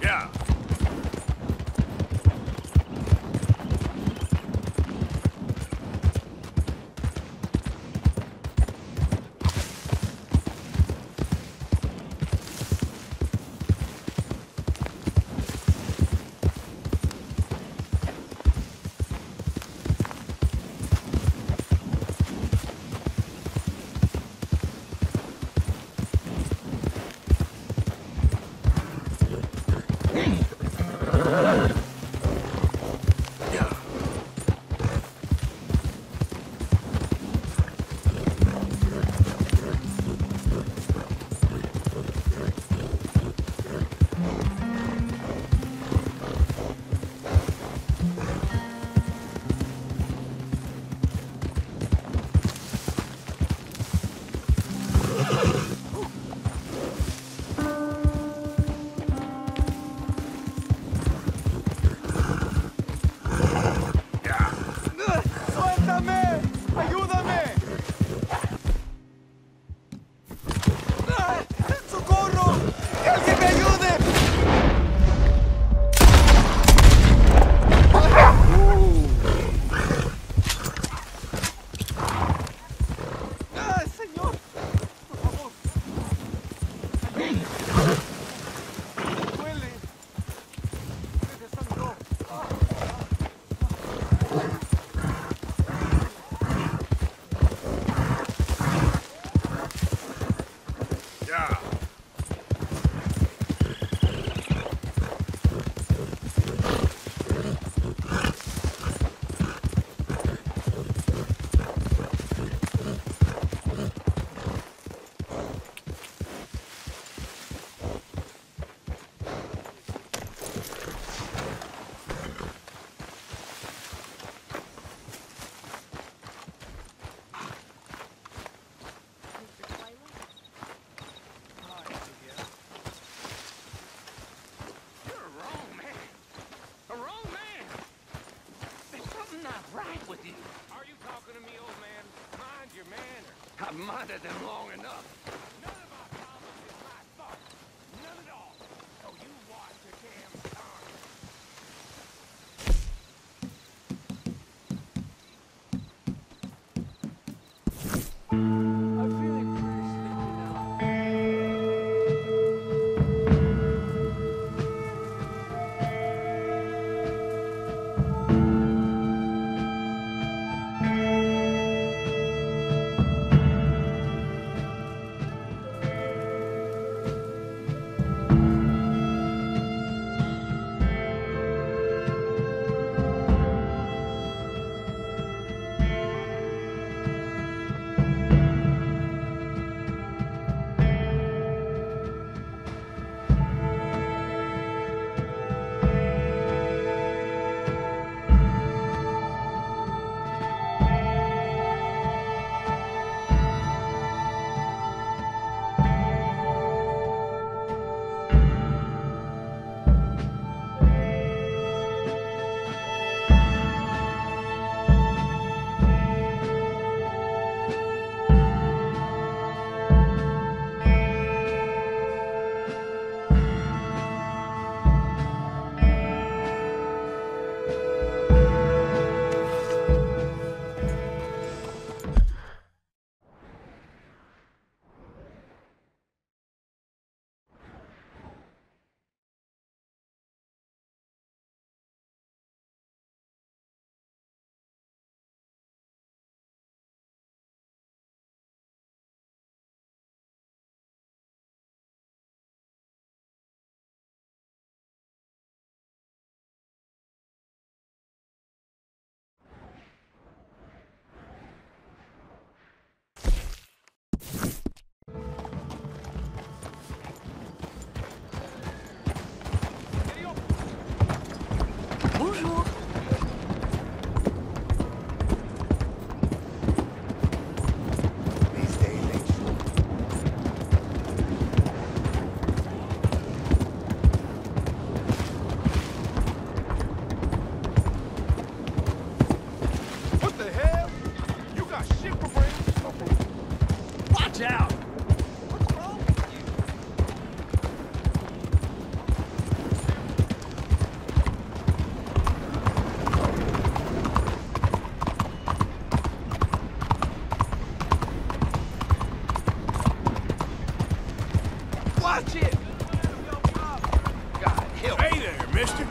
Yeah. ¡Suéltame! ¡Ayúdame! ¡Socorro! ¡Que alguien me ayude! ¡Ay, señor! Por favor. Duele. Me desangró. Yeah. You're a wrong man. A wrong man. There's something not right with you. Are you talking to me, old man? Mind your manners. I've minded them long enough. None of our problems is my fault. None at all. So you watch your damn tongue. I'm feeling pretty sleepy now. Watch out! What's wrong with you? Watch it! God help. Hey there, mister.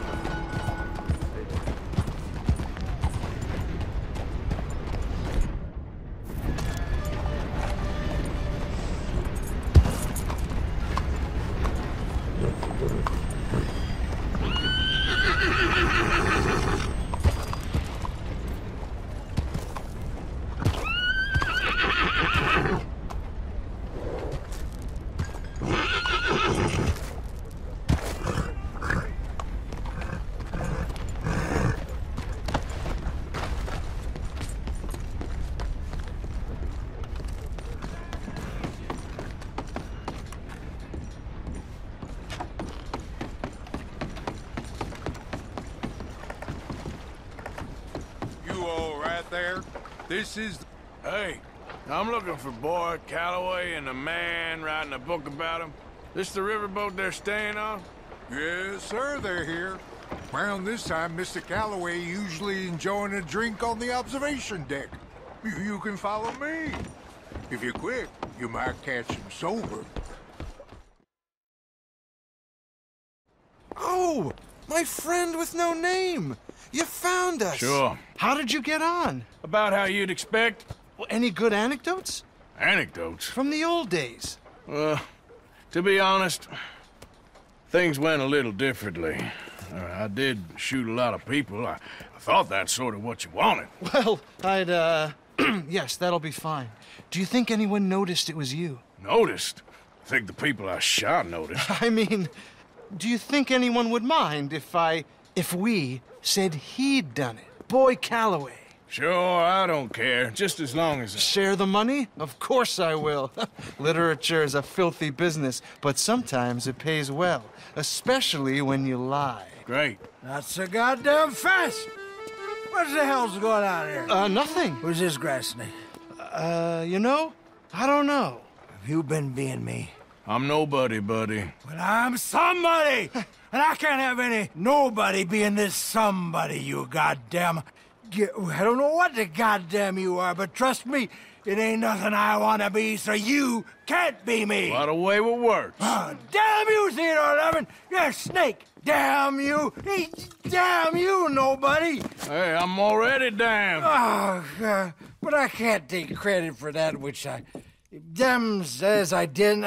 You all right there? This is... Hey, I'm looking for Boyd Calloway and the man writing a book about him. This the riverboat they're staying on? Yes, sir, they're here. Around this time, Mr. Calloway usually enjoying a drink on the observation deck. You can follow me. If you're quick, you might catch him sober. Oh, my friend with no name. You found us. Sure. How did you get on? About how you'd expect. Well, any good anecdotes? Anecdotes. From the old days? To be honest, things went a little differently. I did shoot a lot of people. I thought that's sort of what you wanted. Well, yes, that'll be fine. Do you think anyone noticed it was you? Noticed? I think the people I shot noticed. I mean, do you think anyone would mind if we said he'd done it? Boy Calloway. Sure, I don't care. Just as long as... Share the money? Of course I will. Literature is a filthy business, but sometimes it pays well, especially when you lie. Great. Not so goddamn fast! What the hell's going on here? Nothing. Who's this grass snake? You know, I don't know. Have you been being me? I'm nobody, buddy. Well, I'm somebody! And I can't have any nobody being this somebody, you goddamn... I don't know what the goddamn you are, but trust me, it ain't nothing I want to be, so you can't be me! What a way with words. Damn you, Theodore Levin! You're a snake! Damn you! Hey, damn you, nobody! Hey, I'm already damned. Oh, God. But I can't take credit for that which I... Them says I didn't.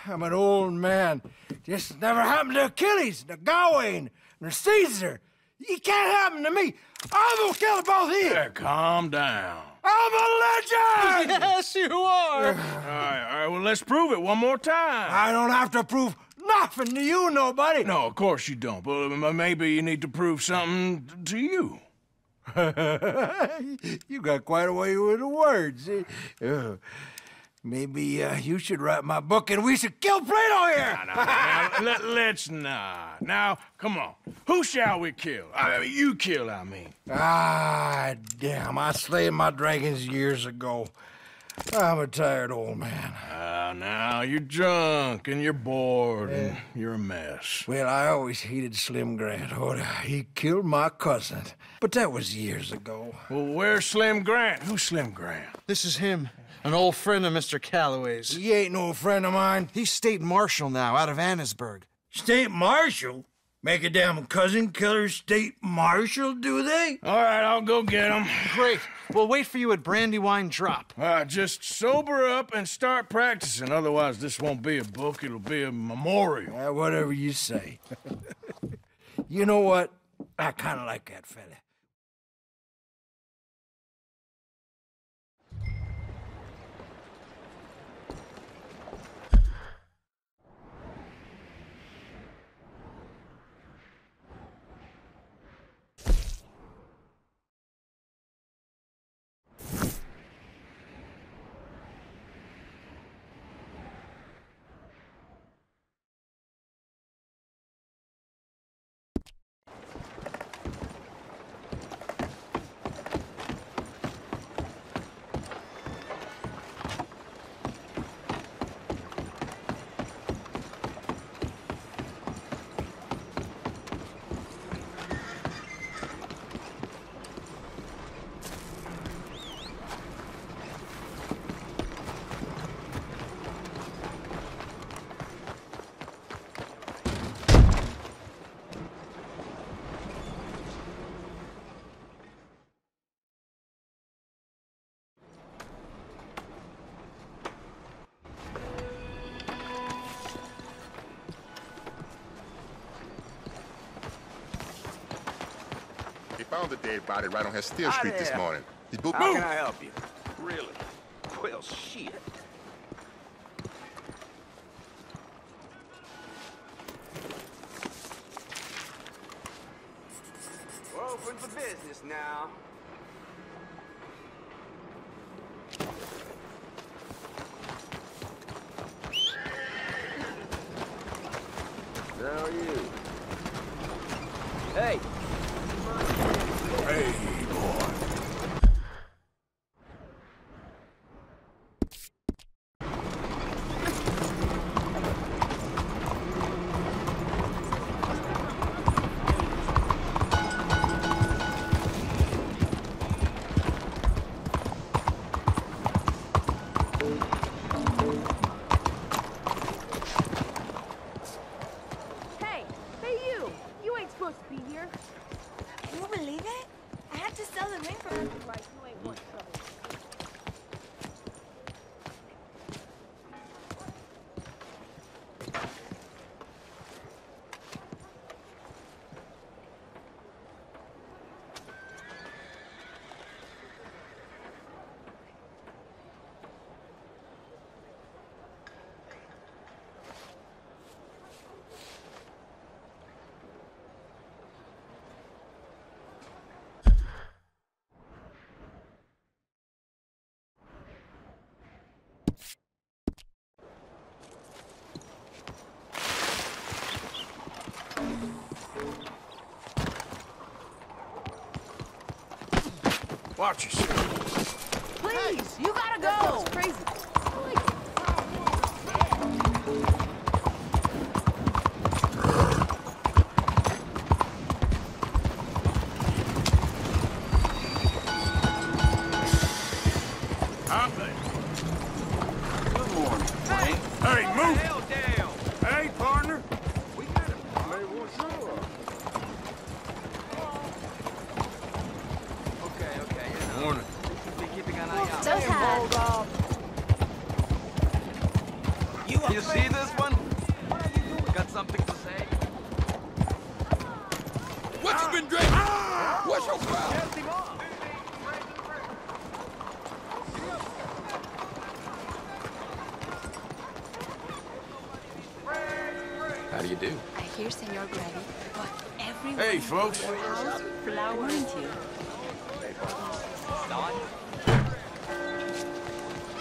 I'm an old man. This never happened to Achilles, nor Gawain, nor Caesar. It can't happen to me. I'm gonna kill both of you. Yeah, calm down. I'm a legend! Yes, you are. All right, well, let's prove it one more time. I don't have to prove nothing to you, nobody. No, of course you don't, but maybe you need to prove something to you. You got quite a way with the words. Maybe you should write my book and we should kill Plato here! Let's not. Now, come on. Who shall we kill? I mean, you kill, I mean. Ah, damn. I slayed my dragons years ago. I'm a tired old man. Now, you're drunk and you're bored and you're a mess. Well, I always hated Slim Grant. Oh, he killed my cousin. But that was years ago. Well, where's Slim Grant? Who's Slim Grant? This is him, an old friend of Mr. Calloway's. He ain't no friend of mine. He's state marshal now, out of Annesburg. State marshal? Make a damn cousin killer state marshal, do they? All right, I'll go get him. Great. We'll wait for you at Brandywine Drop. Just sober up and start practicing. Otherwise, this won't be a book. It'll be a memorial. Whatever you say. You know what? I kind of like that fella. found the dead body right on Hastile Street this morning. How can I help you? Really? Well, shit. We're open for business now. How are you? Hey! Hey, boy. Hey, you! You ain't supposed to be here. Can you believe it? I had to sell the ring for him. Like, you ain't want trouble. Watch yourself. Please, you gotta go! That's crazy. Out there. Good morning, Frank. Hey, move! Hell down! Hey, partner. We got him. Hey, what's up? Okay, you know. Morning. Be keeping an eye out. So sad. You see this one? Got something to say? What you been drinking? What's your problem? Test him off. How do you do? I hear Senor Grady, but everyone Hey, folks. in the house flowering you. Don?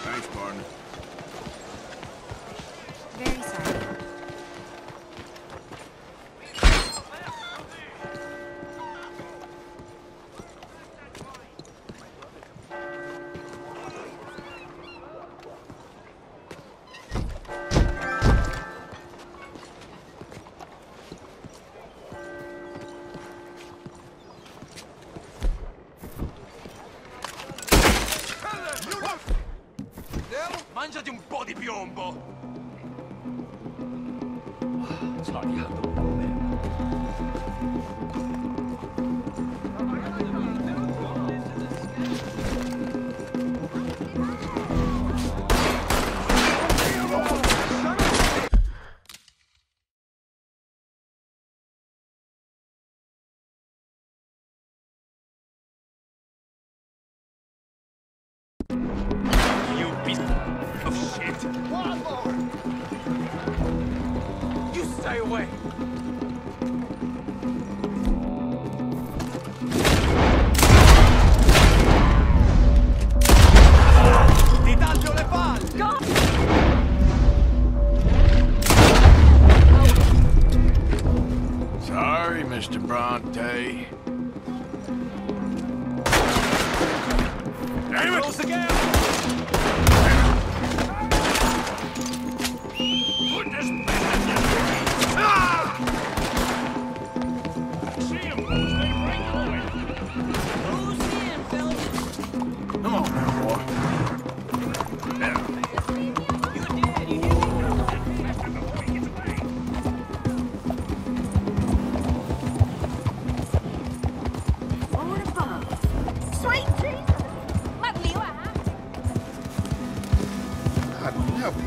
Thanks, partner. Very sorry. Mangiati un po' di piombo! Sbagliato un po'. You piece of shit! You stay away! Ti taglio le palle! Sorry, Mr. Bronte. Damn it! Close again! Put this man ah! See him, stay right away. Who's in, Phil? Come on now, boy. Now. You did, you Forward above. Sweet Jesus! Let me laugh. I'd never.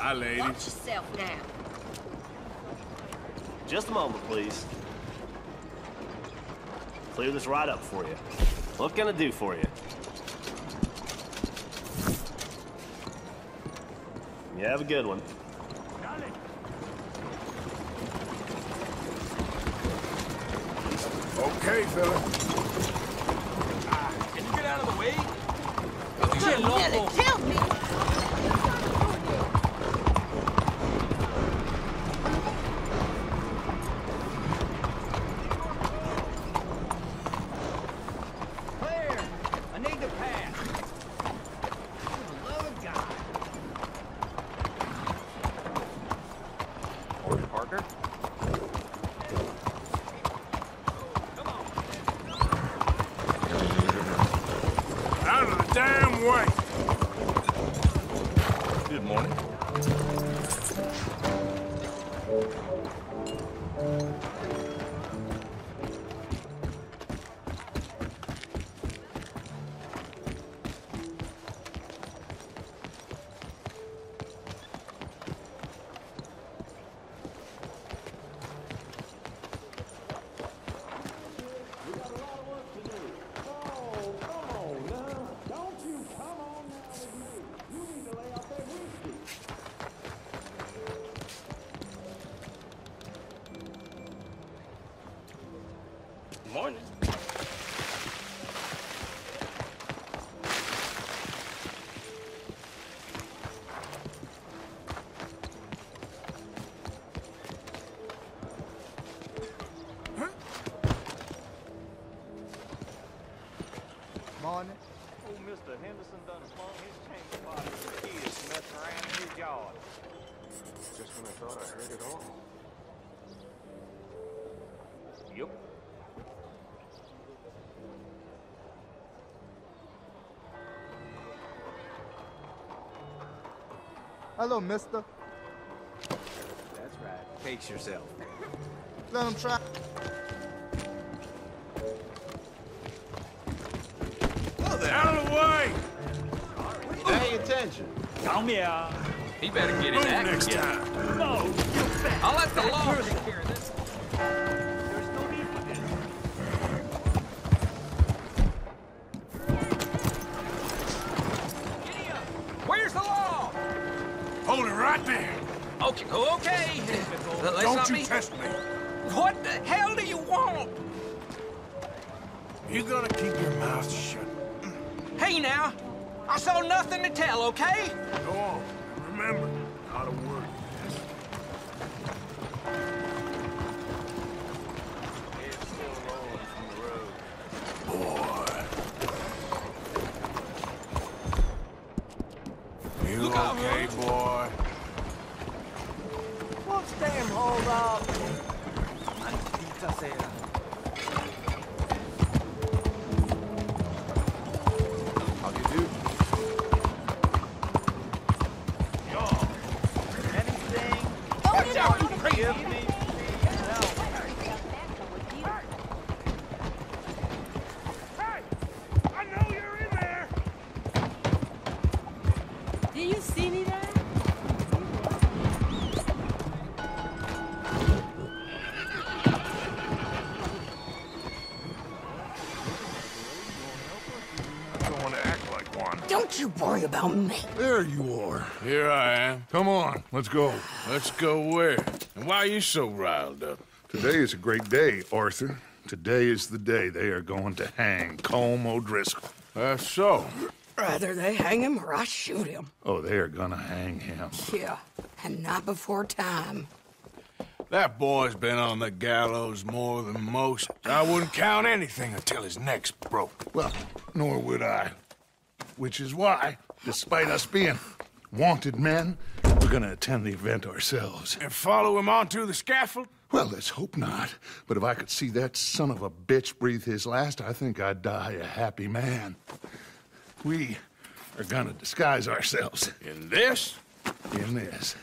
Hi, ladies. Watch yourself now. Just a moment, please. Clear this right up for you. What can I do for you? You have a good one. Okay, fella. Can you get out of the way? You nearly killed me. Clear! I need to pass. For the love of God. Parker? Out of the damn way! Good morning. Morning. Morning. Old Mr. Henderson done flung his chain spot with the kids messing around in his yard. Just when I thought I heard it all. Yep. Hello, mister. That's right. Pace yourself. Let him try. Out of the way! Pay attention. Come here. He better get his Move act next together. time. No, you bet. I'll let the law take care of this. There's no need for this. Giddy up. Where's the law? Hold it right there. Okay, okay. Let's Don't not you be... test me. What the hell do you want? You gonna keep your mouth shut. Hey now, I saw nothing to tell, okay? Go on. And remember, not a word. It's still rolling from the road. Boy. You Look out, okay, boy? What's damn hold up? Maldita sea. How do you do? Anything? Watch out, you Give me help. Hey! I know you're in there! Do you see me there? I don't want to act like one. Don't you worry about me. There you are. Here I am. Come on, let's go. Let's go where? And why are you so riled up? Today is a great day, Arthur. Today is the day they are going to hang Colm O'Driscoll. That's so. Rather they hang him or I shoot him. Oh, they are gonna hang him. Yeah, and not before time. That boy's been on the gallows more than most. I wouldn't count anything until his neck's broke. Well, nor would I. Which is why, despite us being wanted men, we're gonna attend the event ourselves. And follow him onto the scaffold? Well, let's hope not. But if I could see that son of a bitch breathe his last, I think I'd die a happy man. We are gonna disguise ourselves. In this? In this.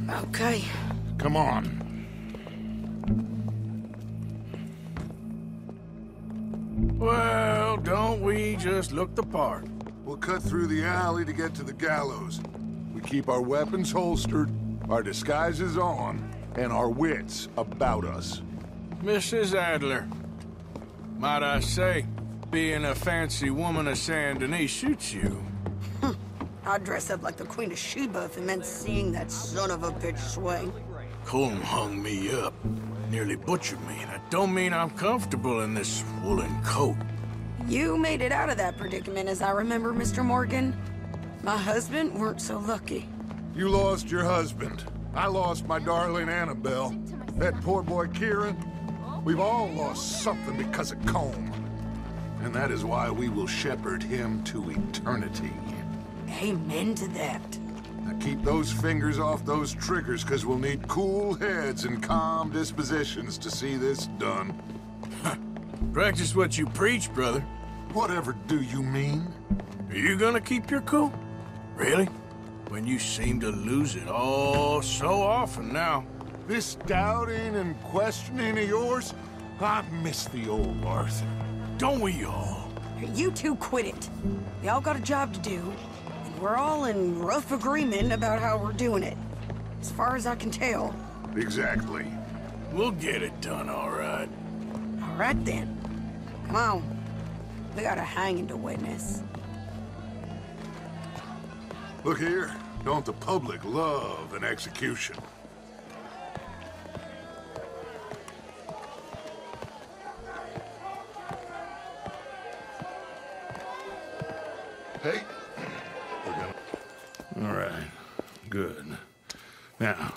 Okay. Come on. we just look the part. We'll cut through the alley to get to the gallows. We keep our weapons holstered, our disguises on, and our wits about us. Mrs. Adler, might I say, being a fancy woman of Saint Denis suits you. I'd dress up like the Queen of Sheba if it meant seeing that son of a bitch swing. Colm hung me up, nearly butchered me. That don't mean I'm comfortable in this woolen coat. You made it out of that predicament, as I remember, Mr. Morgan. My husband weren't so lucky. You lost your husband. I lost my darling Annabelle. That poor boy Kieran. We've all lost something because of Colm. And that is why we will shepherd him to eternity. Amen to that. Now keep those fingers off those triggers, because we'll need cool heads and calm dispositions to see this done. Practice what you preach, brother. Whatever do you mean? Are you gonna keep your cool? Really? When you seem to lose it all so often now. This doubting and questioning of yours, I miss the old Arthur. Don't we all? You two quit it. We all got a job to do, and we're all in rough agreement about how we're doing it. As far as I can tell. Exactly. We'll get it done, all right. All right, then. Come on. We got a hanging to witness. Look here. Don't the public love an execution? Hey. All right. Good. Now,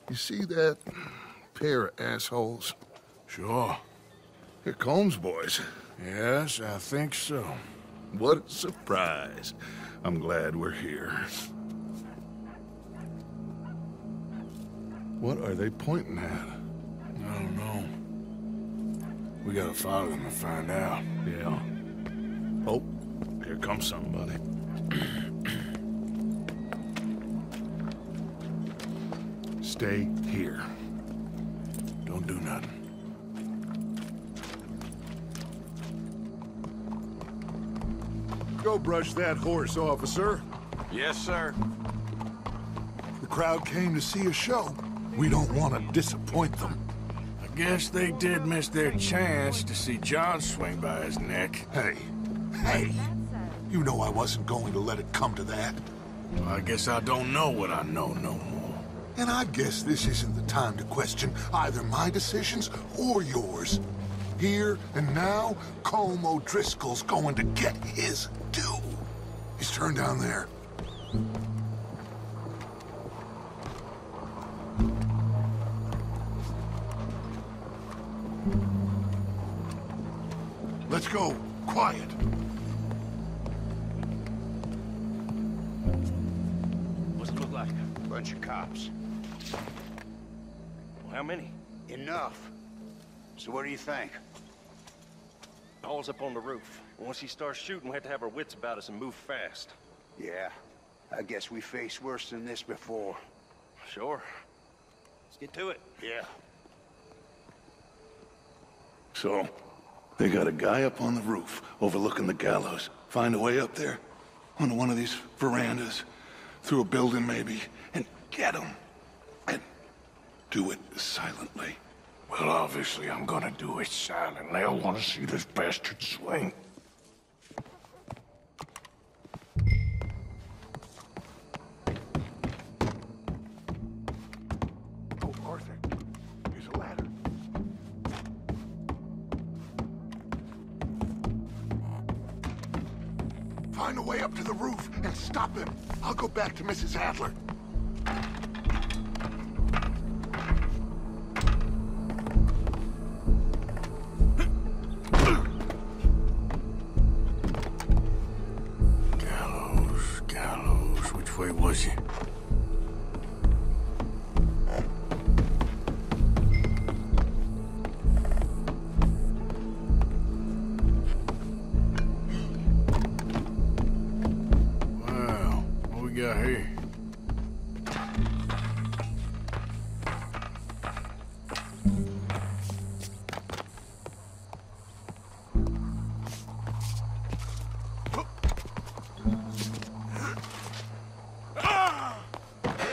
you see that pair of assholes? Sure. They're Colm's boys. Yes, I think so. What a surprise. I'm glad we're here. What are they pointing at? I don't know. We gotta follow them and find out. Yeah. Oh, here comes somebody. Stay here. Don't do nothing. Go brush that horse, officer. Yes, sir. The crowd came to see a show. We don't want to disappoint them. I guess they did miss their chance to see John swing by his neck. Hey, you know I wasn't going to let it come to that. Well, I guess I don't know what I know no more. And I guess this isn't the time to question either my decisions or yours. Here and now, Colm O'Driscoll's going to get his due. He's turned down there. Let's go. Quiet. What's it look like? Bunch of cops. Well, how many? Enough. So what do you think? Paul's up on the roof. Once he starts shooting, we have to have our wits about us and move fast. Yeah. I guess we faced worse than this before. Sure. Let's get to it. Yeah. So, they got a guy up on the roof overlooking the gallows. Find a way up there, onto one of these verandas, through a building maybe, and get him. And do it silently. Well, obviously I'm gonna do it silently. I want to see this bastard swing. Oh, Arthur, here's a ladder. Find a way up to the roof and stop him. I'll go back to Mrs. Adler. Which way was he? Wow, what we got here?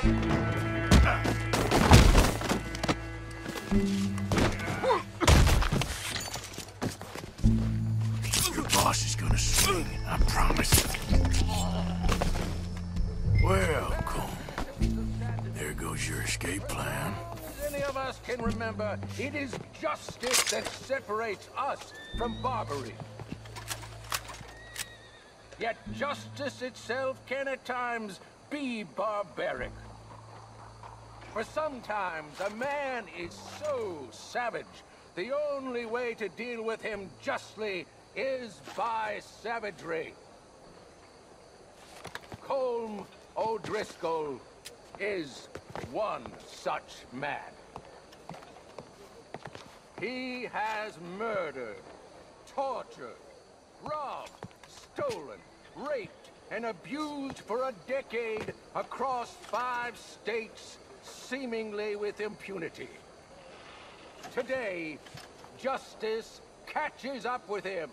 Your boss is gonna swing, I promise. Well, Colm, there goes your escape plan. As any of us can remember, it is justice that separates us from Barbary. Yet justice itself can at times be barbaric. For sometimes a man is so savage, the only way to deal with him justly is by savagery. Colm O'Driscoll is one such man. He has murdered, tortured, robbed, stolen, raped, and abused for a decade across 5 states, seemingly with impunity. Today, justice catches up with him.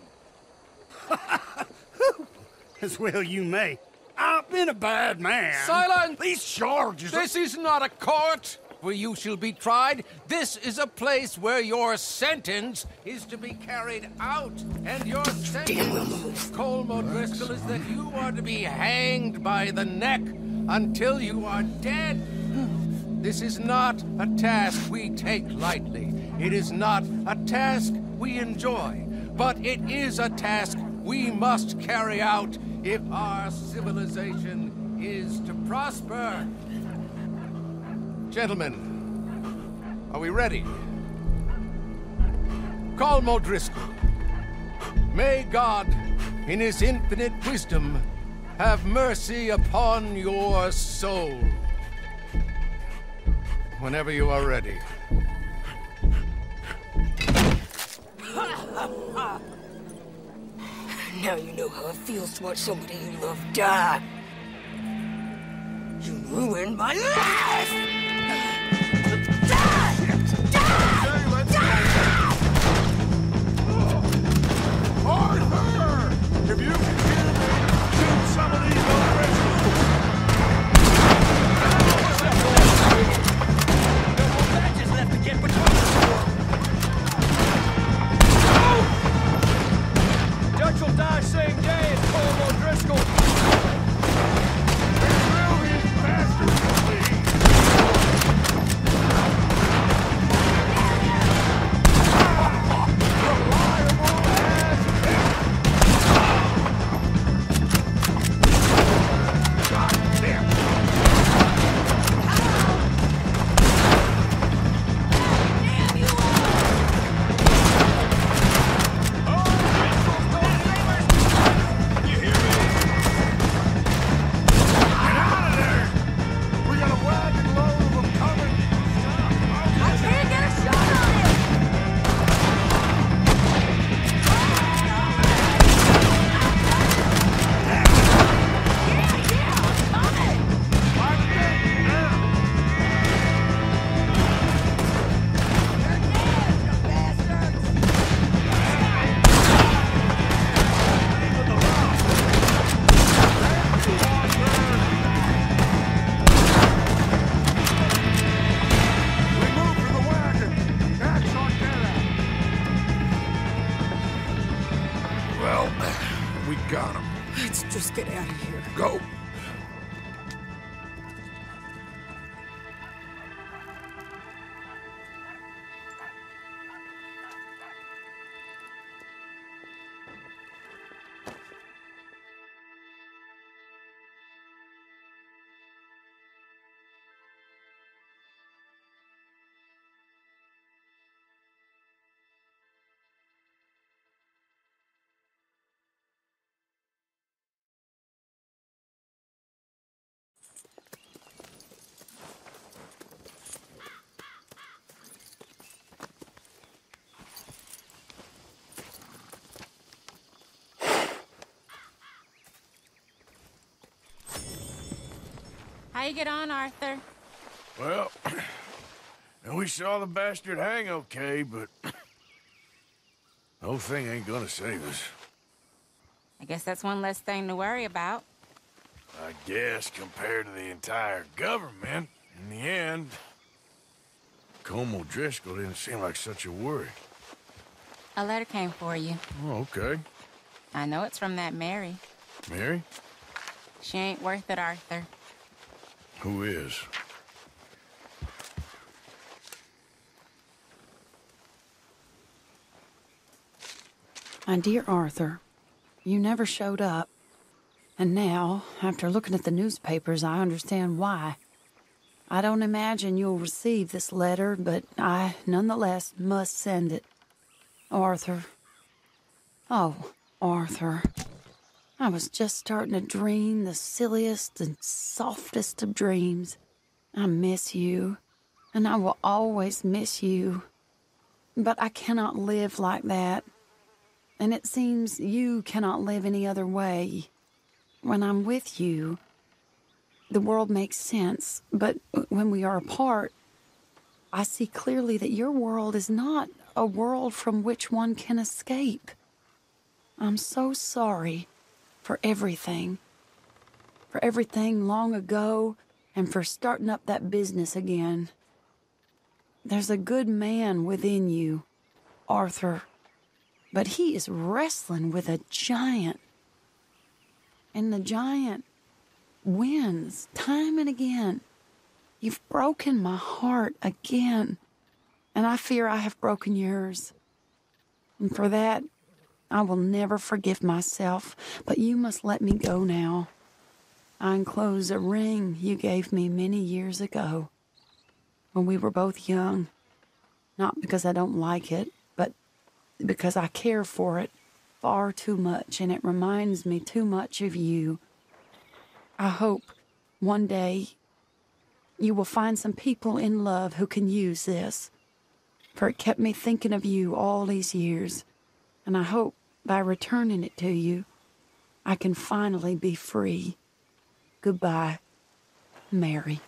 As well you may. I've been a bad man. Silence! These charges This is not a court where you shall be tried. This is a place where your sentence is to be carried out. And your sentence, Colm O'Driscoll, is that you are to be hanged by the neck until you are dead. This is not a task we take lightly. It is not a task we enjoy. But it is a task we must carry out if our civilization is to prosper. Gentlemen, are we ready? Colm O'Driscoll, may God, in his infinite wisdom, have mercy upon your soul. Whenever you are ready. Now you know how it feels to watch somebody you love die. You ruined my life! Arthur! If you can hear me, shoot some of these Badges left to get between Dutch will die same day as Colm O'Driscoll. Let's just get out of here. Go. How you get on, Arthur? Well, we saw the bastard hang okay, but the whole thing ain't gonna save us. I guess that's one less thing to worry about. I guess compared to the entire government, in the end, Colm O'Driscoll didn't seem like such a worry. A letter came for you. Oh, okay. I know it's from that Mary. Mary? She ain't worth it, Arthur. Who is? My dear Arthur, you never showed up. And now, after looking at the newspapers, I understand why. I don't imagine you'll receive this letter, but I, nonetheless, must send it. Arthur. Oh, Arthur. I was just starting to dream the silliest and softest of dreams. I miss you, and I will always miss you. But I cannot live like that. And it seems you cannot live any other way. When I'm with you, the world makes sense, but when we are apart, I see clearly that your world is not a world from which one can escape. I'm so sorry for everything long ago, and for starting up that business again. There's a good man within you, Arthur, but he is wrestling with a giant. And the giant wins time and again. You've broken my heart again, and I fear I have broken yours. And for that, I will never forgive myself, but you must let me go now. I enclose a ring you gave me many years ago, when we were both young. Not because I don't like it, but because I care for it far too much, and it reminds me too much of you. I hope one day you will find some people in love who can use this, for it kept me thinking of you all these years, and I hope by returning it to you, I can finally be free. Goodbye, Mary.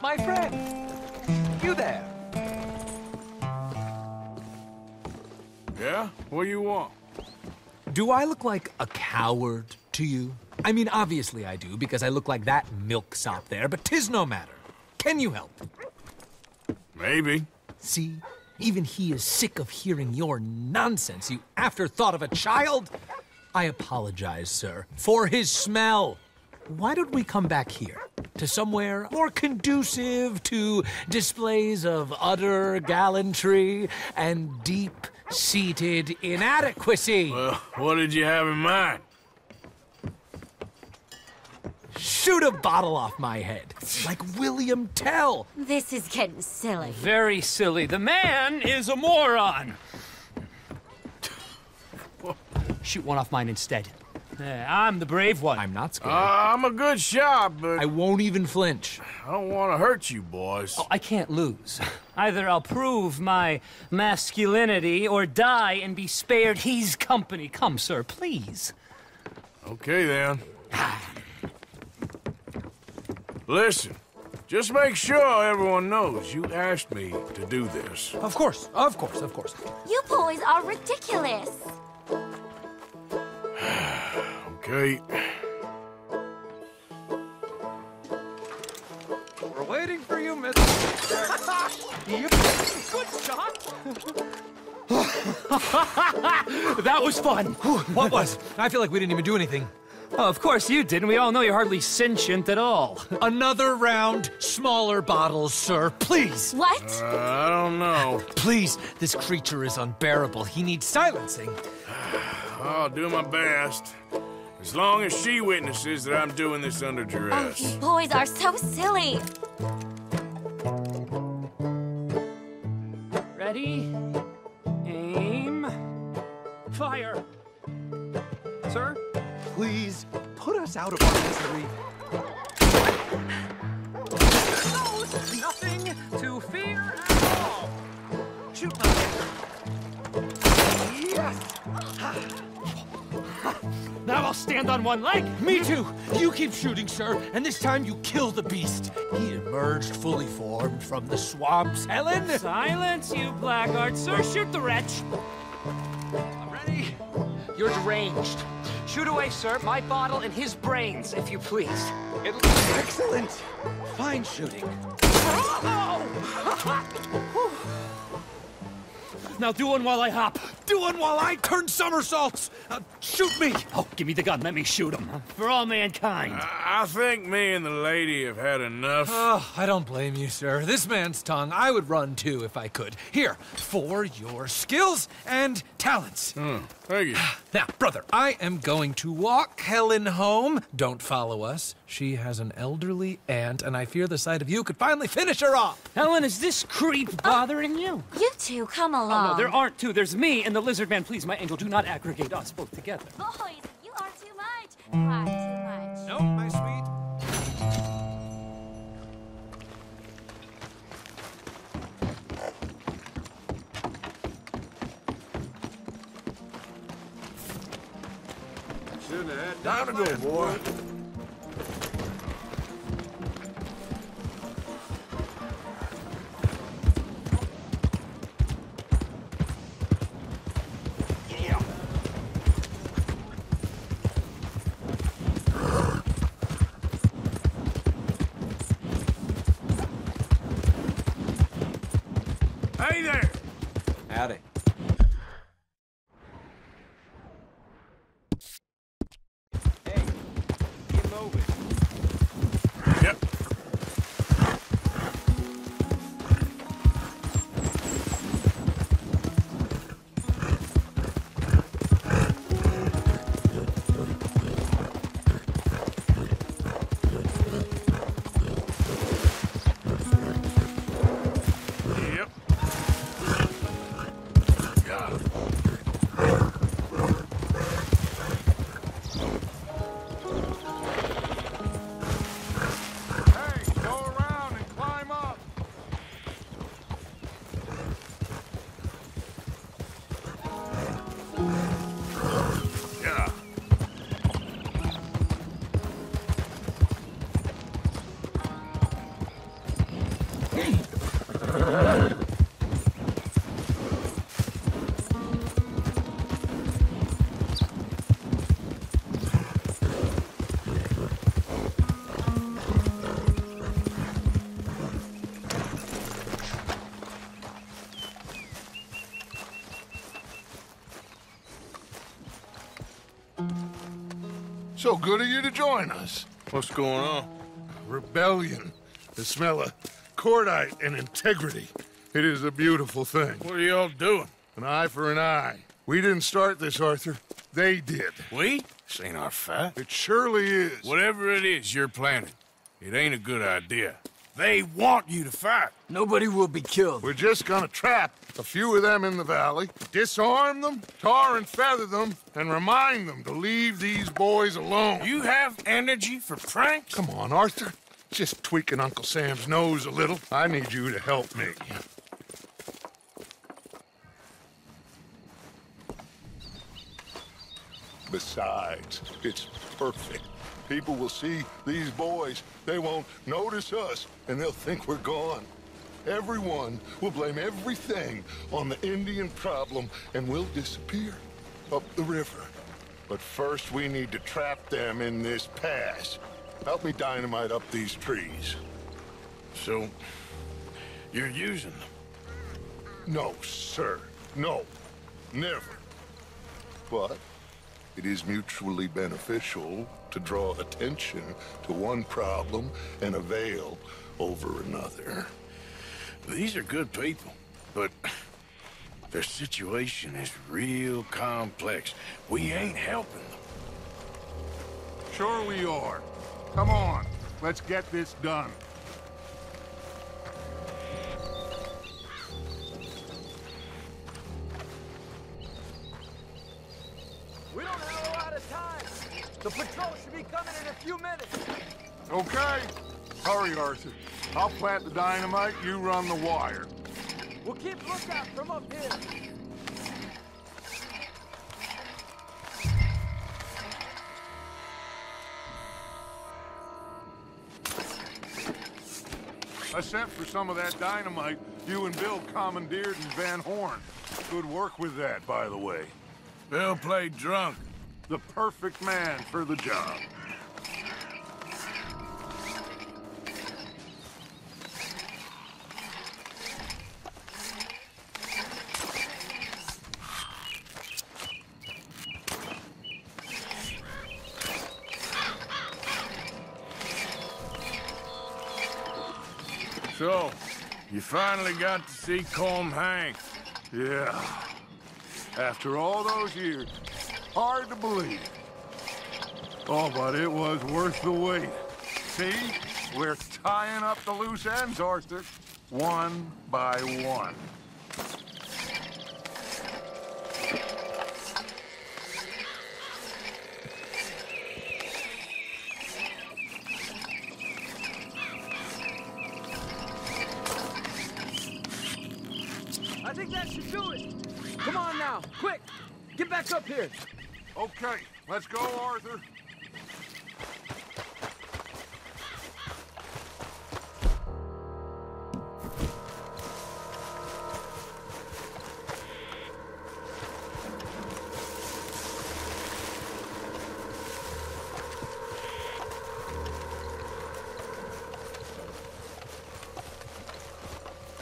My friend! You there! Yeah? What do you want? Do I look like a coward to you? I mean, obviously I do, because I look like that milksop there, but 'tis no matter. Can you help? Maybe. See? Even he is sick of hearing your nonsense, you afterthought of a child. I apologize, sir, for his smell. Why don't we come back here, to somewhere more conducive to displays of utter gallantry and deep-seated inadequacy? Well, what did you have in mind? Shoot a bottle off my head, like William Tell. This is getting silly. Very silly. The man is a moron. Shoot one off mine instead. I'm the brave one. I'm not scared. I'm a good shot, but I won't even flinch. I don't want to hurt you, boys. Oh, I can't lose. Either I'll prove my masculinity or die and be spared his company. Come, sir, please. Okay, then. Listen, just make sure everyone knows you asked me to do this. Of course, of course, of course. You boys are ridiculous. Okay. We're waiting for you, miss. Good shot. That was fun. What was? I feel like we didn't even do anything. Oh, of course you didn't. We all know you're hardly sentient at all. Another round, smaller bottles, sir, please. What? I don't know. Please, this creature is unbearable. He needs silencing. I'll do my best. As long as she witnesses that I'm doing this under Oh, duress. you boys are so silly. Ready? Aim. Fire. Sir? Please, put us out of our misery. Nothing to fear at all. Shoot my Yes. Now I'll stand on one leg. Me too. You keep shooting, sir, and this time you kill the beast. He emerged fully formed from the swamps, Helen. Silence, you blackguard. Sir, shoot the wretch. I'm ready. You're deranged. Shoot away, sir. My bottle and his brains, if you please. Excellent. Fine shooting. Now do one while I hop. Do one while I turn somersaults. Shoot me. Oh, give me the gun. Let me shoot him. For all mankind. I think me and the lady have had enough. Oh, I don't blame you, sir. This man's tongue, I would run too if I could. Here, for your skills and talents. Thank you. Now, brother, I am going to walk Helen home. Don't follow us. She has an elderly aunt, and I fear the sight of you could finally finish her off. Helen, is this creep bothering you? You two, come along. Oh, no, there aren't two. There's me and the lizard man. Please, my angel, do not aggregate us both together. Boys, you are too much. Far too much. No, my sweet. Shouldn't have had time to go, boy. Hey there! Howdy. Hey, get moving. Yep. Yep. Got it. So good of you to join us. What's going on? Rebellion. The smell of cordite and integrity. It is a beautiful thing. What are y'all doing? An eye for an eye. We didn't start this, Arthur. They did. We? This ain't our fight. It surely is. Whatever it is you're planning, it ain't a good idea. They want you to fight. Nobody will be killed. We're just gonna trap a few of them in the valley, disarm them, tar and feather them, and remind them to leave these boys alone. You have energy for pranks? Come on, Arthur. Just tweaking Uncle Sam's nose a little. I need you to help me. Besides, it's perfect. People will see these boys. They won't notice us, and they'll think we're gone. Everyone will blame everything on the Indian problem, and we'll disappear up the river. But first, we need to trap them in this pass. Help me dynamite up these trees. So, you're using them? No, sir. No. Never. But it is mutually beneficial to draw attention to one problem and avail over another. These are good people, but their situation is real complex. We ain't helping them. Sure we are. Come on, let's get this done. We don't have a lot of time. The patrol should be coming in a few minutes. Okay. Hurry, Arthur. I'll plant the dynamite, you run the wire. We'll keep lookout from up here. I sent for some of that dynamite you and Bill commandeered in Van Horn. Good work with that, by the way. Bill played drunk. The perfect man for the job. So, you finally got to see Colm hang. Yeah. After all those years. Hard to believe. Oh, but it was worth the wait. See? We're tying up the loose ends, Arthur. One by one. I think that should do it. Come on now, quick! Get back up here. Okay, let's go, Arthur.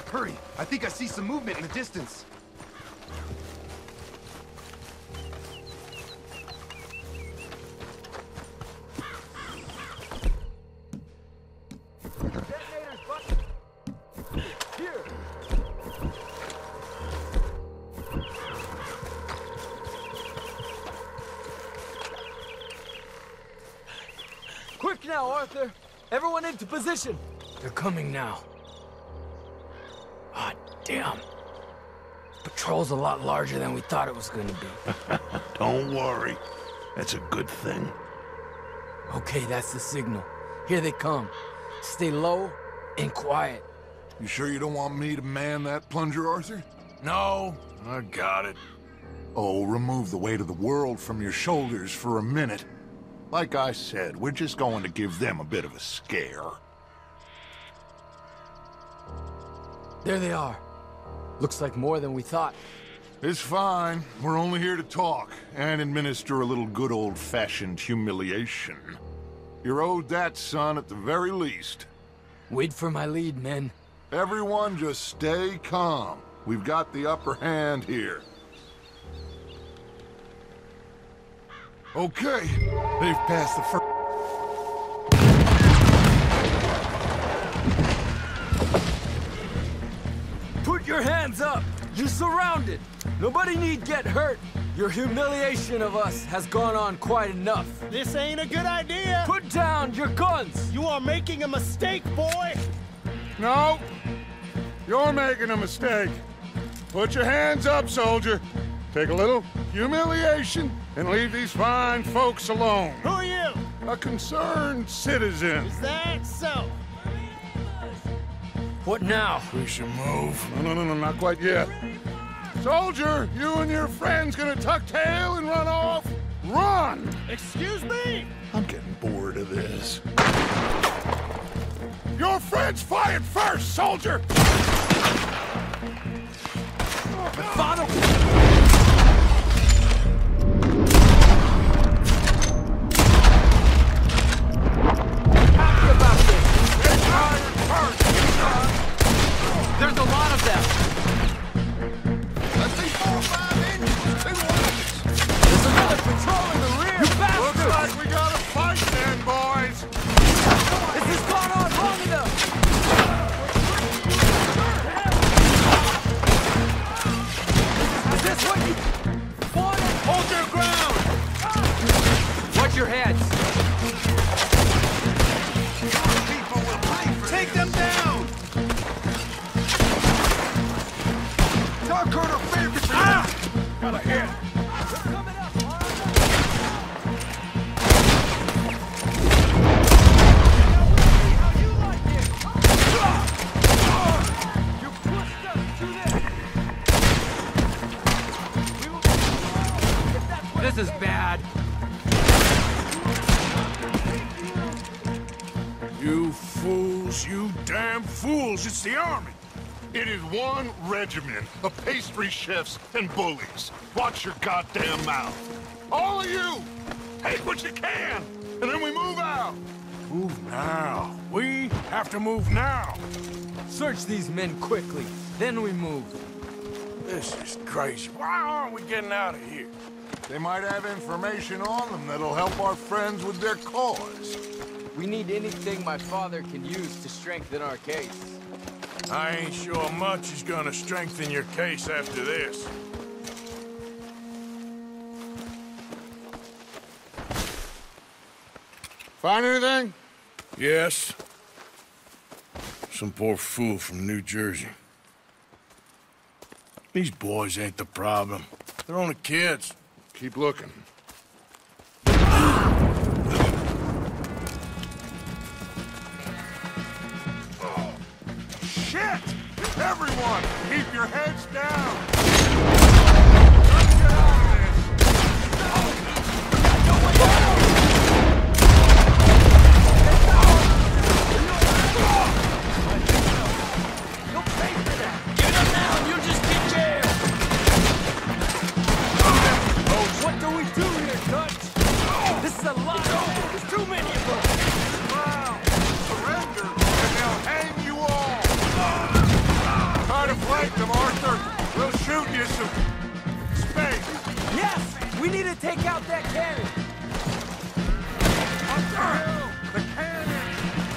Hurry! I think I see some movement in the distance. Detonators, Buck. Here. Quick now, Arthur. Everyone into position. They're coming now. Ah, damn. Patrol's a lot larger than we thought it was gonna be. Don't worry. That's a good thing. Okay, that's the signal. Here they come. Stay low and quiet. You sure you don't want me to man that plunger, Arthur? No, I got it. Oh, remove the weight of the world from your shoulders for a minute. Like I said, we're just going to give them a bit of a scare. There they are. Looks like more than we thought. It's fine. We're only here to talk and administer a little good old-fashioned humiliation. You're owed that, son, at the very least. Wait for my lead, men. Everyone just stay calm. We've got the upper hand here. Okay, they've passed the first. Put your hands up! You're surrounded! Nobody need get hurt! Your humiliation of us has gone on quite enough. This ain't a good idea! Put down your guns! You are making a mistake, boy! No! You're making a mistake. Put your hands up, soldier. Take a little humiliation and leave these fine folks alone. Who are you? A concerned citizen. Is that so? What now? We should move. No, not quite yet. Soldier, you and your friends gonna tuck tail and run off? Run! Excuse me? I'm getting bored of this. Your friends fired first, soldier! Follow! Happy about this! They fired first! There's a lot of them! I see 4 or 5 engines, 2 weapons! There's another patrol in the rear! You bastards! Looks like we got a fight then, boys! This has gone on long enough! Is this what you wanted? Hold your ground! Watch your heads! People will pay for Take them down! Talk on a favorite! Got a hit! They're coming up! This is bad. You fools, you damn fools! It's the army! It is one regiment of pastry chefs and bullies. Watch your goddamn mouth. All of you! Take what you can, and then we move out! Move now. We have to move now. Search these men quickly, then we move. This is crazy. Why aren't we getting out of here? They might have information on them that'll help our friends with their cause. We need anything my father can use to strengthen our case. I ain't sure much is gonna strengthen your case after this. Find anything? Yes. Some poor fool from New Jersey. These boys ain't the problem. They're only kids. Keep looking. Shit! Everyone, keep your heads down! Let's get out of this! You'll pay for that! Get them now and you'll just get jailed! What do we do here, Dutch? This is a lot! There's too many of us! Wow! Surrender, and they'll hang you all! Try to flank them, Arthur! We'll shoot you some space! Yes! We need to take out that cannon! Up the hill! The cannon!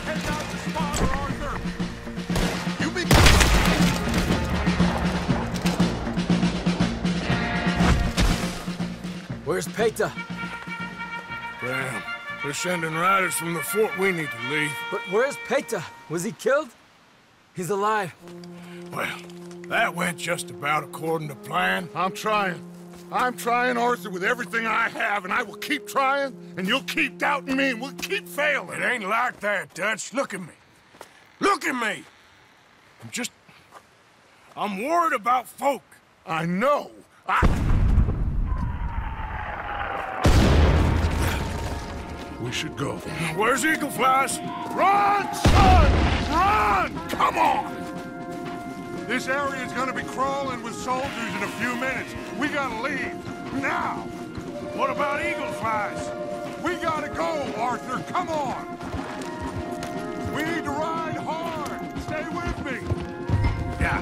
Take out the spotter, Arthur! You be... Where's Peta? Damn. They're sending riders from the fort. We need to leave. But where's Peta? Was he killed? He's alive. Well, that went just about according to plan. I'm trying. I'm trying, Arthur, with everything I have, and I will keep trying, and you'll keep doubting me, and we'll keep failing. It ain't like that, Dutch. Look at me. Look at me! I'm worried about folk. I know. We should go. Where's Eagle Flies? Run, son! Run! Come on! This area's gonna be crawling with soldiers in a few minutes. We gotta leave. Now! What about Eagle Flies? We gotta go, Arthur. Come on! We need to ride hard. Stay with me. Yeah.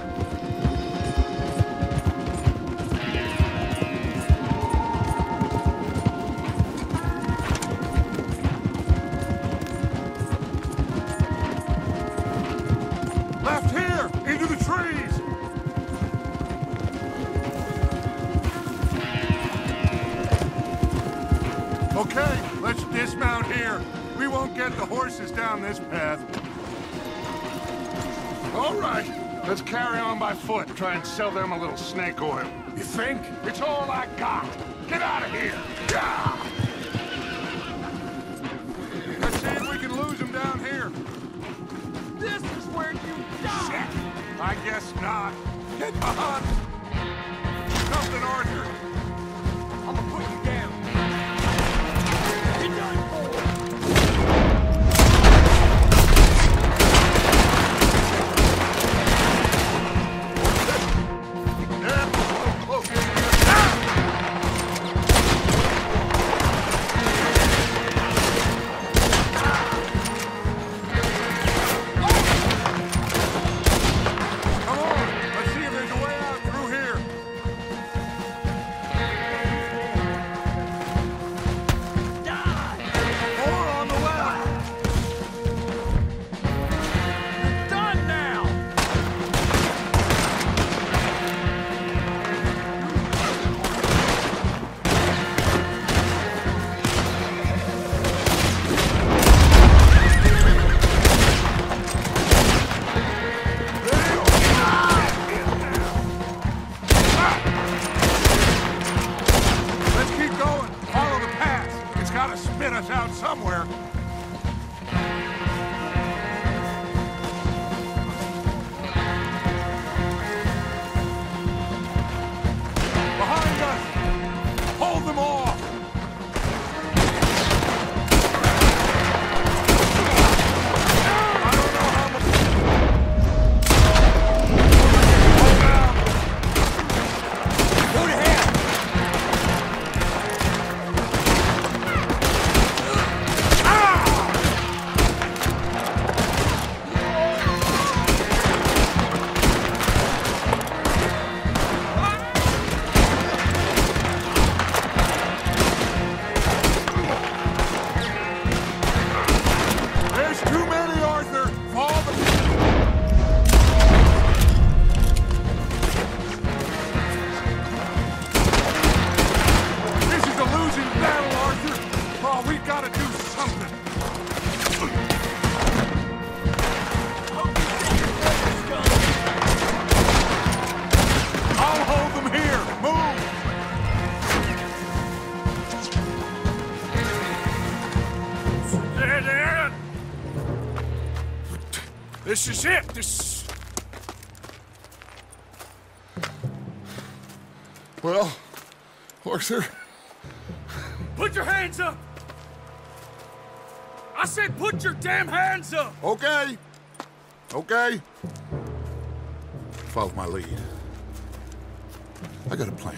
Okay, let's dismount here. We won't get the horses down this path. All right, let's carry on by foot. Try and sell them a little snake oil. You think? It's all I got. Get out of here. Yeah! Let's see if we can lose them down here. This is where you die! Shit! I guess not. Get behind! Something, Arthur. I'm gonna put you down. You're done for. This is it. This. Well, Arthur. Put your hands up! I said put your damn hands up! Okay. Okay. Follow my lead. I got a plan.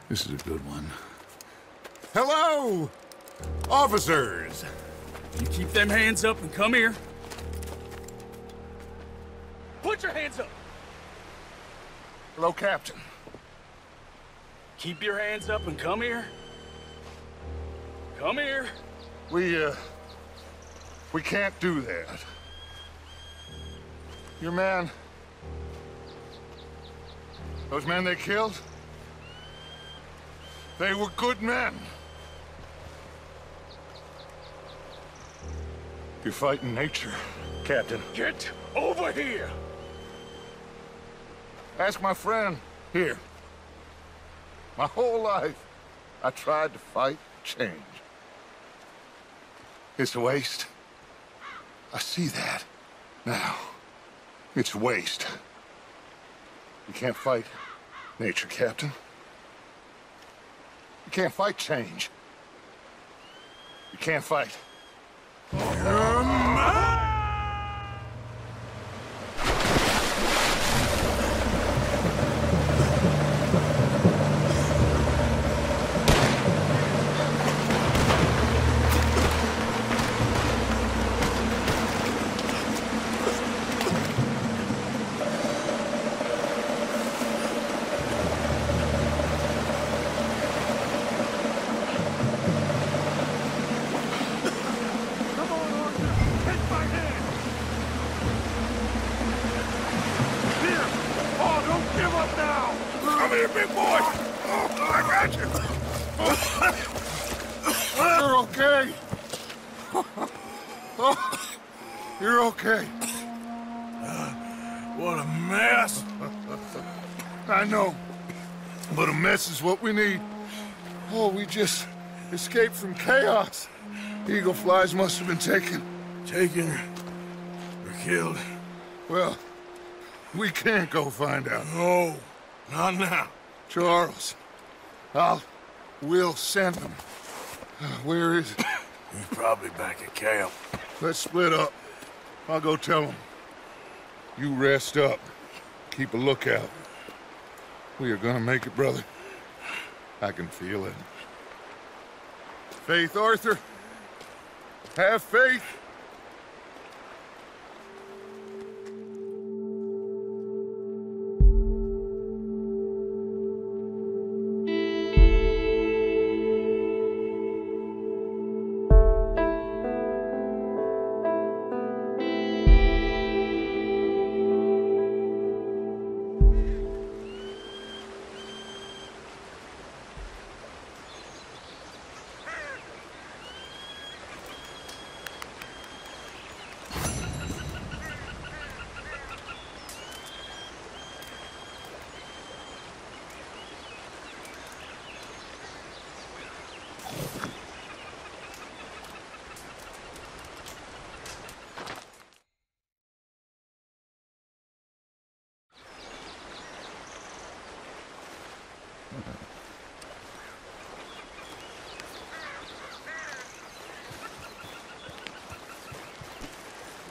This is a good one. Hello, officers. You keep them hands up and come here. Put your hands up! Hello, Captain. Keep your hands up and come here. Come here. We can't do that. Your man... Those men they killed? They were good men. You're fighting nature, Captain. Get over here! Ask my friend here. My whole life, I tried to fight change. It's a waste. I see that now. It's a waste. You can't fight nature, Captain. You can't fight change. You can't fight. okay. What a mess. I know, but a mess is what we need. Oh, we just escaped from chaos. Eagle flies must have been taken. Taken or killed? Well, we can't go find out. No, not now. Charles, we'll send them. Where is he? He's probably back at camp. Let's split up. I'll go tell him. You rest up. Keep a lookout. We are gonna make it, brother. I can feel it. Faith, Arthur. Have faith.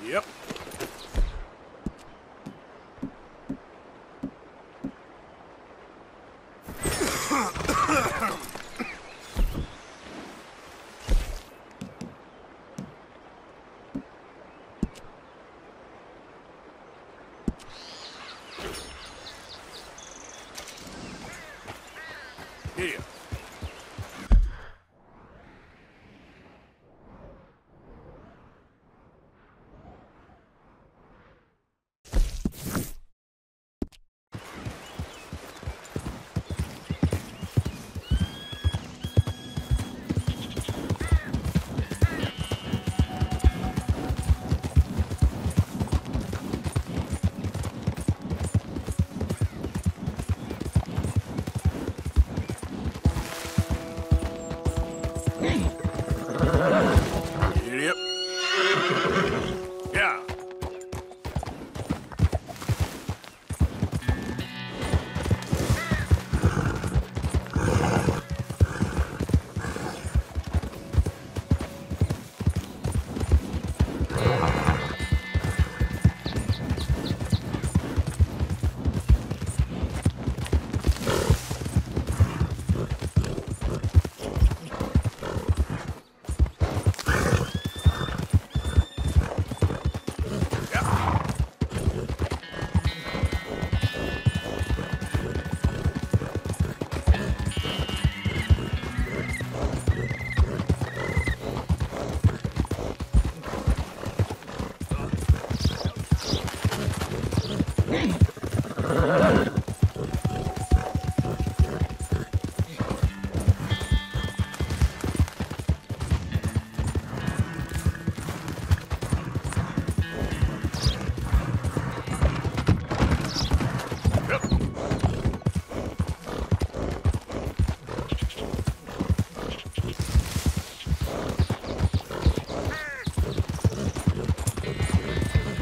Yep. Here. Yep. Yeah.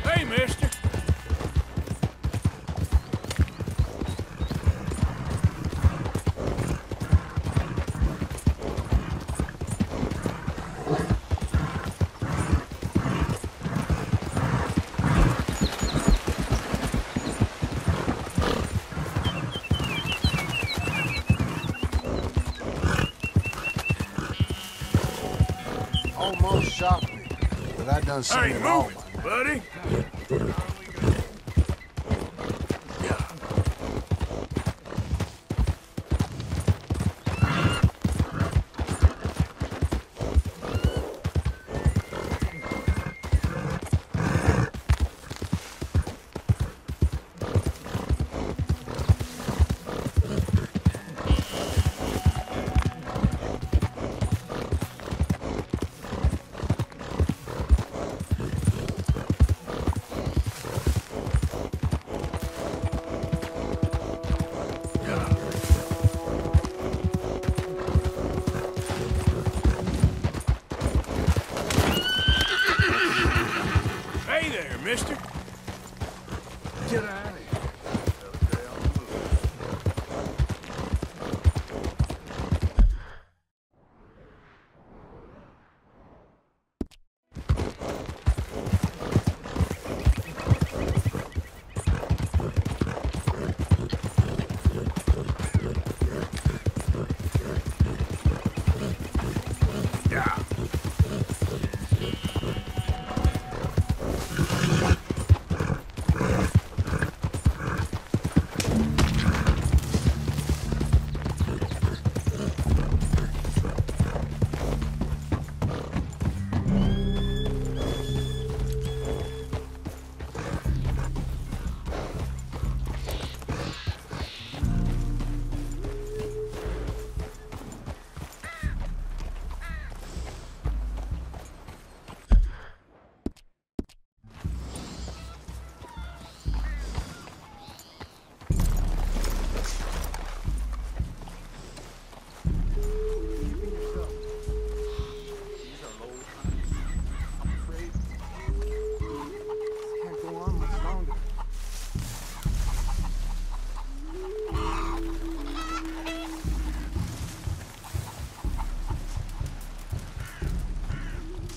Hey, mister. Almost shot me, but I done I something ain't wrong. moving, buddy.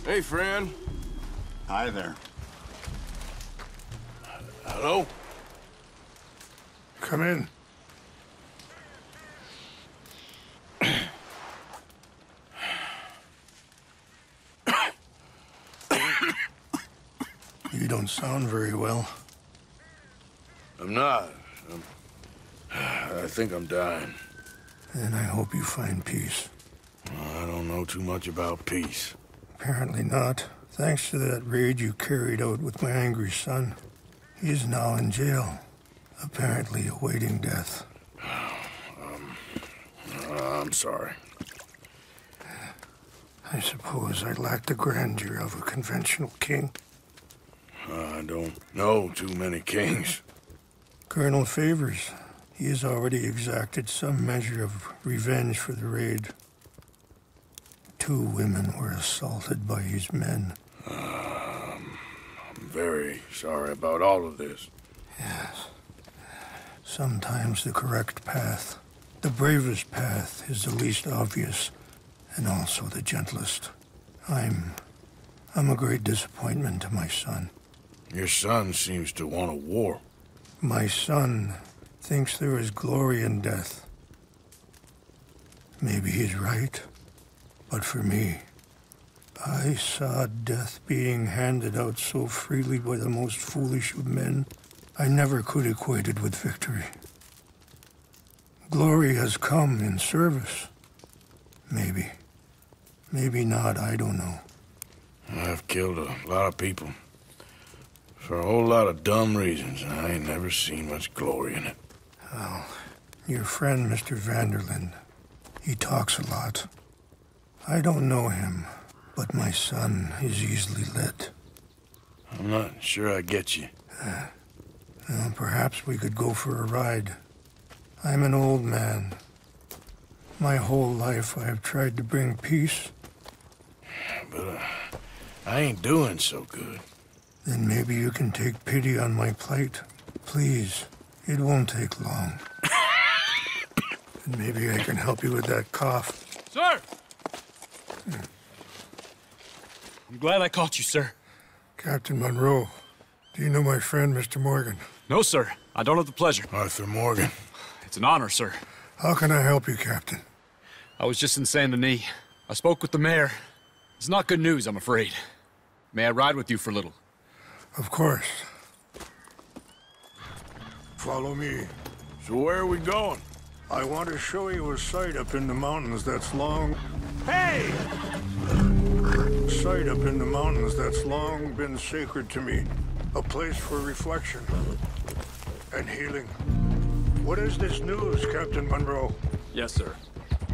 Hey, friend. Hi there. Hello? Come in. You don't sound very well. I'm not. I think I'm dying. And I hope you find peace. I don't know too much about peace. Apparently not. Thanks to that raid you carried out with my angry son. He is now in jail, apparently awaiting death. I'm sorry. I suppose I lack the grandeur of a conventional king. I don't know too many kings. Colonel Favors, he has already exacted some measure of revenge for the raid. 2 women were assaulted by his men. I'm very sorry about all of this. Yes. Sometimes the correct path, the bravest path, is the least obvious, and also the gentlest. I'm a great disappointment to my son. Your son seems to want a war. My son thinks there is glory in death. Maybe he's right, but for me, I saw death being handed out so freely by the most foolish of men, I never could equate it with victory. Glory has come in service. Maybe. Maybe not, I don't know. I've killed a lot of people. For a whole lot of dumb reasons, and I ain't never seen much glory in it. Well, your friend, Mr. Vanderlyn, he talks a lot. I don't know him, but my son is easily led. I'm not sure I get you. Well, perhaps we could go for a ride. I'm an old man. My whole life I have tried to bring peace. But I ain't doing so good. Then maybe you can take pity on my plight. Please, it won't take long. And maybe I can help you with that cough. Sir! I'm glad I caught you, sir. Captain Monroe, do you know my friend, Mr. Morgan? No, sir. I don't have the pleasure. Arthur Morgan. It's an honor, sir. How can I help you, Captain? I was just in Saint Denis. I spoke with the mayor. It's not good news, I'm afraid. May I ride with you for a little? Of course. Follow me. So where are we going? I want to show you a sight up in the mountains that's long... Hey! Sight up in the mountains that's long been sacred to me. A place for reflection and healing. What is this news, Captain Monroe? Yes, sir.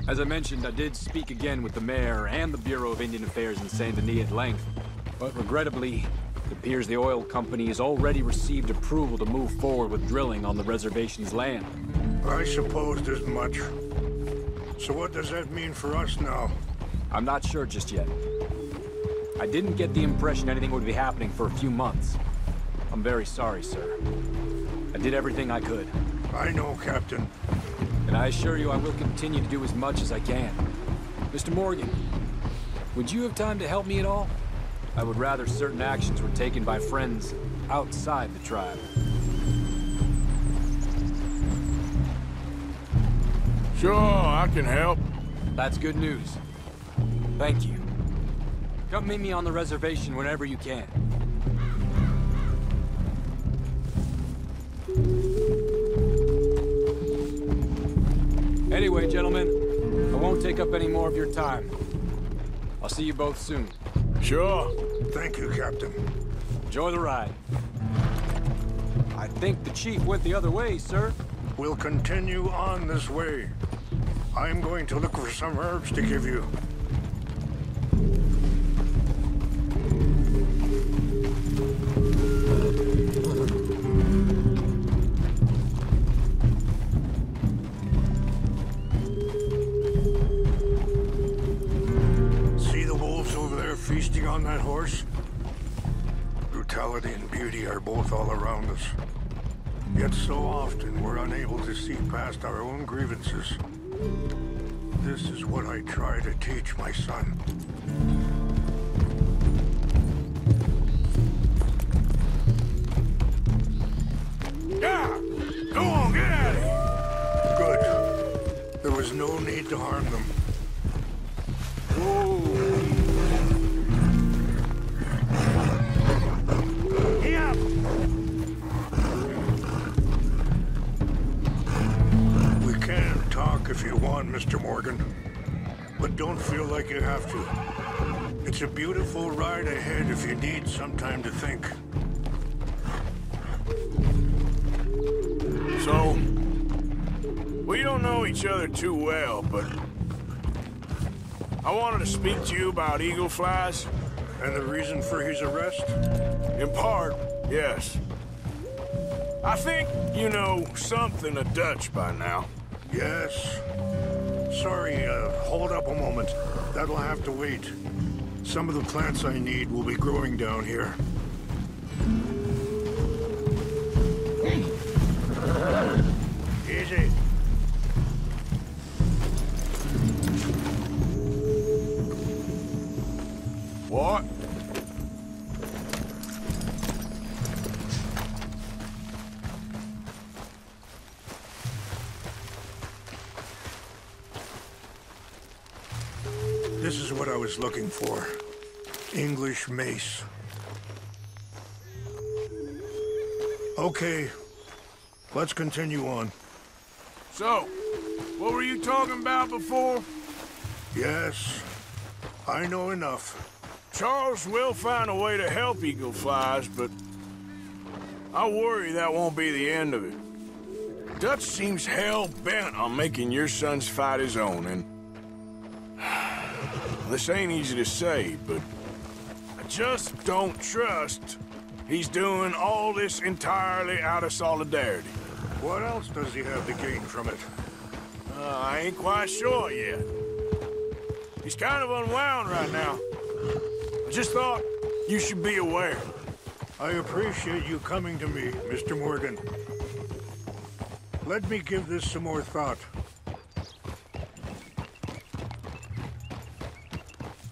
As I mentioned, I did speak again with the mayor and the Bureau of Indian Affairs in Saint Denis at length. But regrettably, it appears the oil company has already received approval to move forward with drilling on the reservation's land. I supposed as much. So what does that mean for us now? I'm not sure just yet. I didn't get the impression anything would be happening for a few months. I'm very sorry, sir. I did everything I could. I know, Captain. And I assure you I will continue to do as much as I can. Mr. Morgan, would you have time to help me at all? I would rather certain actions were taken by friends outside the tribe. Sure, I can help. That's good news. Thank you. Come meet me on the reservation whenever you can. Anyway, gentlemen, I won't take up any more of your time. I'll see you both soon. Sure. Thank you, Captain. Enjoy the ride. I think the chief went the other way, sir. We'll continue on this way. I'm going to look for some herbs to give you. See the wolves over there feasting on that horse? Brutality and beauty are both all around us. Yet so often we're unable to see past our own grievances. This is what I try to teach my son. Yeah! Go on, get at it! Good. There was no need to harm them. Here! We can talk if you want, Mr. Morgan. But don't feel like you have to. It's a beautiful ride ahead if you need some time to think. So, we don't know each other too well, but I wanted to speak to you about eagle flies. And the reason for his arrest? In part, yes. I think you know something of Dutch by now. Yes. Sorry, hold up a moment. That'll have to wait. Some of the plants I need will be growing down here. Easy. What? This is what I was looking for. English mace. Okay. Let's continue on. So, what were you talking about before? Yes. I know enough. Charles will find a way to help eagle flies, but I worry that won't be the end of it. Dutch seems hell-bent on making your son's fight his own, and this ain't easy to say, but I just don't trust he's doing all this entirely out of solidarity. What else does he have to gain from it? I ain't quite sure yet. He's kind of unwound right now. I just thought you should be aware. I appreciate you coming to me, Mr. Morgan. Let me give this some more thought.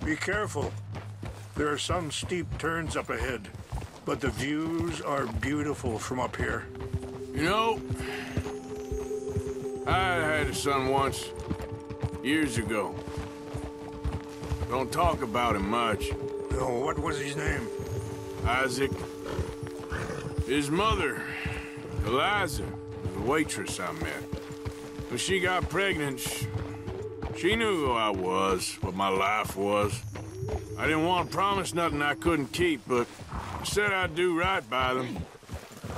Be careful. There are some steep turns up ahead, but the views are beautiful from up here. You know, I had a son once, years ago. Don't talk about him much. Oh, what was his name? Isaac. His mother, Eliza, was a waitress I met. When she got pregnant, she knew who I was, what my life was. I didn't want to promise nothing I couldn't keep, but I said I'd do right by them.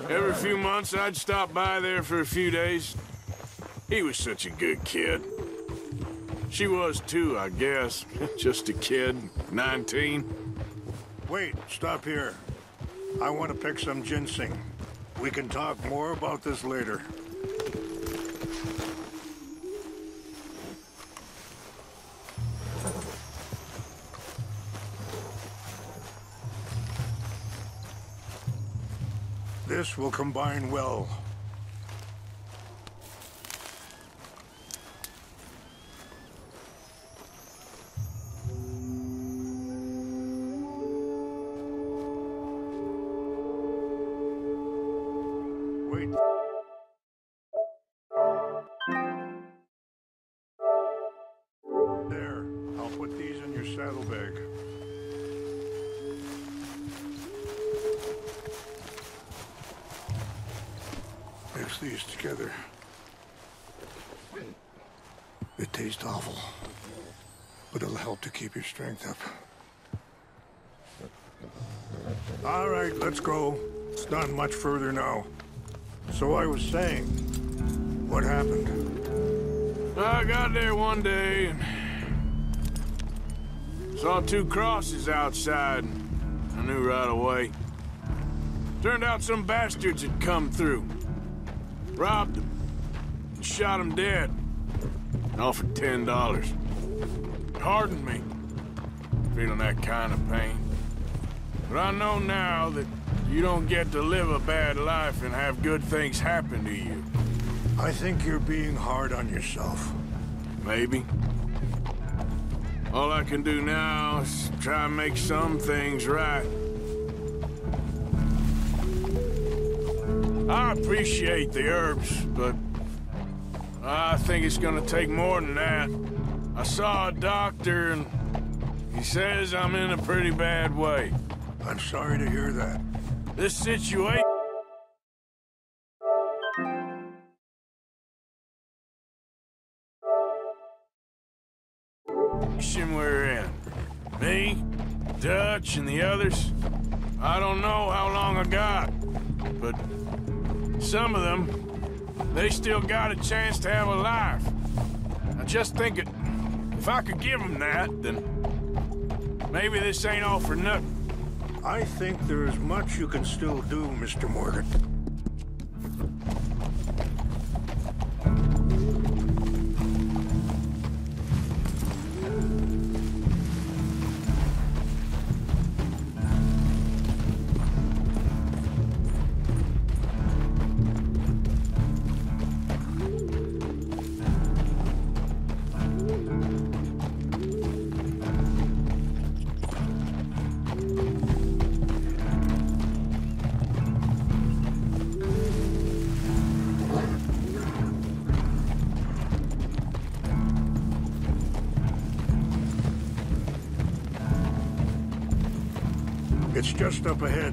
Every few months, I'd stop by there for a few days. He was such a good kid. She was too, I guess. Just a kid, 19. Wait, stop here. I want to pick some ginseng. We can talk more about this later. This will combine well. Wait. There, I'll put these in your saddlebag. Mix these together. It tastes awful, but it'll help to keep your strength up. All right, let's go. It's not much further now. So I was saying, what happened? I got there one day and saw 2 crosses outside. I knew right away. Turned out some bastards had come through. Robbed them. And shot them dead. Offered $10. It hardened me. Feeling that kind of pain. But I know now that you don't get to live a bad life and have good things happen to you. I think you're being hard on yourself. Maybe. All I can do now is try and make some things right. I appreciate the herbs, but I think it's gonna take more than that. I saw a doctor, and he says I'm in a pretty bad way. I'm sorry to hear that. This situation we're in. Me, Dutch, and the others. I don't know how long I got, but some of them, they still got a chance to have a life. I just think if I could give them that, then maybe this ain't all for nothing. I think there is much you can still do, Mr. Morgan. It's just up ahead.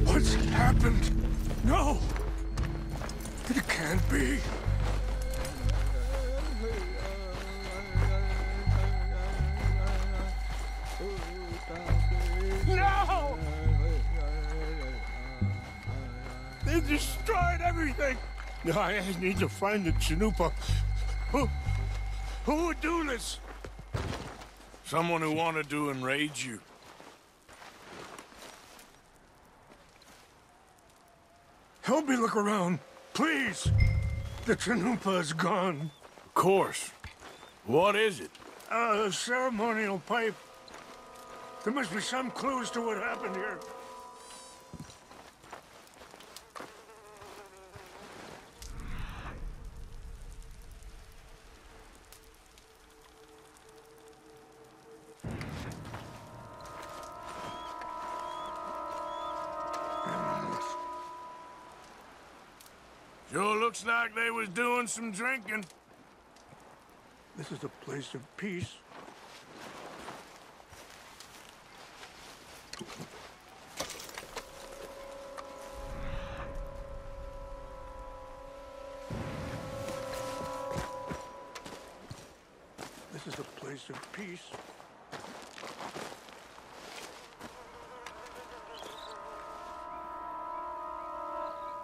What's happened? No! It can't be. No! They destroyed everything! I need to find the Chanupa. Who would do this? Someone who wanted to enrage you. Help me look around, please. The Chanupa is gone. Of course. What is it? A ceremonial pipe. There must be some clues to what happened here. Sure looks like they was doing some drinking. This is a place of peace. This is a place of peace.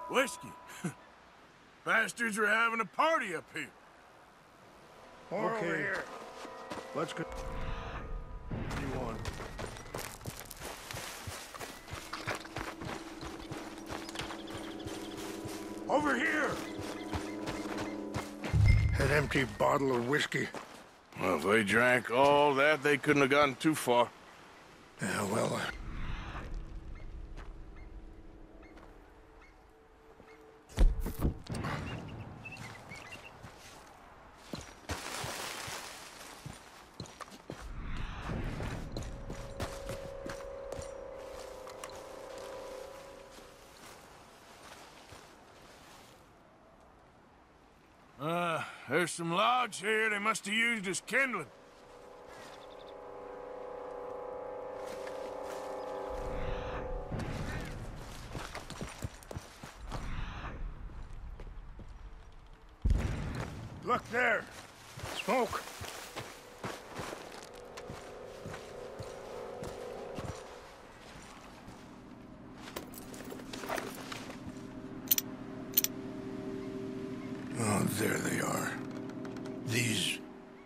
Whiskey. Bastards are having a party up here. More over here. Let's go. You on? Over here! An empty bottle of whiskey. Well, if they drank all that, they couldn't have gotten too far. Yeah, well... There's some logs here they must have used as kindling. Look there! Smoke! Oh, there they are. These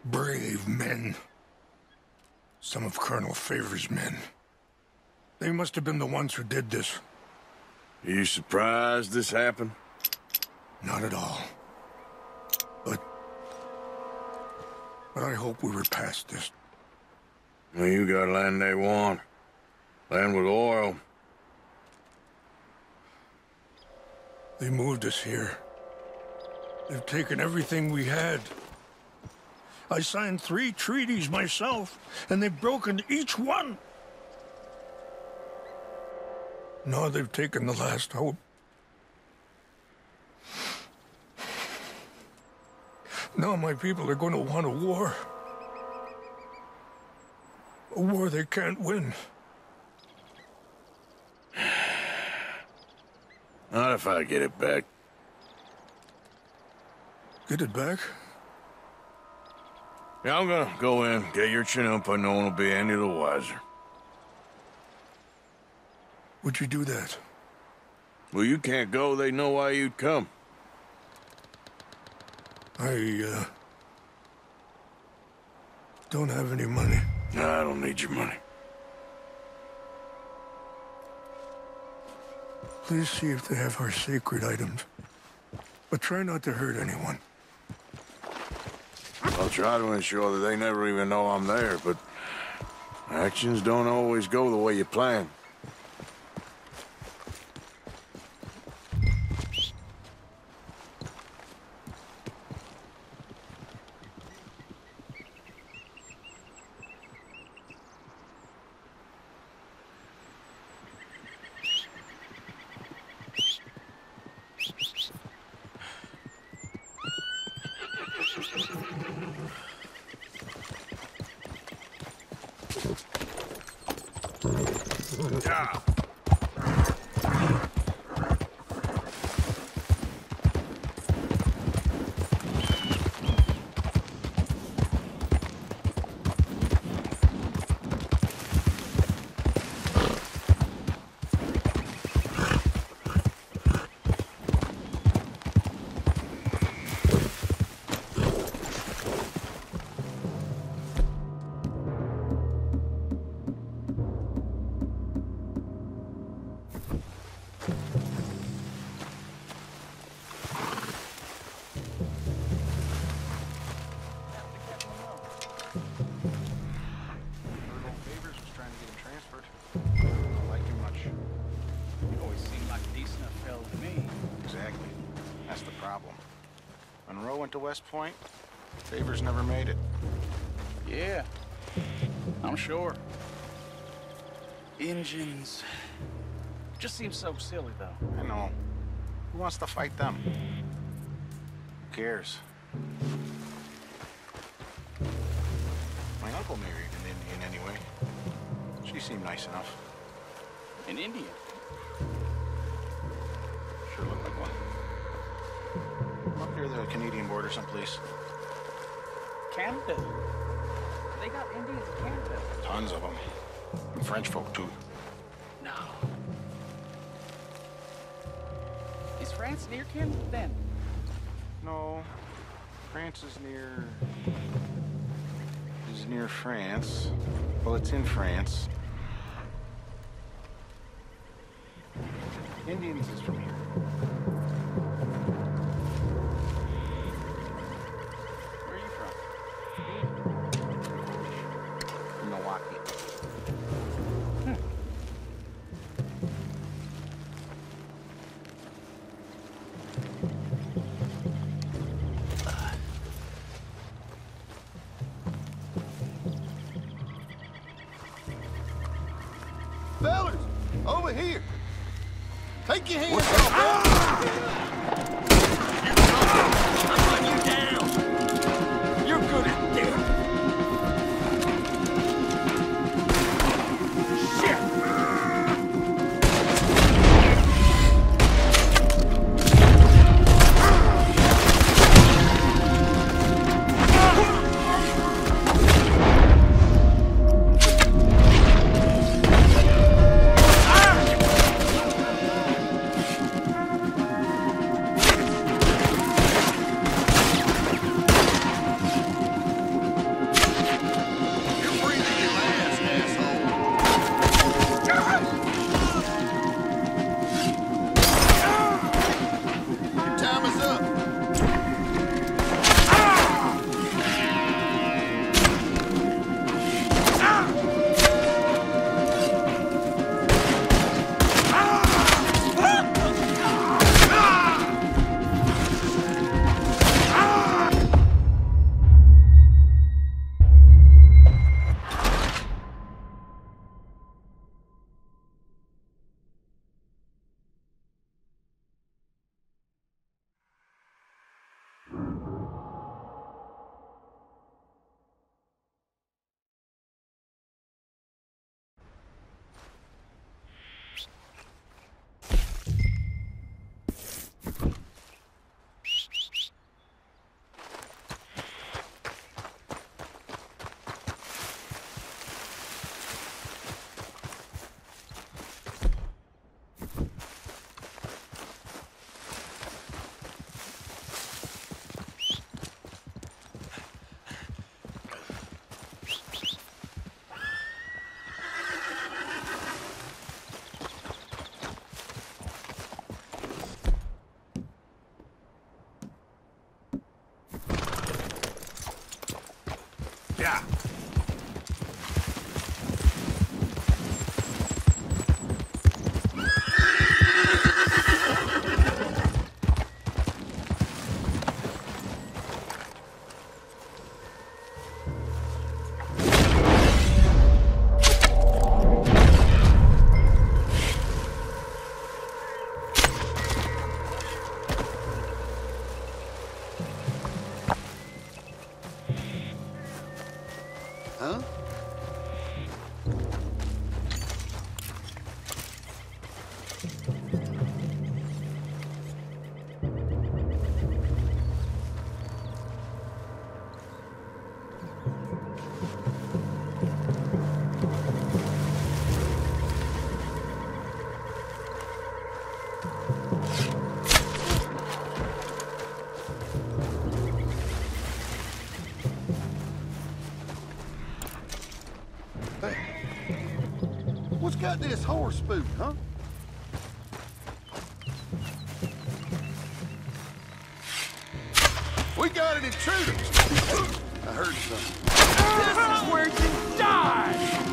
brave men. Some of Colonel Favor's men. They must have been the ones who did this. Are you surprised this happened? Not at all. But I hope we were past this. Well, you got land they want. Land with oil. They moved us here. They've taken everything we had. I signed 3 treaties myself, and they've broken each one. Now they've taken the last hope. Now my people are going to want a war. A war they can't win. Not if I get it back. Get it back? Yeah, I'm gonna go in, get your Chinoopa, and no one will be any the wiser. Would you do that? Well, you can't go. They know why you'd come. I don't have any money. No, I don't need your money. Please see if they have our sacred items. But try not to hurt anyone. I'll try to ensure that they never even know I'm there, but actions don't always go the way you plan. Yeah. To West Point, Favors never made it. Yeah, I'm sure. Engines. Just seems so silly, though. I know. Who wants to fight them? Who cares? My uncle married an Indian anyway. She seemed nice enough. An Indian? Sure looked like one. Up near the Canadian border someplace. Canada? They got Indians in Canada? Tons of them. And French folk, too. No. Is France near Canada, then? No. France is near France. Well, it's in France. Indians is from here. Fellas, over here. Take your hands off. I'll run you down. You're good at this. about this horse spook, huh? We got an intruder. I heard something. This is where you die!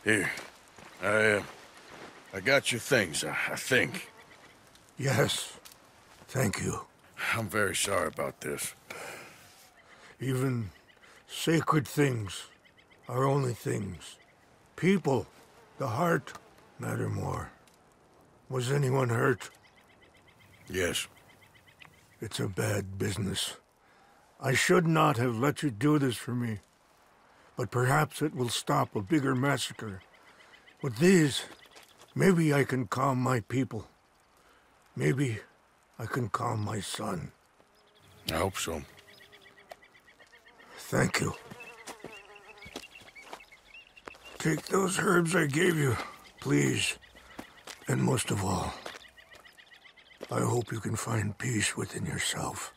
Here. I got your things, I think. Yes. Thank you. I'm very sorry about this. Even sacred things are only things. People, the heart, matter more. Was anyone hurt? Yes. It's a bad business. I should not have let you do this for me. But perhaps it will stop a bigger massacre. With these, maybe I can calm my people. Maybe I can calm my son. I hope so. Thank you. Take those herbs I gave you, please. And most of all, I hope you can find peace within yourself.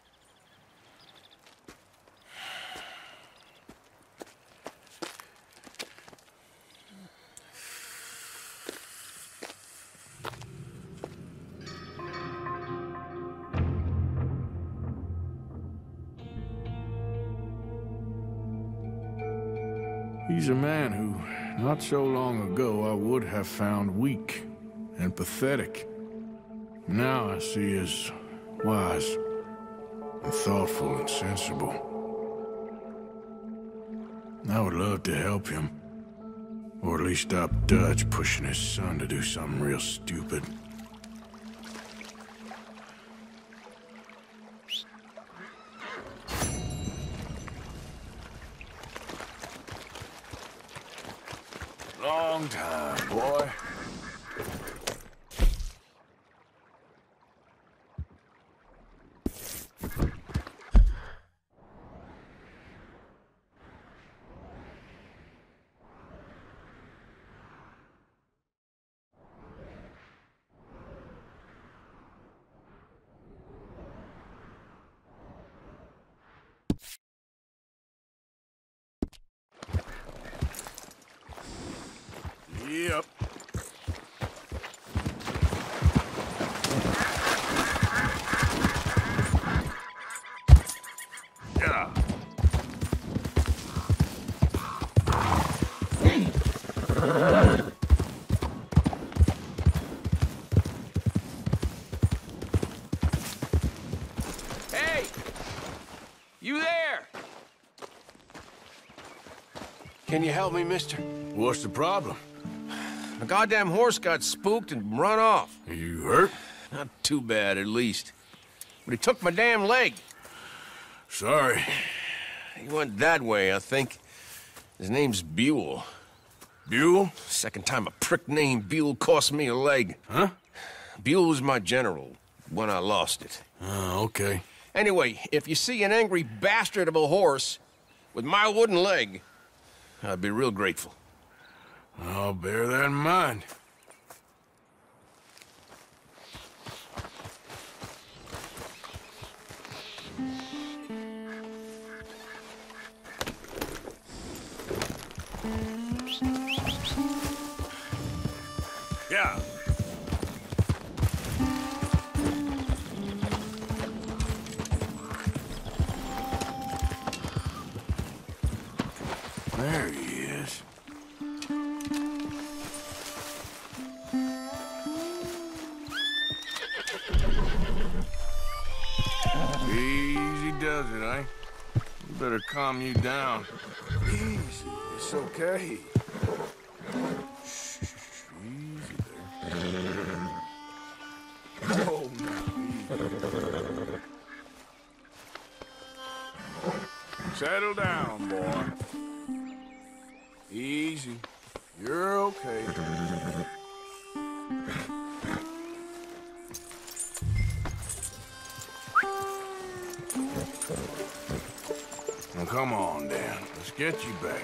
He's a man who, not so long ago, I would have found weak and pathetic. Now I see as wise and thoughtful and sensible. I would love to help him, or at least stop Dutch pushing his son to do something real stupid. Long time, boy. Yep. Can you help me, mister? What's the problem? My goddamn horse got spooked and run off. Are you hurt? Not too bad, at least. But he took my damn leg. Sorry. He went that way, I think. His name's Buell. Buell? Second time a prick named Buell cost me a leg. Huh? Buell was my general when I lost it. Oh, okay. Anyway, if you see an angry bastard of a horse with my wooden leg, I'd be real grateful. I'll bear that in mind. Yeah. There he is. Easy does it, eh? You better calm you down. Easy, it's okay. Shh, easy there. Oh, no. Settle down, boy. Easy. You're okay. Now, come on, Dan. Let's get you back.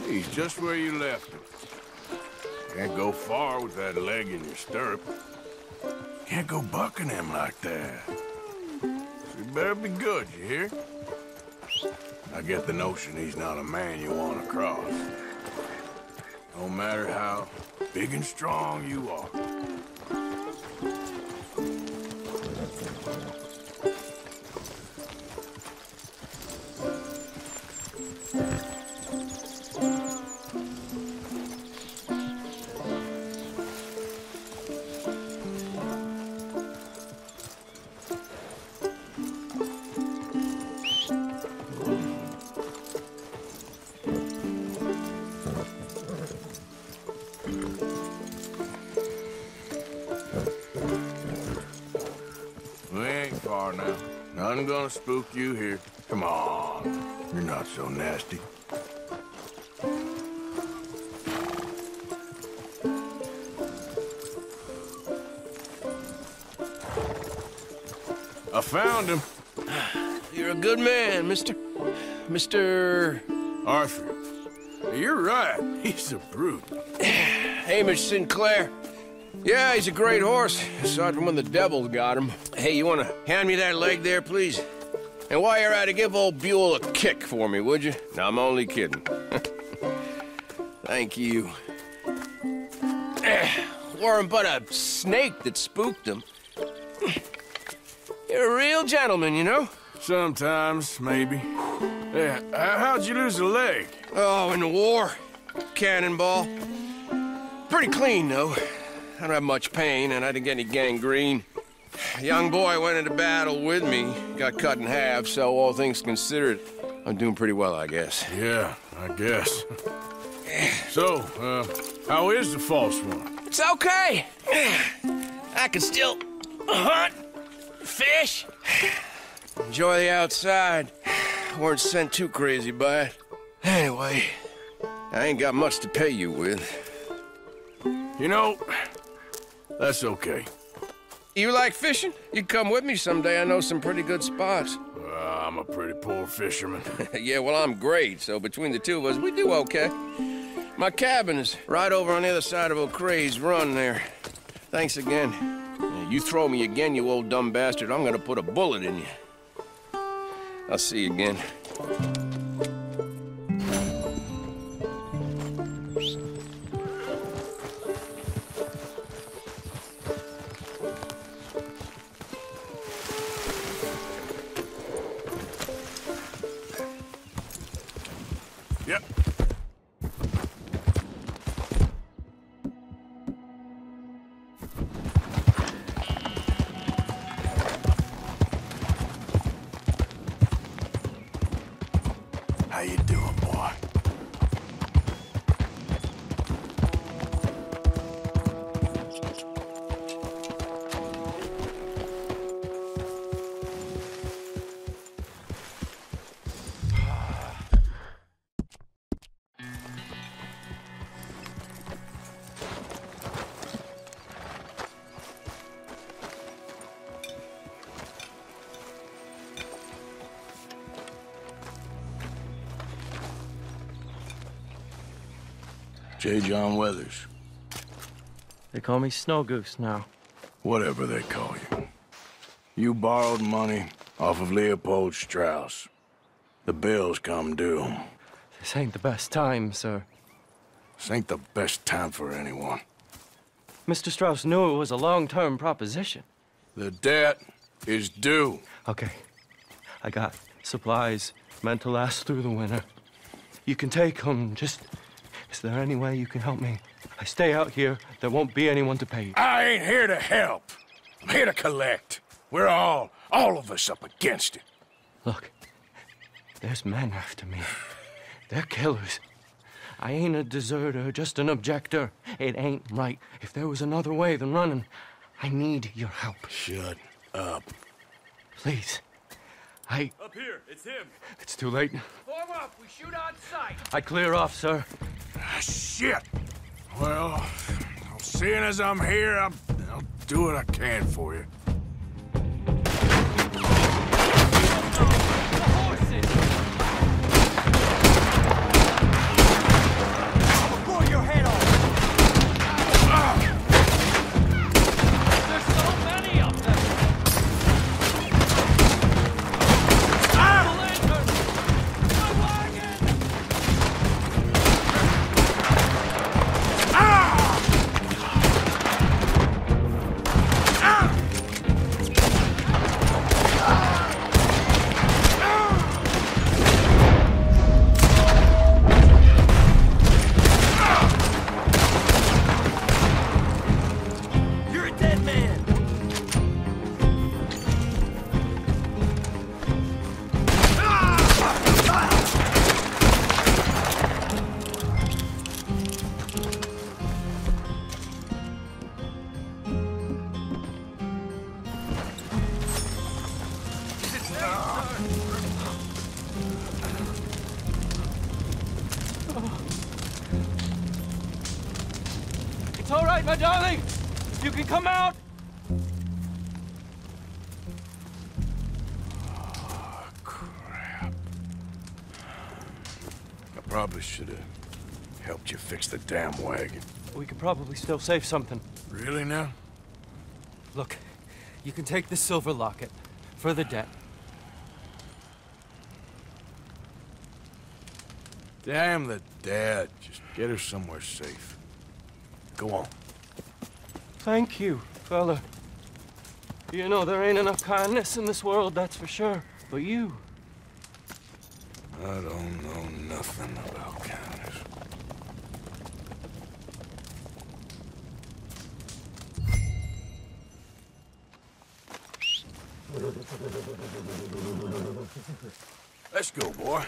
He's just where you left him. Can't go far with that leg in your stirrup. Can't go bucking him like that. So you better be good, you hear? I get the notion he's not a man you want to cross. No matter how big and strong you are. Now. Nothing gonna spook you here. Come on. You're not so nasty. I found him. You're a good man, Mr. Arthur. You're right. He's a brute. Hamish Sinclair. Yeah, he's a great horse, aside from when the devil got him. Hey, you want to hand me that leg there, please? And while you're at it, give old Buell a kick for me, would you? No, I'm only kidding. Thank you. Weren't but a snake that spooked him. You're a real gentleman, you know? Sometimes, maybe. Yeah, how'd you lose a leg? Oh, in the war. Cannonball. Pretty clean, though. I don't have much pain, and I didn't get any gangrene. A young boy went into battle with me, got cut in half, so all things considered, I'm doing pretty well, I guess. Yeah, I guess. So, how is the false one? It's okay. I can still hunt, fish, enjoy the outside. Weren't sent too crazy by it. Anyway, I ain't got much to pay you with. You know, that's okay. You like fishing? You come with me someday. I know some pretty good spots. I'm a pretty poor fisherman. Yeah, well, I'm great, so between the two of us, we do okay. My cabin is right over on the other side of O'Crae's Run there. Thanks again. You throw me again, you old dumb bastard, I'm gonna put a bullet in you. I'll see you again. J. John Weathers. They call me Snow Goose now. Whatever they call you. You borrowed money off of Leopold Strauss. The bill's come due. This ain't the best time, sir. This ain't the best time for anyone. Mr. Strauss knew it was a long-term proposition. The debt is due. Okay. I got supplies meant to last through the winter. You can take them. Just, is there any way you can help me? I stay out here, there won't be anyone to pay you. I ain't here to help. I'm here to collect. We're all of us up against it. Look, there's men after me. They're killers. I ain't a deserter, just an objector. It ain't right. If there was another way than running, I need your help. Shut up. Please. Up here, it's him. It's too late. Form up, we shoot on sight. I clear off, sir. Shit. Well, seeing as I'm here, I'll do what I can for you. It's all right, my darling. You can come out. Oh, crap. I probably should have helped you fix the damn wagon. We could probably still save something. Really now? Look, you can take the silver locket for the debt. Damn the debt. Just get her somewhere safe. Go on. Thank you, fella. You know, there ain't enough kindness in this world, that's for sure. But you... I don't know nothing about kindness. Let's go, boy.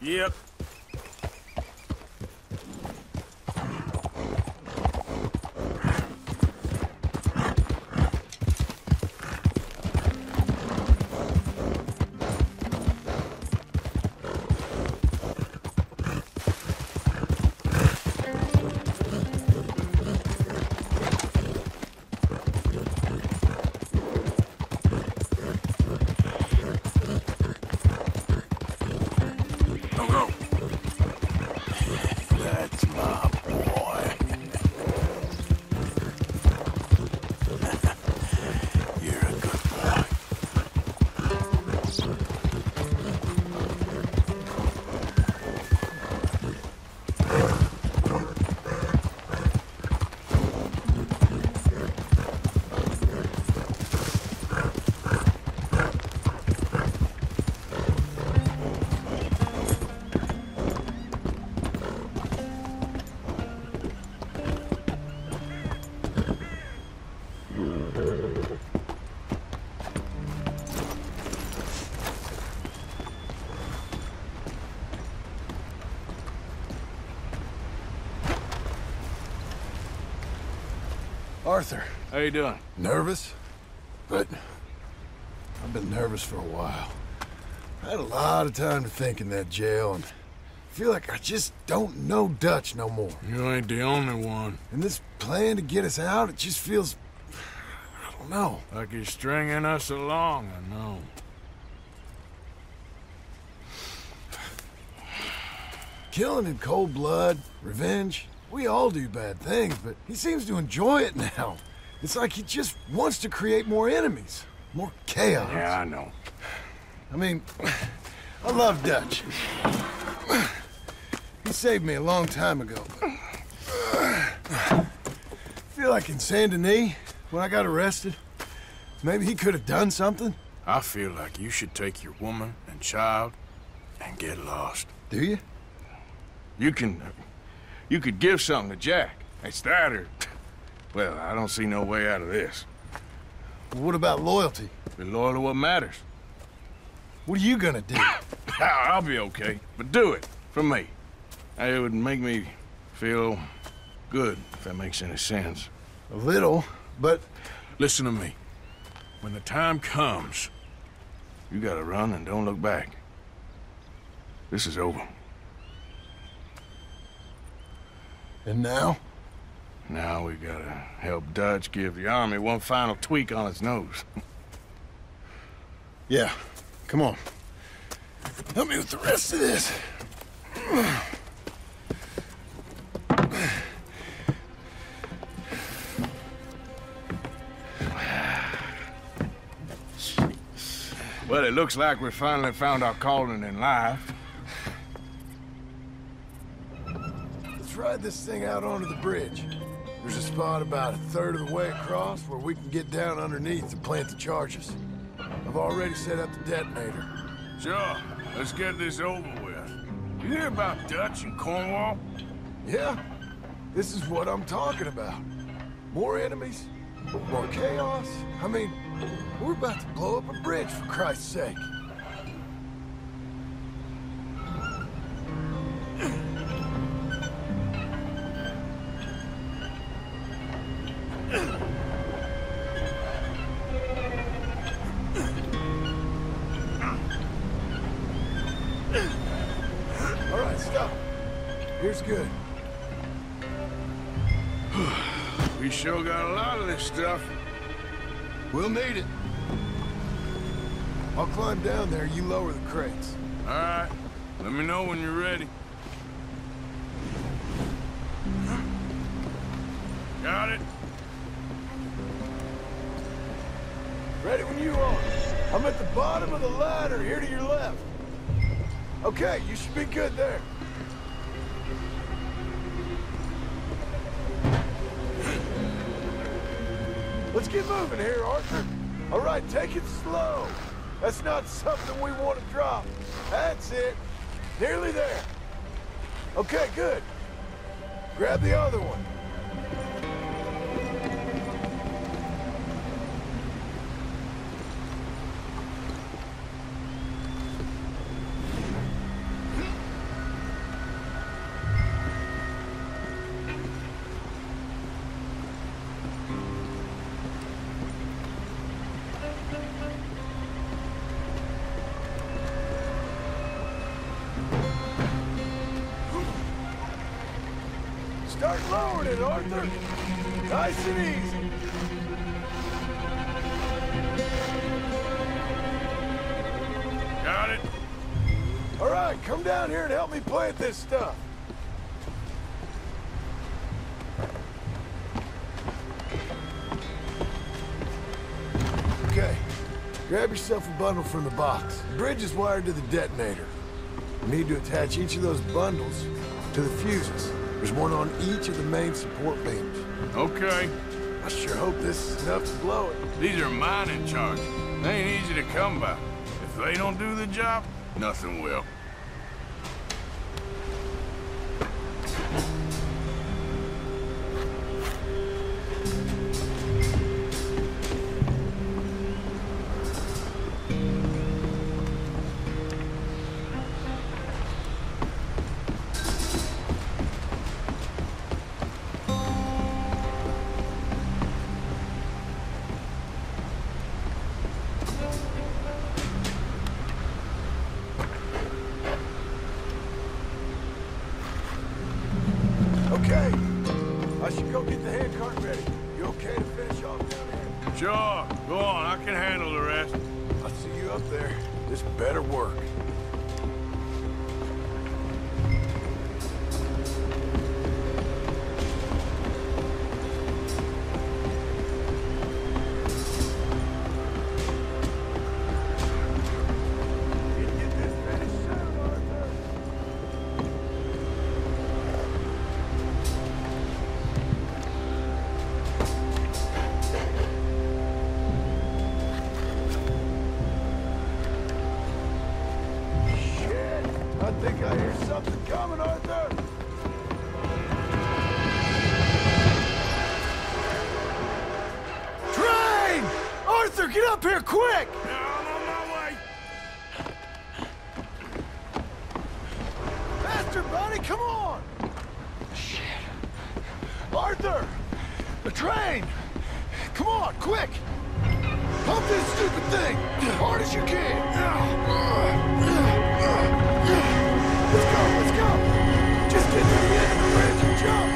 Yep. Arthur. How you doing? Nervous? But I've been nervous for a while. I had a lot of time to think in that jail, and I feel like I just don't know Dutch no more. You ain't the only one. And this plan to get us out, it just feels... I don't know. Like he's stringing us along, I know. Killing in cold blood, revenge, we all do bad things, but he seems to enjoy it now. It's like he just wants to create more enemies, more chaos. Yeah, I know. I mean, I love Dutch. He saved me a long time ago. I feel like in Saint Denis, when I got arrested, maybe he could have done something. I feel like you should take your woman and child and get lost. Do you? You could give something to Jack. It's that or... Well, I don't see no way out of this. What about loyalty? Be loyal to what matters. What are you gonna do? I'll be okay, but do it, for me. It would make me feel good, if that makes any sense. A little, but... Listen to me. When the time comes, you gotta run and don't look back. This is over. And now? Now we gotta help Dutch give the army one final tweak on its nose. Yeah, come on. Help me with the rest of this. Well, it looks like we finally found our calling in life. Let's ride this thing out onto the bridge. There's a spot about a third of the way across where we can get down underneath to plant the charges. I've already set up the detonator. Sure, let's get this over with. You hear about Dutch and Cornwall? Yeah, this is what I'm talking about. More enemies, more chaos. I mean, we're about to blow up a bridge, for Christ's sake. All right, stop. Here's good. We sure got a lot of this stuff. We'll need it. I'll climb down there, you lower the crates. All right. Let me know when you're ready. Got it? Ready when you are. I'm at the bottom of the ladder, here to your left. Okay, you should be good there. Let's get moving here, Arthur. All right, take it slow. That's not something we want to drop. That's it. Nearly there. Okay, good. Grab the other one. Start lowering it, Arthur. Nice and easy. Got it. All right, come down here and help me plant this stuff. Okay, grab yourself a bundle from the box. The bridge is wired to the detonator. You need to attach each of those bundles to the fuses. There's one on each of the main support beams. Okay. I sure hope this is enough to blow it. These are mining charges. They ain't easy to come by. If they don't do the job, nothing will. Okay, I should go get the handcart ready. You okay to finish off down here? Sure, go on, I can handle the rest. I'll see you up there. This better work. I think I hear something coming, Arthur! Train! Arthur, get up here, quick! I'm on my way! Faster, buddy, come on! Shit. Arthur! The train! Come on, quick! Pump this stupid thing! As hard as you can! Let's go! Just get to the end of the bridge and jump!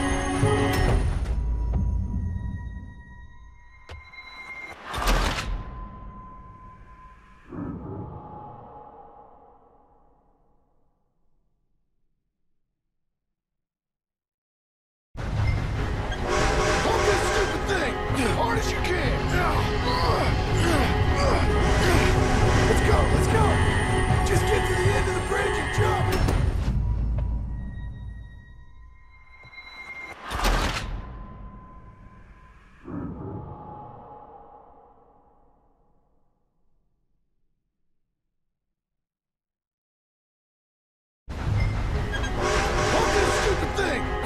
Pump this stupid thing! As hard as you can! Let's go! Just get to the end of the bridge and jump!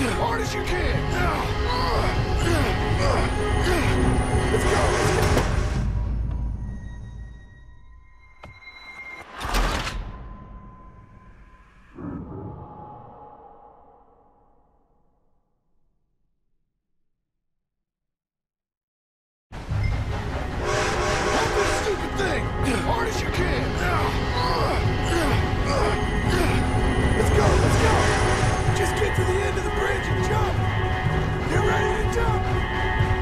As hard as you can! Let's go! Pump this stupid thing! As hard as you can! Let's go! Just get to the end of the bridge and jump! Get ready to jump!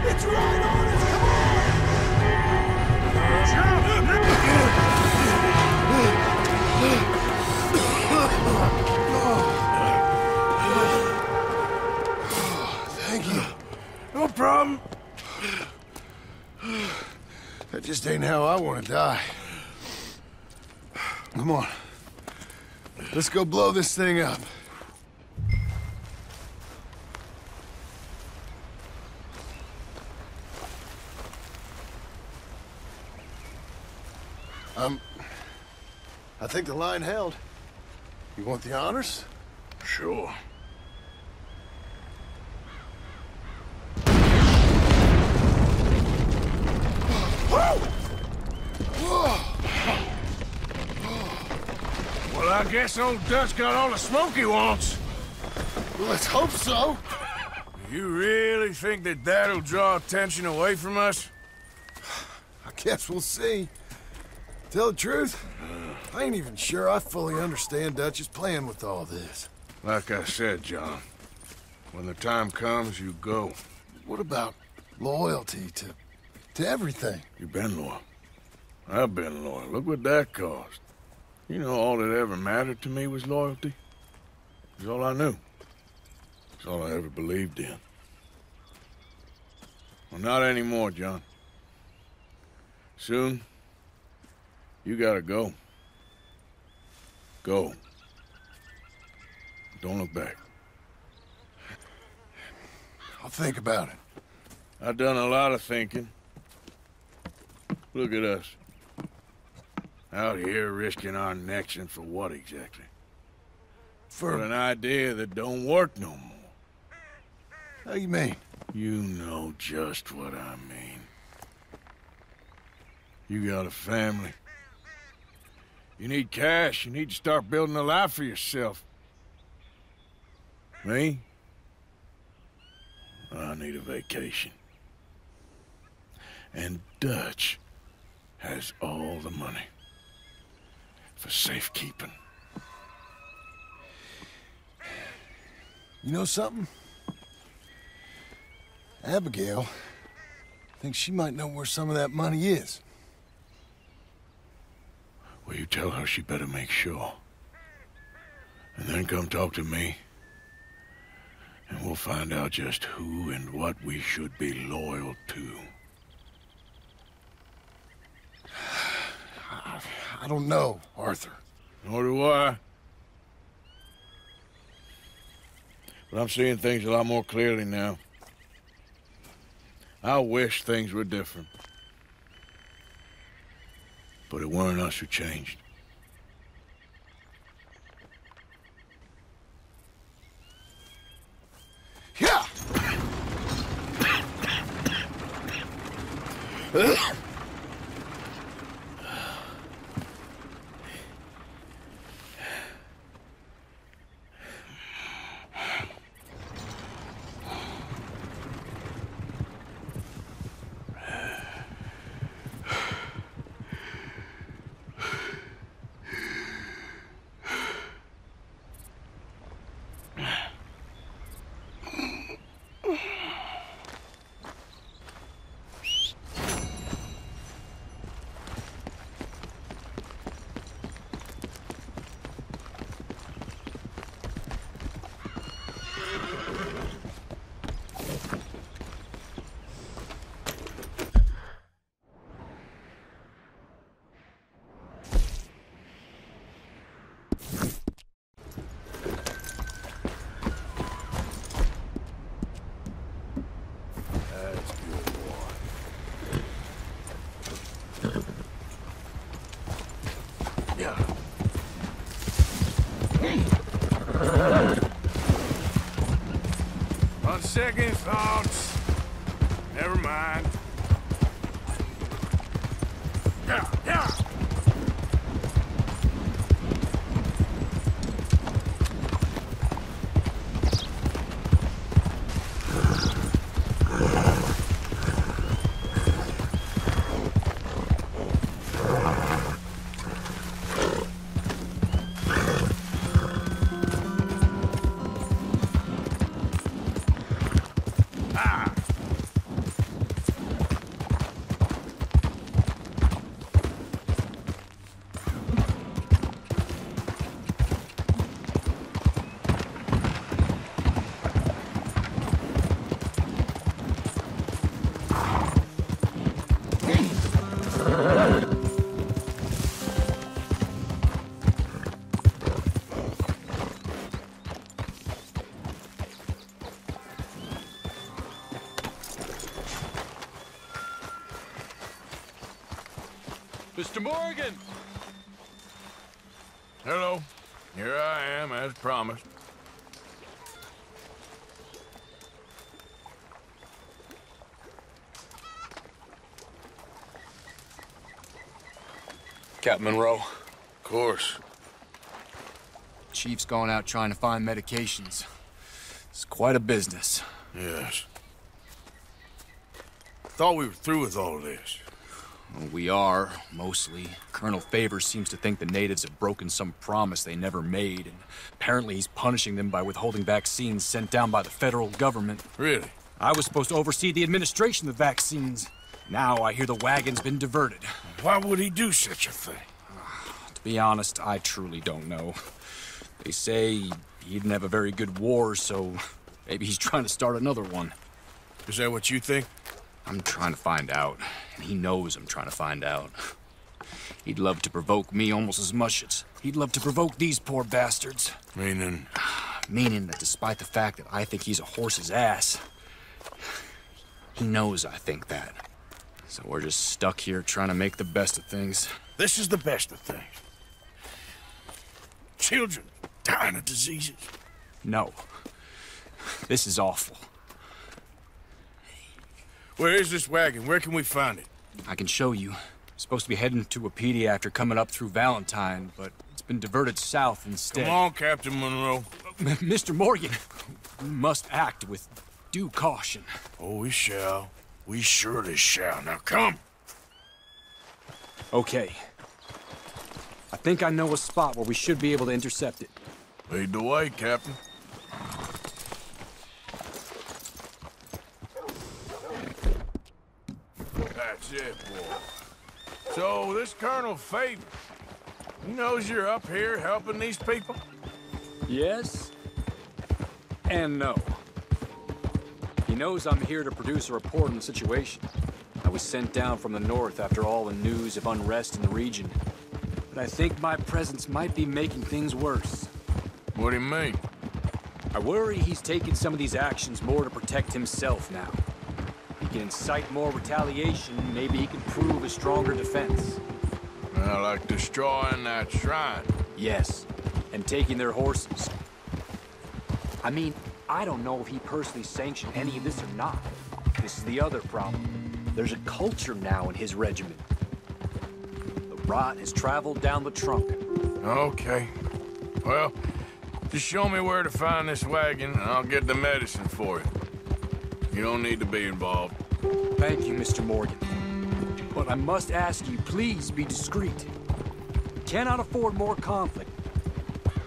It's right on us, come Thank you. No problem. That just ain't how I want to die. Come on. Let's go blow this thing up. I think the line held. You want the honors? Sure. Well, I guess old Dutch got all the smoke he wants. Well, let's hope so. You really think that that'll draw attention away from us? I guess we'll see. Tell the truth, I ain't even sure I fully understand Dutch's plan with all this. Like I said, John, When the time comes, you go. What about loyalty to everything? You've been loyal. I've been loyal. Look what that cost. You know, all that ever mattered to me was loyalty. It's all I knew. It's all I ever believed in. Well, not anymore, John. Soon, you gotta go. Go. Don't look back. I'll think about it. I've done a lot of thinking. Look at us. Out here risking our necks, and for what exactly? For an idea that don't work no more. How you mean? You know just what I mean. You got a family. You need cash. You need to start building a life for yourself. Me? I need a vacation. And Dutch has all the money for safekeeping. You know something? Abigail thinks she might know where some of that money is. Well, you tell her she better make sure. And then come talk to me. And we'll find out just who and what we should be loyal to. I don't know, Arthur. Nor do I. But I'm seeing things a lot more clearly now. I wish things were different. But it weren't us who changed. Yeah! On second thoughts, never mind. Yeah. Mr. Morgan! Hello. Here I am, as promised. Captain Monroe. Of course. Chief's gone out trying to find medications. It's quite a business. Yes. Thought we were through with all of this. Well, we are, mostly. Colonel Favors seems to think the natives have broken some promise they never made, and Apparently he's punishing them by withholding vaccines sent down by the federal government. Really? I was supposed to oversee the administration of the vaccines. Now I hear the wagon's been diverted. Why would he do such a thing? To be honest, I truly don't know. They say he didn't have a very good war, so maybe he's trying to start another one. Is that what you think? I'm trying to find out, and he knows I'm trying to find out. He'd love to provoke me almost as much as he'd love to provoke these poor bastards. Meaning? Meaning that despite the fact that I think he's a horse's ass, he knows I think that. So we're just stuck here trying to make the best of things. This is the best of things. Children dying of diseases. No. This is awful. Where is this wagon? Where can we find it? I can show you. Supposed to be heading to Wapiti after coming up through Valentine, but it's been diverted south instead. Come on, Captain Monroe. Mr. Morgan, we must act with due caution. Oh, we shall. We surely shall. Now come. Okay. I think I know a spot where we should be able to intercept it. Lead the way, Captain. That's it, boy. So, this Colonel Favors, he knows you're up here helping these people? Yes. And no. He knows I'm here to produce a report on the situation. I was sent down from the north after all the news of unrest in the region. But I think my presence might be making things worse. What do you mean? I worry he's taking some of these actions more to protect himself now. He can incite more retaliation, maybe he can prove a stronger defense. Well, like destroying that shrine. Yes, and taking their horses. I mean, I don't know if he personally sanctioned any of this or not. This is the other problem. There's a culture now in his regiment. The rot has traveled down the trunk. Okay. Well, just show me where to find this wagon, and I'll get the medicine for you. You don't need to be involved. Thank you, Mr. Morgan. But I must ask you, please be discreet. We cannot afford more conflict,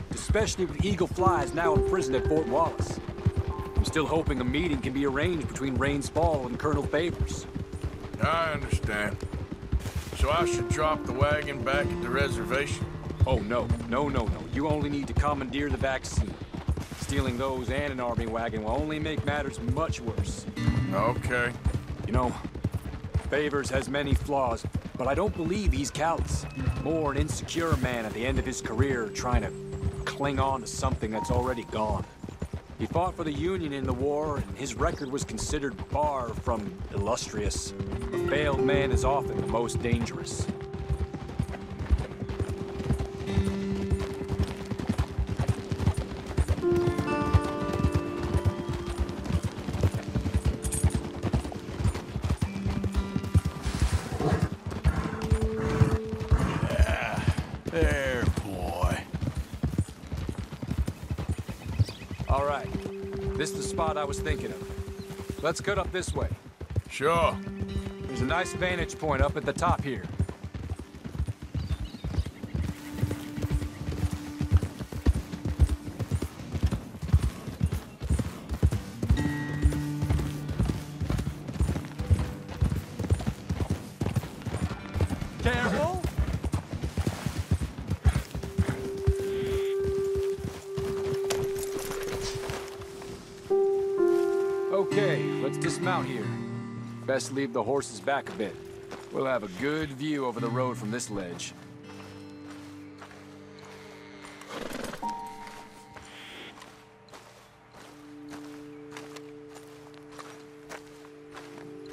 especially with Eagle Flies now in prison at Fort Wallace. I'm still hoping a meeting can be arranged between Rains Fall and Colonel Favors. I understand. So I should drop the wagon back at the reservation? Oh, no. No. You only need to commandeer the vaccine. Stealing those and an army wagon will only make matters much worse. Okay. You know, Favors has many flaws, but I don't believe he's callous. More an insecure man at the end of his career trying to cling on to something that's already gone. He fought for the Union in the war, and his record was considered far from illustrious. A failed man is often the most dangerous. There, boy. All right. This is the spot I was thinking of. Let's cut up this way. Sure. There's a nice vantage point up at the top here. Careful! Okay, let's dismount here. Best leave the horses back a bit. We'll have a good view over the road from this ledge.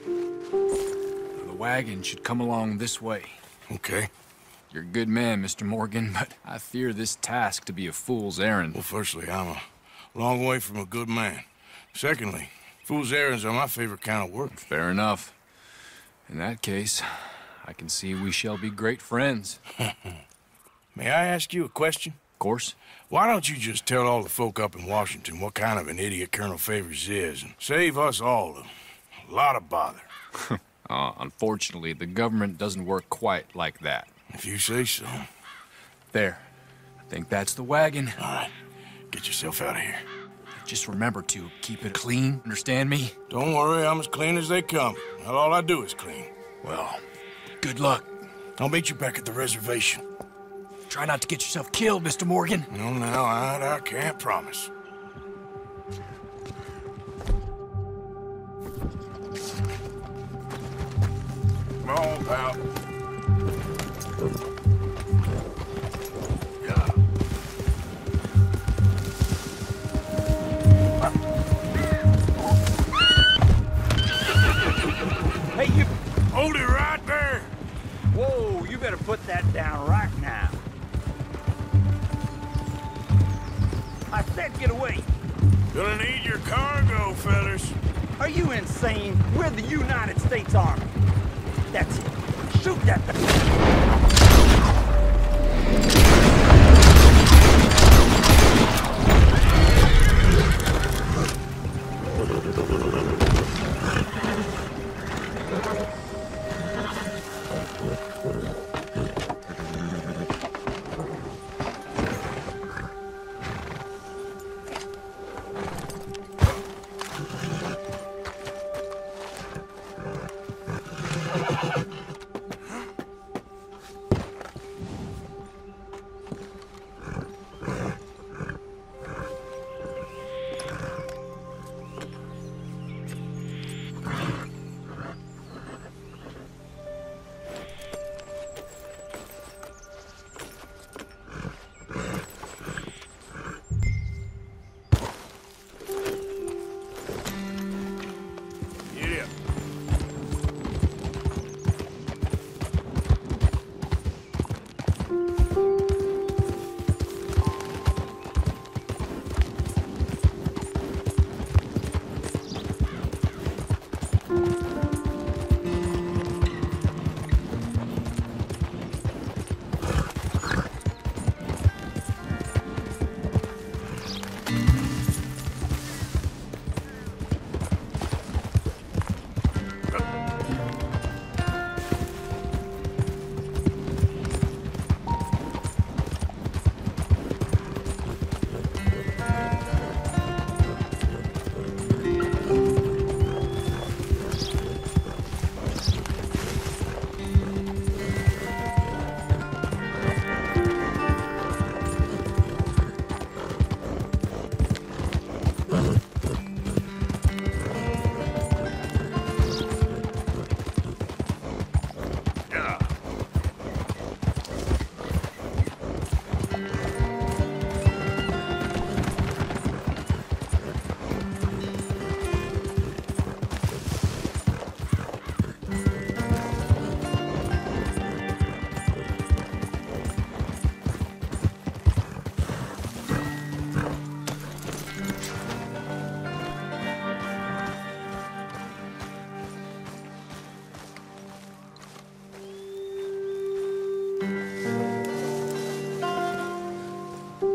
The wagon should come along this way. Okay. You're a good man, Mr. Morgan, but I fear this task to be a fool's errand. Well, firstly, I'm a long way from a good man. Secondly, fool's errands are my favorite kind of work. Fair enough. In that case, I can see we shall be great friends. May I ask you a question? Of course. Why don't you just tell all the folk up in Washington what kind of an idiot Colonel Favors is and save us all a lot of bother? Unfortunately, the government doesn't work quite like that. If you say so. There. I think that's the wagon. All right. Get yourself out of here. Just remember to keep it clean, understand me? Don't worry, I'm as clean as they come. Not all I do is clean. Well, good luck. I'll meet you back at the reservation. Try not to get yourself killed, Mr. Morgan. No, now, I can't promise. Come on, pal. Hey, you... Hold it right there! Whoa, you better put that down right now. I said get away. Gonna need your cargo, fellas. Are you insane? We're the United States Army. That's it. Shoot that thing.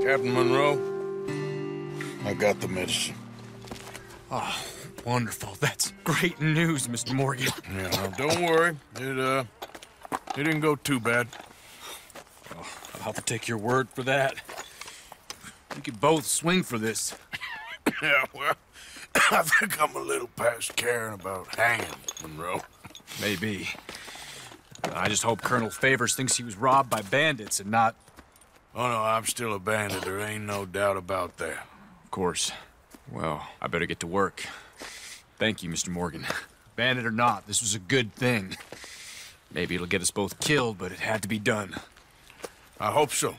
Captain Monroe, I got the medicine. Oh, wonderful. That's great news, Mr. Morgan. Yeah, well, don't worry. It didn't go too bad. Oh, I'll take your word for that. We could both swing for this. Yeah, well, I think I'm a little past caring about hanging, Monroe. Maybe. I just hope Colonel Favors thinks he was robbed by bandits and not... Oh, no, I'm still a bandit. There ain't no doubt about that. Of course. Well, I better get to work. Thank you, Mr. Morgan. Bandit or not, this was a good thing. Maybe it'll get us both killed, but it had to be done. I hope so.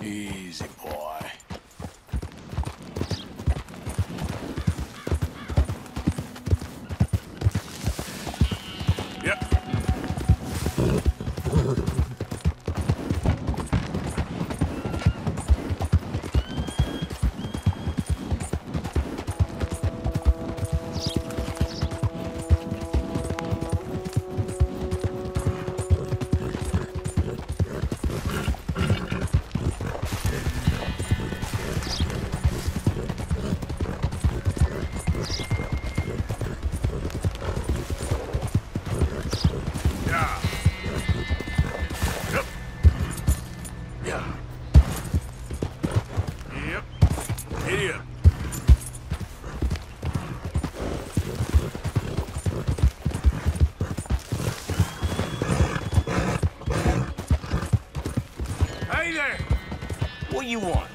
Easy, boy. Yep. What you want?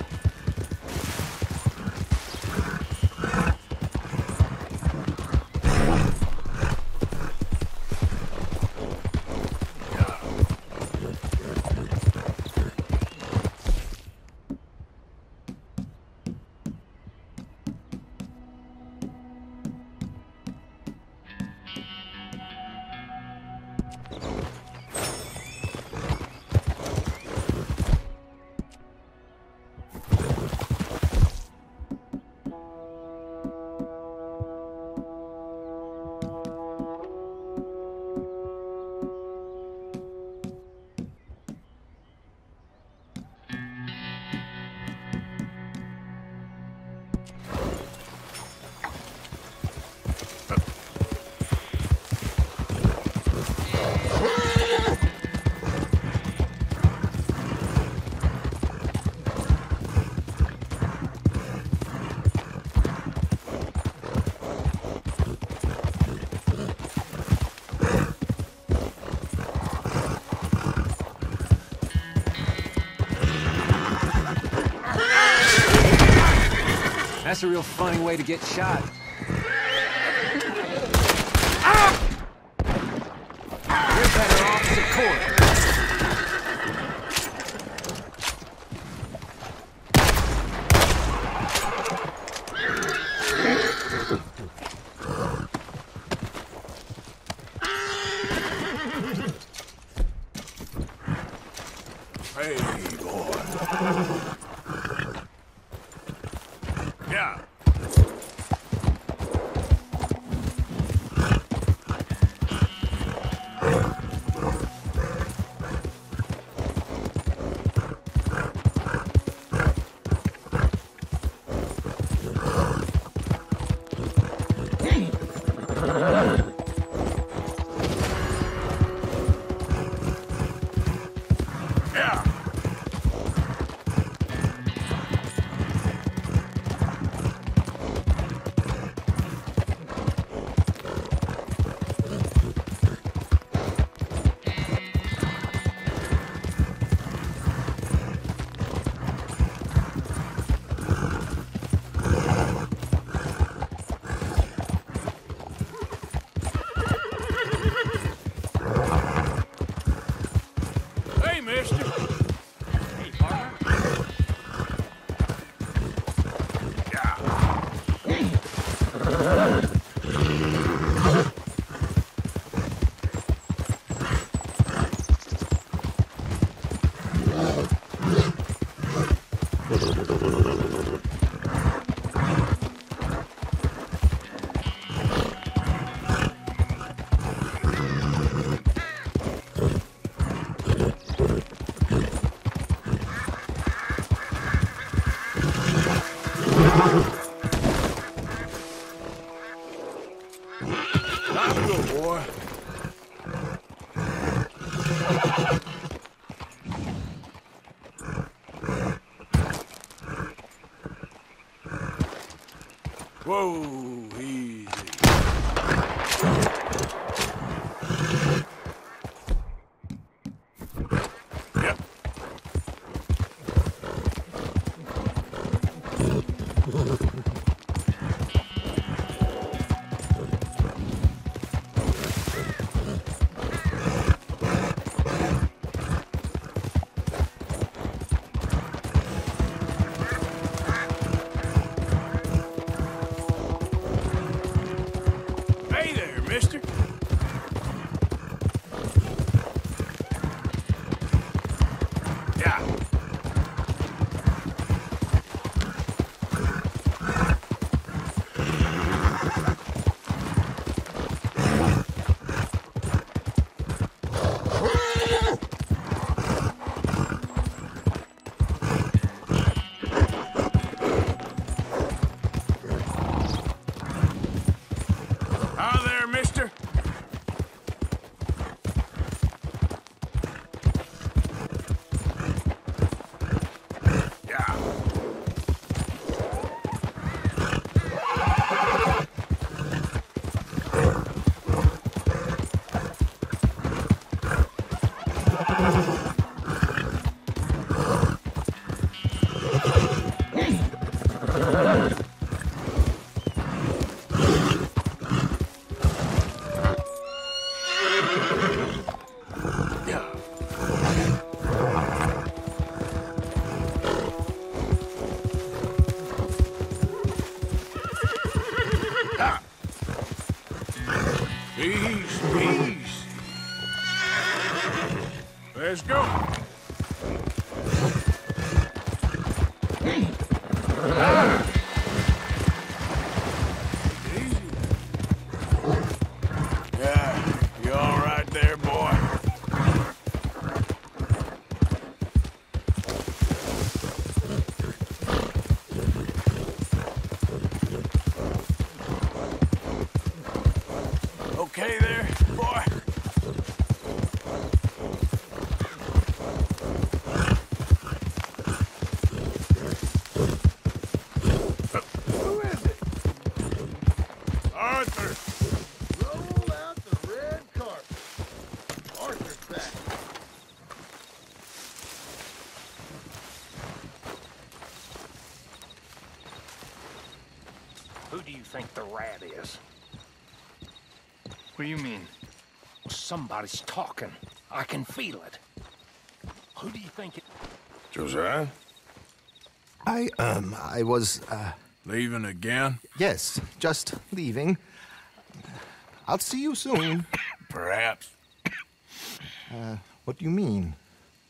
That's a real funny way to get shot. You're better off as a corpse. Hey, boy. Yeah. Boy. Whoa, easy. Yep. Ease. Let's go. Yeah, you all right there, boy? Okay there, boy? Who is it? Arthur! Roll out the red carpet. Arthur's back. Who do you think the rat is? What do you mean? Somebody's talking. I can feel it. Who do you think it... Josiah? I was, Leaving again? Yes, just leaving. I'll see you soon. Perhaps. What do you mean?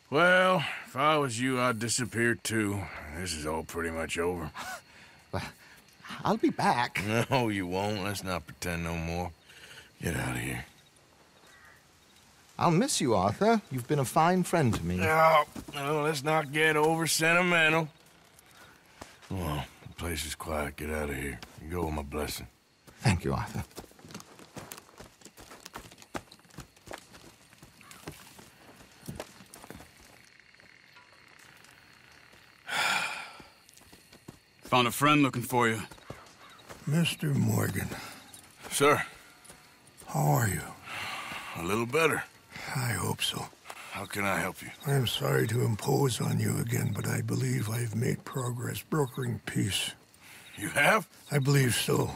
Well, if I was you, I'd disappear too. This is all pretty much over. I'll be back. No, you won't. Let's not pretend no more. Get out of here. I'll miss you, Arthur. You've been a fine friend to me. No, let's not get over sentimental. Well, the place is quiet. Get out of here. You go with my blessing. Thank you, Arthur. Found a friend looking for you. Mr. Morgan. Sir. How are you? A little better. I hope so. How can I help you? I'm sorry to impose on you again, but I believe I've made progress brokering peace. You have? I believe so.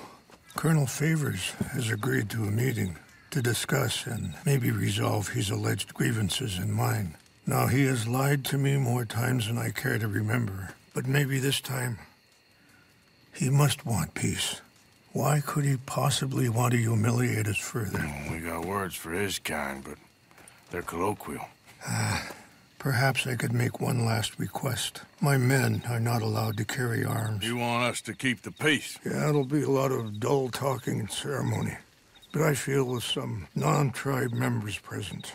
Colonel Favors has agreed to a meeting to discuss and maybe resolve his alleged grievances and mine. Now, he has lied to me more times than I care to remember, but maybe this time he must want peace. Why could he possibly want to humiliate us further? We got words for his kind, but they're colloquial. Perhaps I could make one last request. My men are not allowed to carry arms. You want us to keep the peace? Yeah, it'll be a lot of dull talking and ceremony. But I feel with some non-tribe members present,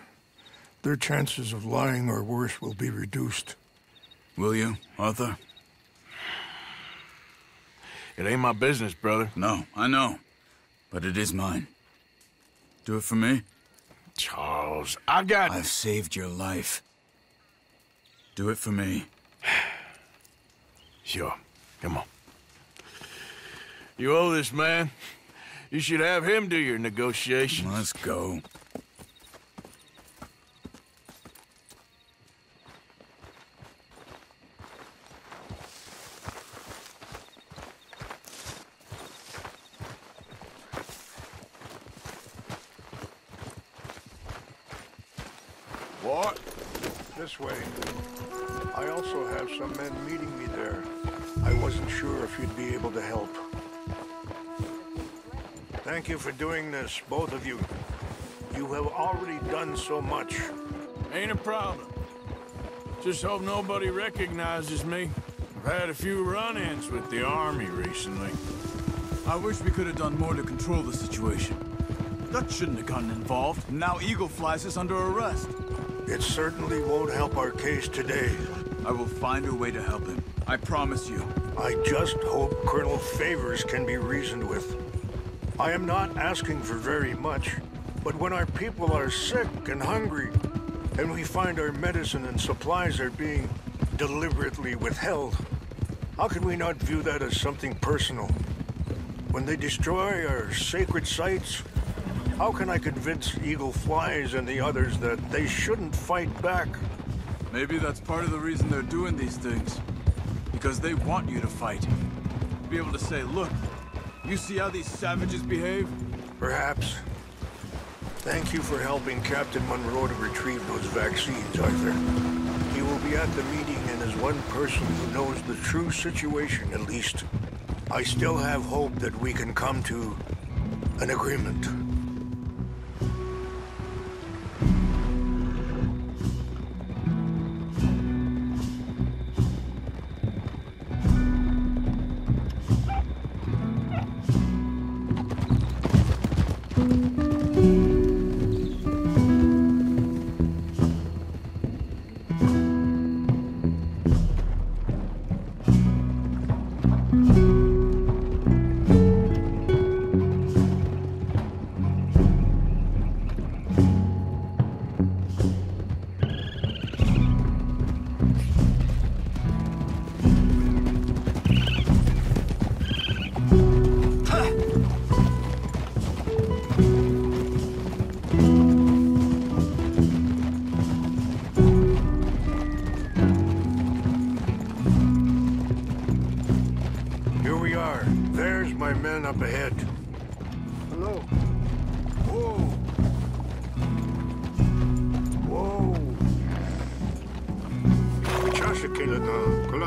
their chances of lying or worse will be reduced. Will you, Arthur? It ain't my business, brother. No, I know. But it is mine. Do it for me? Charles, I've saved your life. Do it for me. Sure. Come on. You owe this man. You should have him do your negotiations. Let's go. What? This way. I also have some men meeting me there. I wasn't sure if you'd be able to help. Thank you for doing this, both of you. You have already done so much. Ain't a problem. Just hope nobody recognizes me. I've had a few run-ins with the army recently. I wish we could have done more to control the situation. Dutch shouldn't have gotten involved. Now Eagle Flies is under arrest. It certainly won't help our case today. I will find a way to help him. I promise you. I just hope Colonel Favors can be reasoned with. I am not asking for very much, but when our people are sick and hungry, and we find our medicine and supplies are being deliberately withheld, how can we not view that as something personal? When they destroy our sacred sites, how can I convince Eagle Flies and the others that they shouldn't fight back? Maybe that's part of the reason they're doing these things. Because they want you to fight. Be able to say, look, you see how these savages behave? Perhaps. Thank you for helping Captain Monroe to retrieve those vaccines, Arthur. He will be at the meeting and is one person who knows the true situation, at least. I still have hope that we can come to an agreement.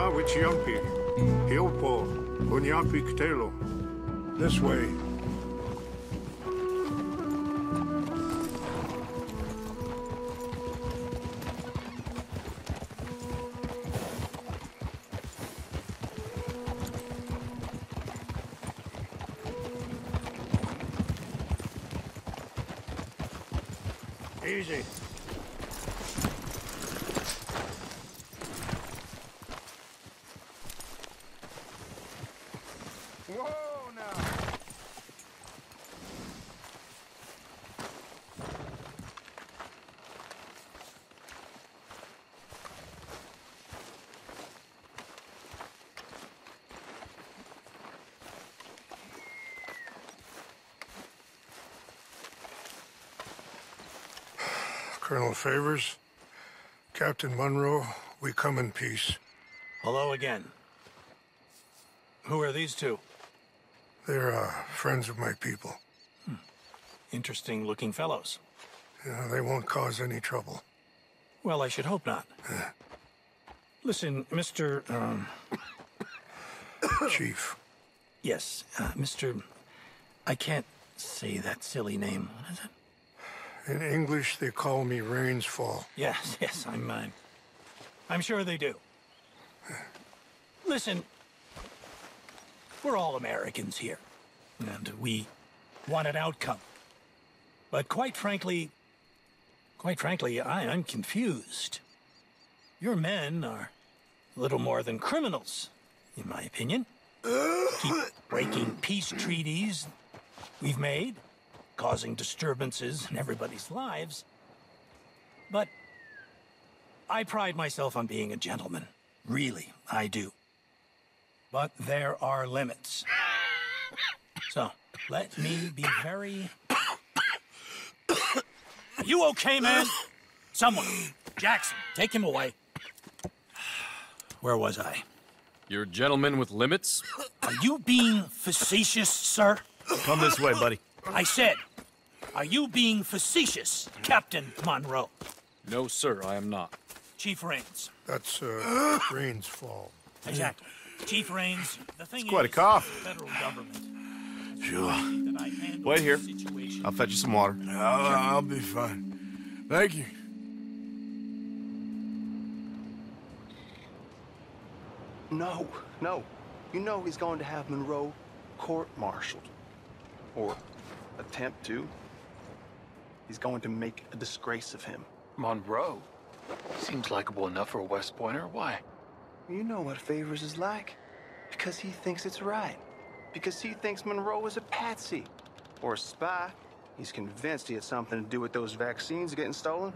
Wichiampi, Hiopo, Unyampi Ktelo. This way. Easy. Whoa, now. Colonel Favors, Captain Monroe, we come in peace. Hello again. Who are these two? They're friends of my people. Interesting looking fellows. Yeah, they won't cause any trouble. Well, I should hope not. Listen, Mr. Chief. Yes, Mr. I can't say that silly name. What is it? In English, they call me Rains Fall. Yes, yes, I'm sure they do. Listen, we're all Americans here, and we want an outcome. But quite frankly, I'm confused. Your men are a little more than criminals, in my opinion. Keep breaking peace treaties we've made, causing disturbances in everybody's lives. But I pride myself on being a gentleman. Really, I do. But there are limits. So, let me be very... Are you okay, man? Someone. Jackson, take him away. Where was I? You're a gentleman with limits? Are you being facetious, sir? Come this way, buddy. I said, are you being facetious, Captain Monroe? No, sir, I am not. Chief Rains. That's, Rains Fall. Exactly. Chief Rains, the thing It's quite a is, cough. the federal government... Sure. Wait here. I'll fetch you some water. I'll be fine. Thank you. No. You know he's going to have Monroe court-martialed. Or attempt to. He's going to make a disgrace of him. Monroe? Seems likable enough for a West Pointer. Why? You know what Favors is like. Because he thinks it's right. Because he thinks Monroe is a patsy. Or a spy. He's convinced he had something to do with those vaccines getting stolen.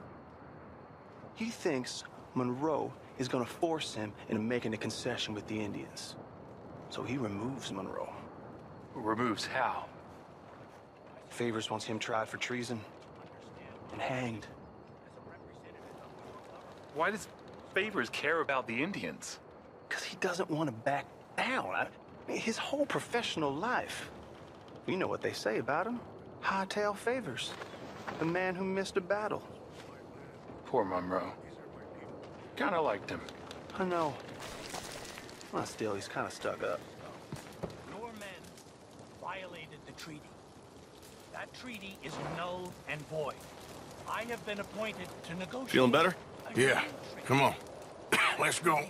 He thinks Monroe is going to force him into making a concession with the Indians. So he removes Monroe. Removes how? Favors wants him tried for treason and hanged. Why does Favors care about the Indians? Because he doesn't want to back down. I mean, his whole professional life. You know what they say about him. Hightail Favors. The man who missed a battle. Poor Monroe. Kinda liked him. I know. Well, still, he's kind of stuck up. Your men violated the treaty. That treaty is null and void. I have been appointed to negotiate... Feeling better? Yeah. Come on. Let's go.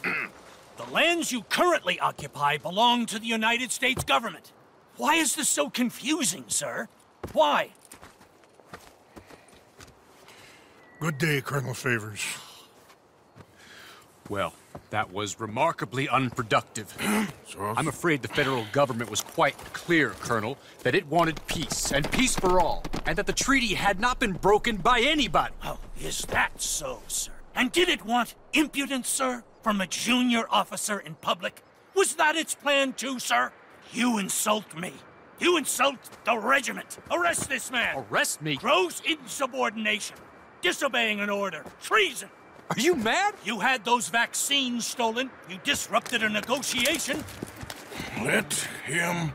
The lands you currently occupy belong to the United States government. Why is this so confusing, sir? Why? Good day, Colonel Favors. Well, that was remarkably unproductive. I'm afraid the federal government was quite clear, Colonel, that it wanted peace, and peace for all, and that the treaty had not been broken by anybody. Oh, is that so, sir? And did it want impudence, sir, from a junior officer in public? Was that its plan too, sir? You insult me. You insult the regiment. Arrest this man. Arrest me? Gross insubordination. Disobeying an order. Treason. Are you mad? You had those vaccines stolen. You disrupted a negotiation. Let him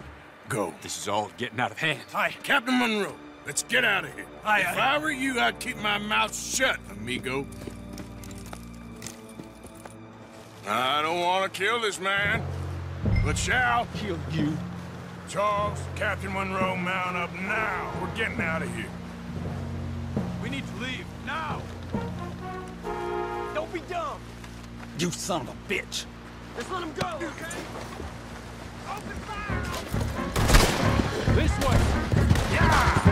go. This is all getting out of hand. Aye. Captain Monroe, let's get out of here. Aye, if aye. I were you, I'd keep my mouth shut, amigo. I don't want to kill this man, but shall. Kill you? Charles, Captain Monroe, mount up now. We're getting out of here. We need to leave, now! Don't be dumb! You son of a bitch! Just let him go, okay? Open fire! This way! Yeah!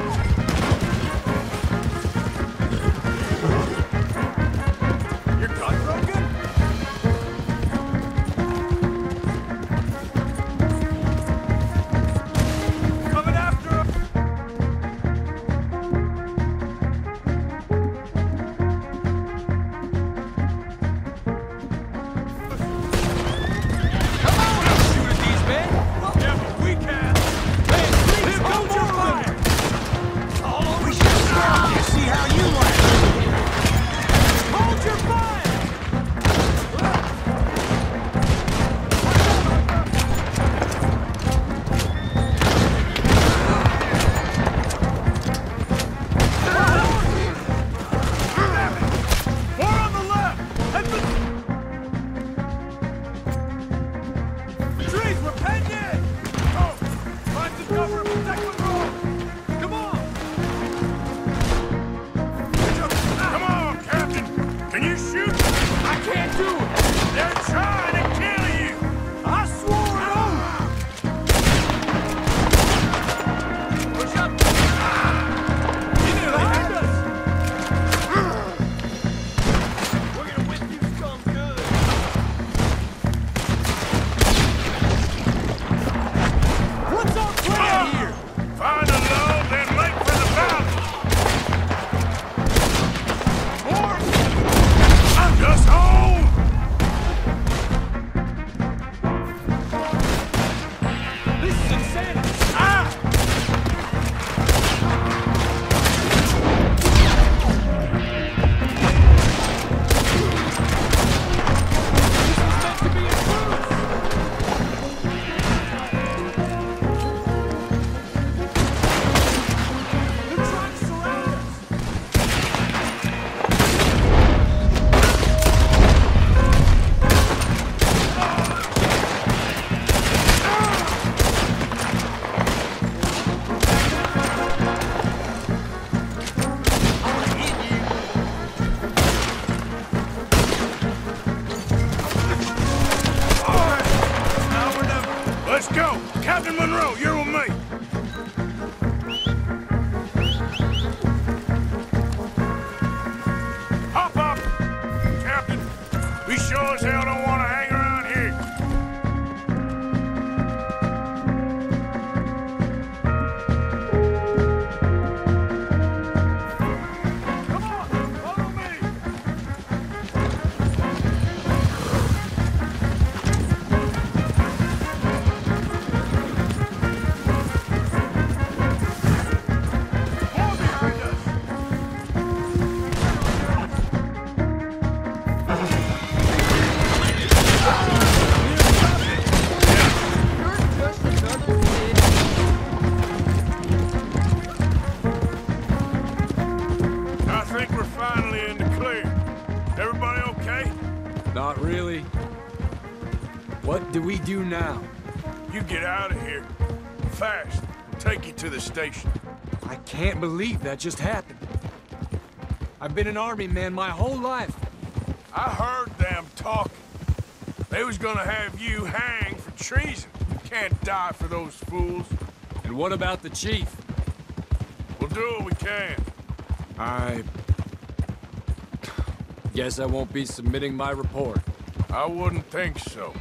Your gun broken? Coming after him! Come on! I'll shoot at these men! Yeah, but we can! Hey, please, Hold your fire! All over you! You see how you like it! Hold your fire! More on the left! And the trees, we're penned in! Oh, find some cover and protect the road! Come on! Come on, Captain! Can you shoot? I can't do it! They're trying to kill you! I swore an oath! Push up! You nearly had us! We're gonna whip you scum good! What's our plan here? Find a low, then make for the valley! Or I'm just home! this is insanity! Ah! This was meant to be a truce! They're trying to surround us! Now we're done. Let's go! Captain Monroe, you're with me! Hop up! Captain, we sure as hell don't want to hang around here. Come on! Follow me! More behind us! I think we're finally in the clear. Everybody okay? Not really. What do we do now? You get out of here. Fast. We'll take you to the station. I can't believe that just happened. I've been an army man my whole life. I heard them talking. They was gonna have you hanged for treason. You can't die for those fools. And what about the chief? We'll do what we can. I guess I won't be submitting my report. I wouldn't think so.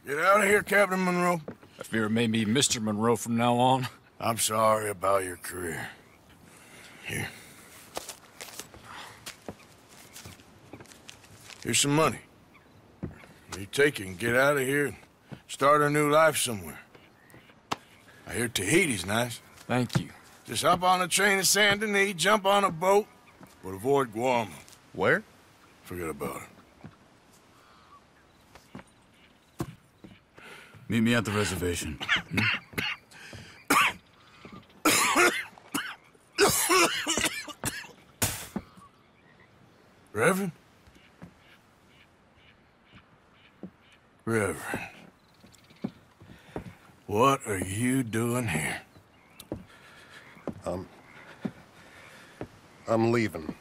Get out of here, Captain Monroe. I fear it may be Mr. Monroe from now on. I'm sorry about your career. Here. Here's some money. You take it and get out of here and start a new life somewhere. I hear Tahiti's nice. Thank you. Just hop on a train to Saint Denis, jump on a boat, but avoid Guam. Where? Forget about it. Meet me at the reservation. Reverend? Reverend. What are you doing here? I'm leaving.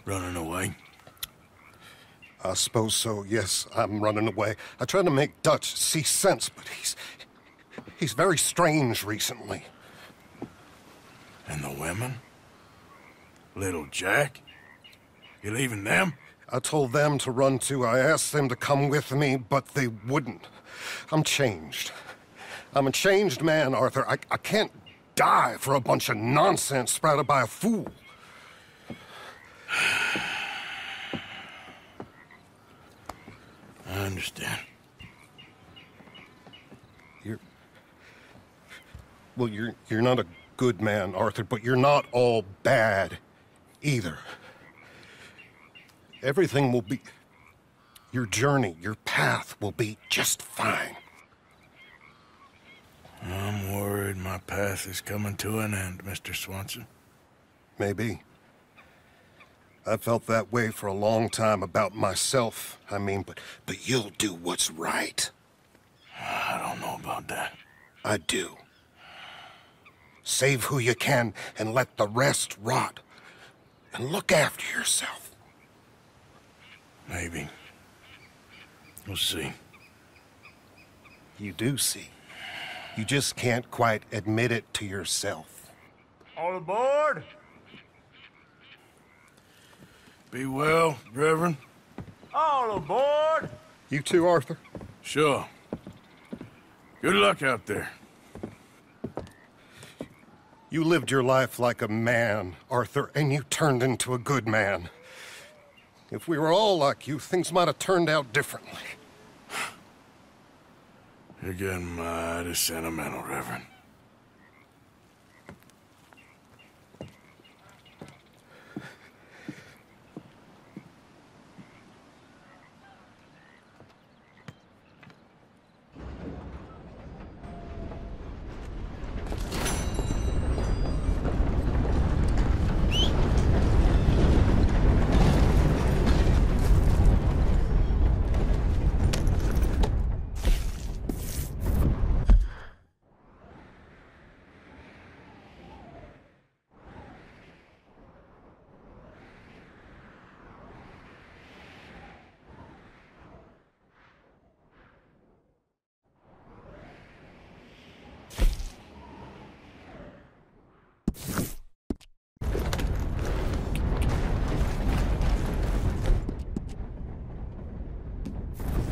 Running away? I suppose so, yes. I'm running away. I tried to make Dutch see sense, but he's very strange recently. And the women? Little Jack? You leaving them? I told them to run too. I asked them to come with me, but they wouldn't. I'm changed. I'm a changed man, Arthur. I can't die for a bunch of nonsense sprouted by a fool. I understand. You're not a good man, Arthur, but you're not all bad either. Everything will be... Your journey, your path will be just fine. I'm worried my path is coming to an end, Mr. Swanson. Maybe. I felt that way for a long time about myself, I mean, but you'll do what's right. I don't know about that. I do. Save who you can and let the rest rot. And look after yourself. Maybe. We'll see. You do see. You just can't quite admit it to yourself. All aboard? Be well, Reverend. All aboard? You too, Arthur? Sure. Good luck out there. You lived your life like a man, Arthur, and you turned into a good man. If we were all like you, things might have turned out differently. You're getting mighty sentimental, Reverend.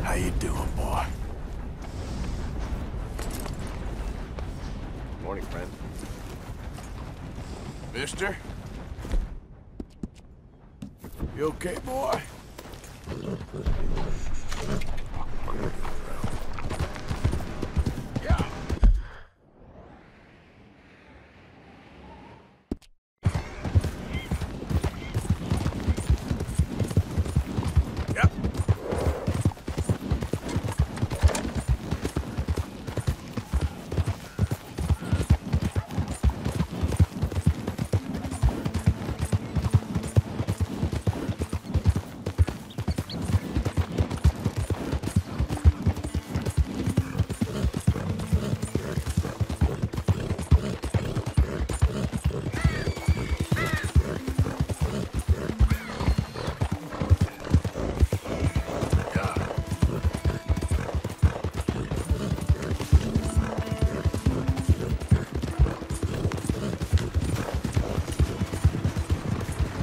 How you doing, boy? Morning, friend. Mister? You okay, boy? Yeah. Yep.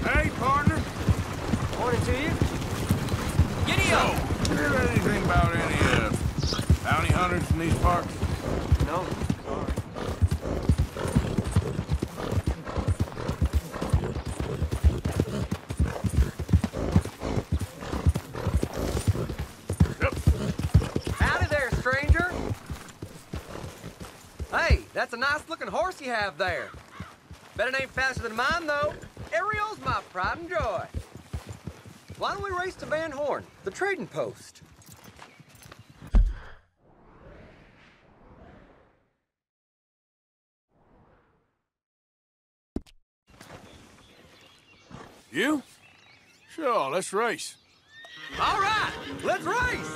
Hey, partner. Morning to you. Giddy So, up! you heard anything about any, bounty hunters in these parts? No. That's a nice-looking horse you have there. Bet it ain't faster than mine, though. Ariel's my pride and joy. Why don't we race to Van Horn, the trading post? You? Sure, let's race. All right, let's race!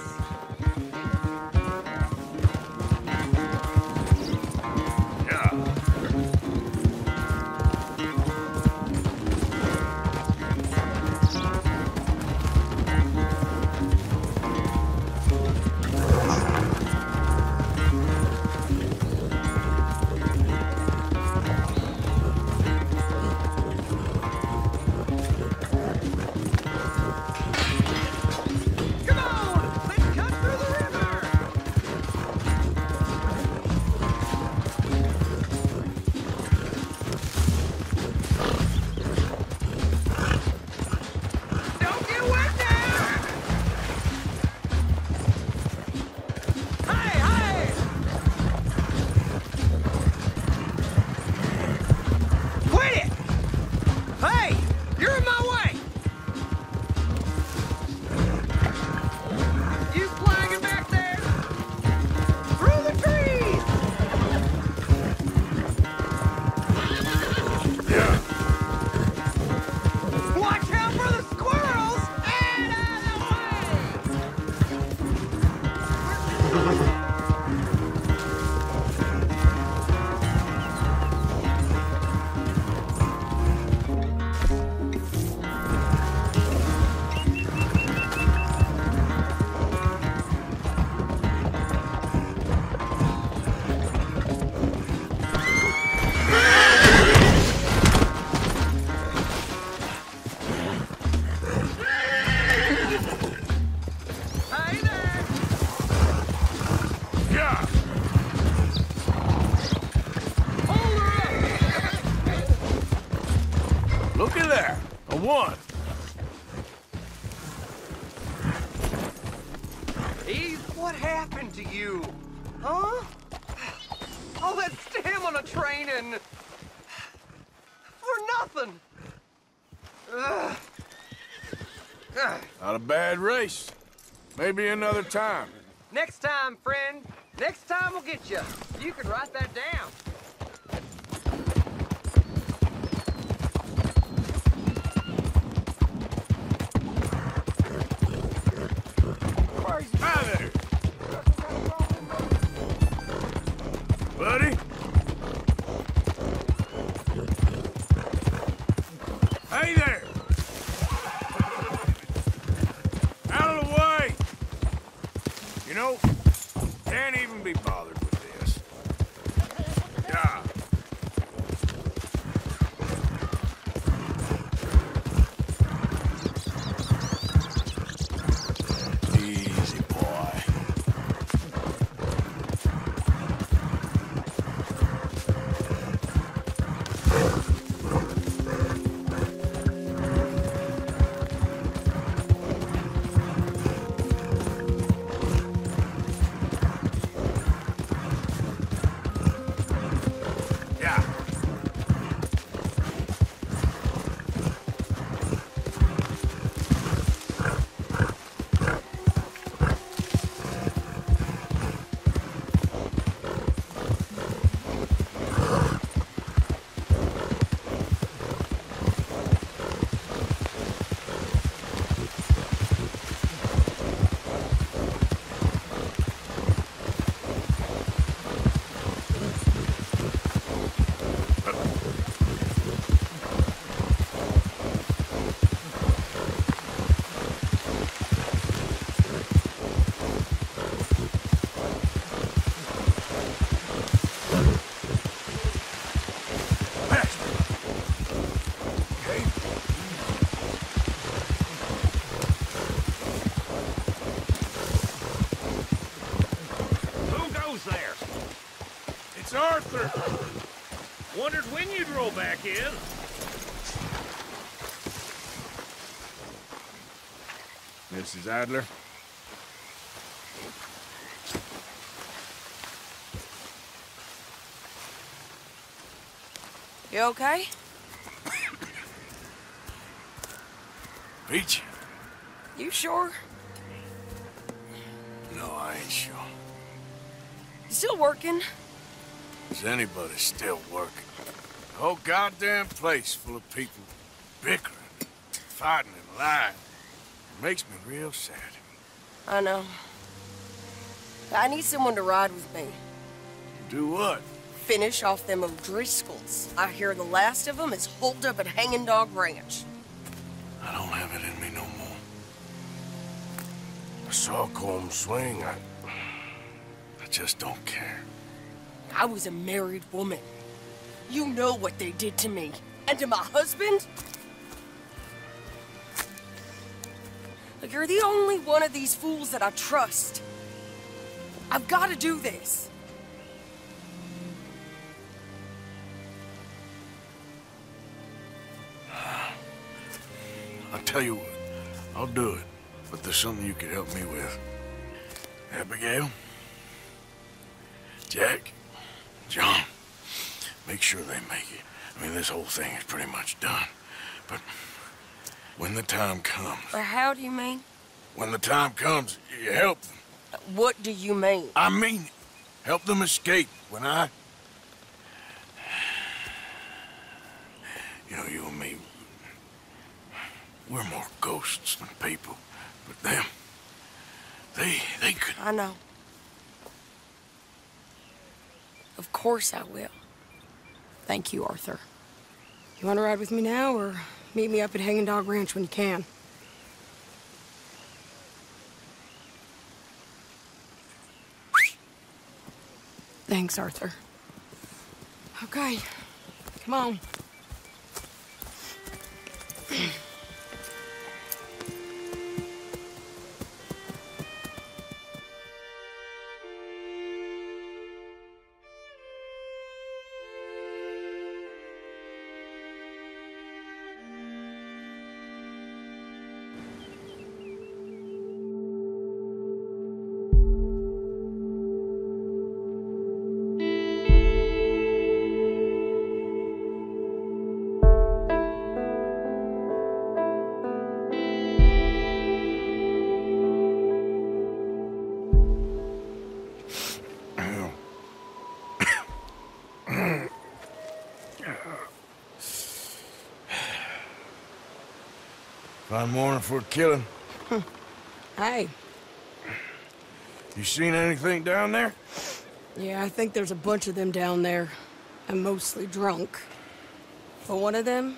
Looky there, a 1. Eve, what happened to you? Huh? All that stamina training for nothing. Ugh. Not a bad race. Maybe another time. Next time, friend. Next time we'll get you. You can write that down. Hi there. Buddy? Hey there! Out of the way! You know, can't even be bothered with this. Yeah. Easy, boy. It's Arthur. Wondered when you'd roll back in. Mrs. Adler? You okay? Peach? You sure? No, I ain't sure. You still working? Is anybody still working? The whole goddamn place full of people bickering, fighting and lying. It makes me real sad. I know. I need someone to ride with me. Do what? Finish off them O'Driscolls. I hear the last of them is holed up at Hanging Dog Ranch. I don't have it in me no more. I saw Colm swing. I just don't care. I was a married woman. You know what they did to me. And to my husband? Look, you're the only one of these fools that I trust. I've got to do this. I'll tell you what, I'll do it, but there's something you could help me with. Abigail, Jack, John, make sure they make it. I mean, this whole thing is pretty much done, but when the time comes... How do you mean? When the time comes, you help them. What do you mean? I mean, help them escape when I... You know, you and me, we're more ghosts than people. But them, they could... I know. Of course I will. Thank you, Arthur. You want to ride with me now, or meet me up at Hanging Dog Ranch when you can? Thanks, Arthur. Okay, come on. Fine morning for a killing. Hey. You seen anything down there? Yeah, I think there's a bunch of them down there. I'm mostly drunk. But one of them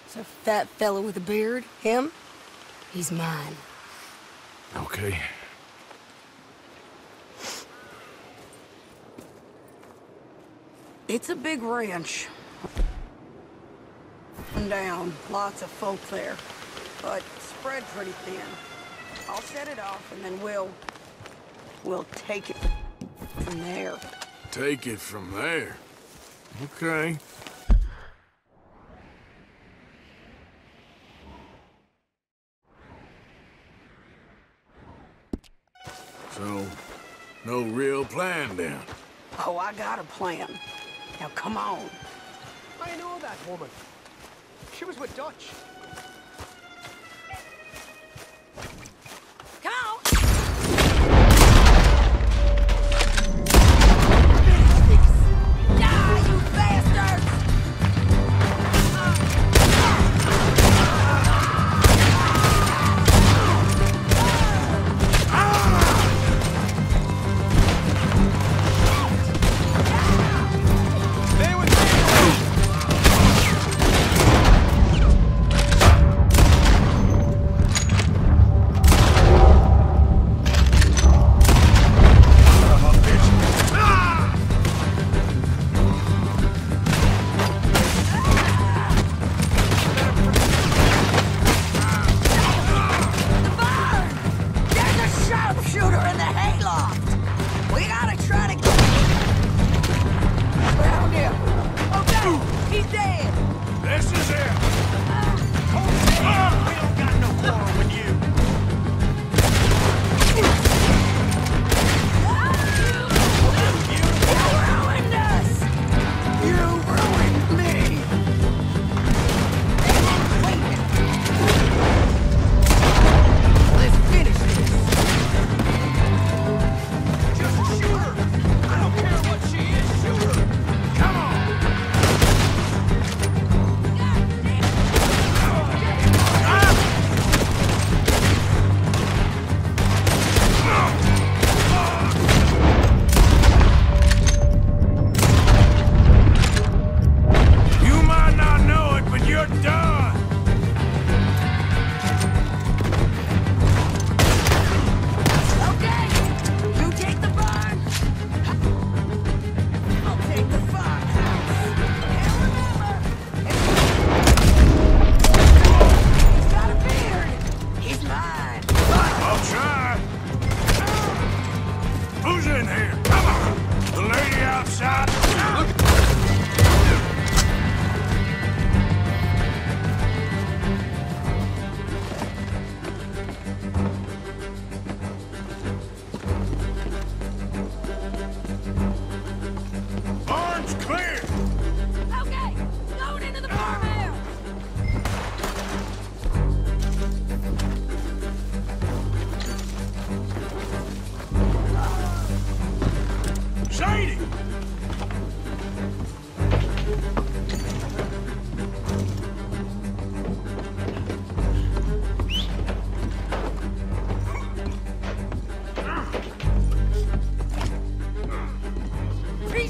is a fat fella with a beard. Him, he's mine. Okay. It's a big ranch. Up and down, lots of folk there. But spread pretty thin. I'll set it off and then we'll take it from there. Take it from there? Okay. So, no real plan then? Oh, I got a plan. Now come on. I know that woman. She was with Dutch.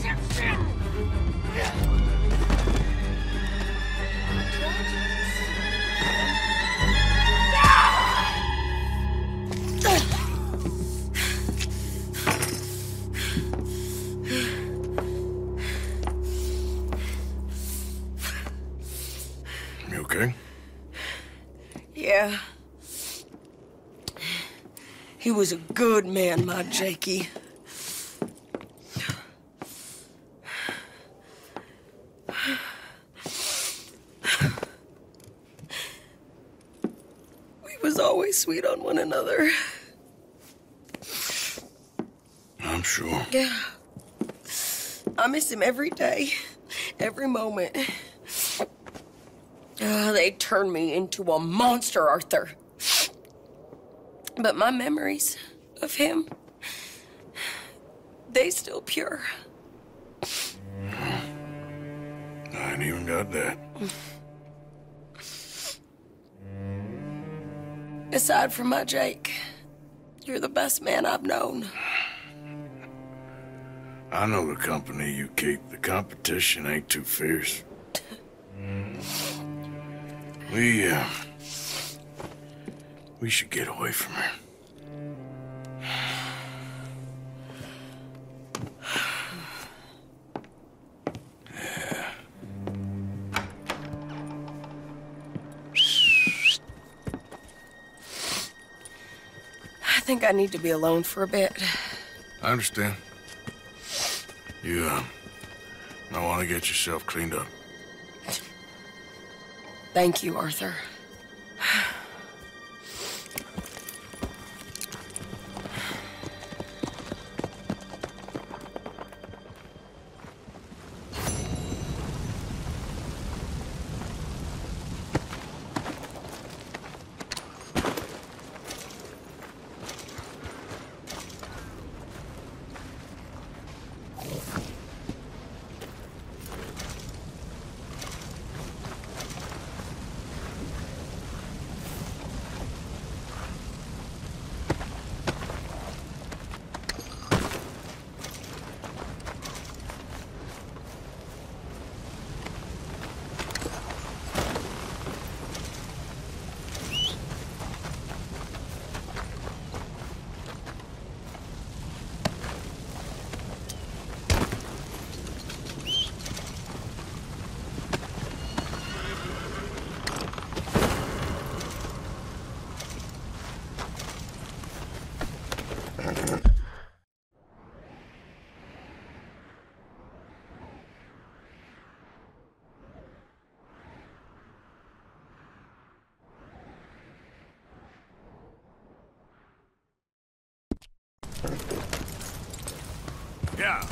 piece of shit! You okay? Yeah. He was a good man, my Jakey. We was always sweet on one another. I'm sure. Yeah. I miss him every day, every moment. They turned me into a monster, Arthur. But my memories of him, they still pure. I ain't even got that. Aside from my Jake, you're the best man I've known. I know the company you keep. The competition ain't too fierce. We should get away from her. I think I need to be alone for a bit. I understand. You, might want to get yourself cleaned up. Thank you, Arthur. Yeah.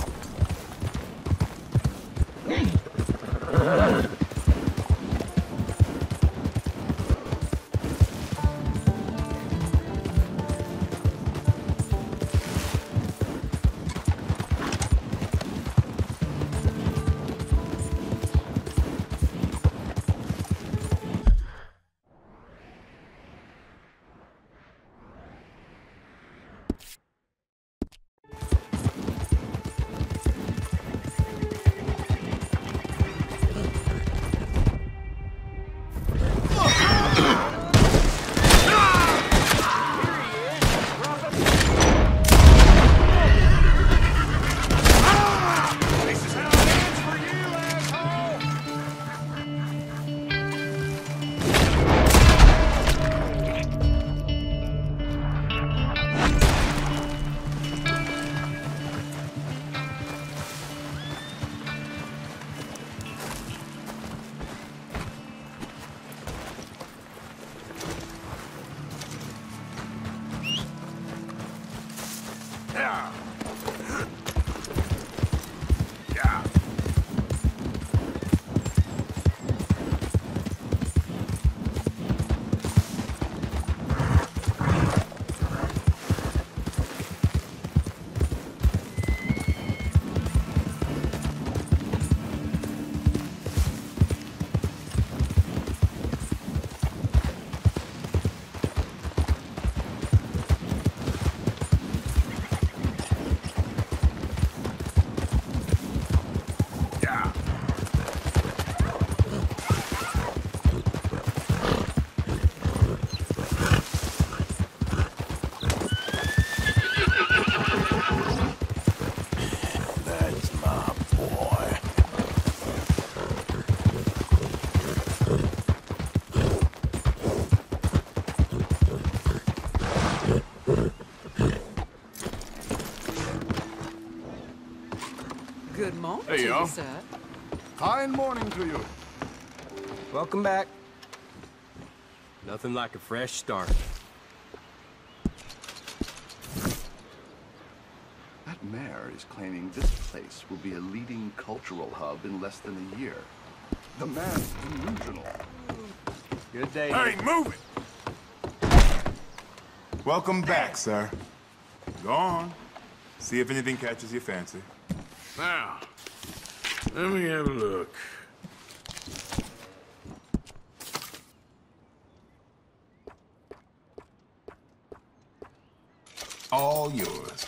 Good morning Hey, to y'all. you, sir. Fine morning to you. Welcome back. Nothing like a fresh start. That mayor is claiming this place will be a leading cultural hub in less than a year. The man's delusional. Good day. Hey, move it! Welcome back, sir. Go on. See if anything catches your fancy. Now, let me have a look. All yours.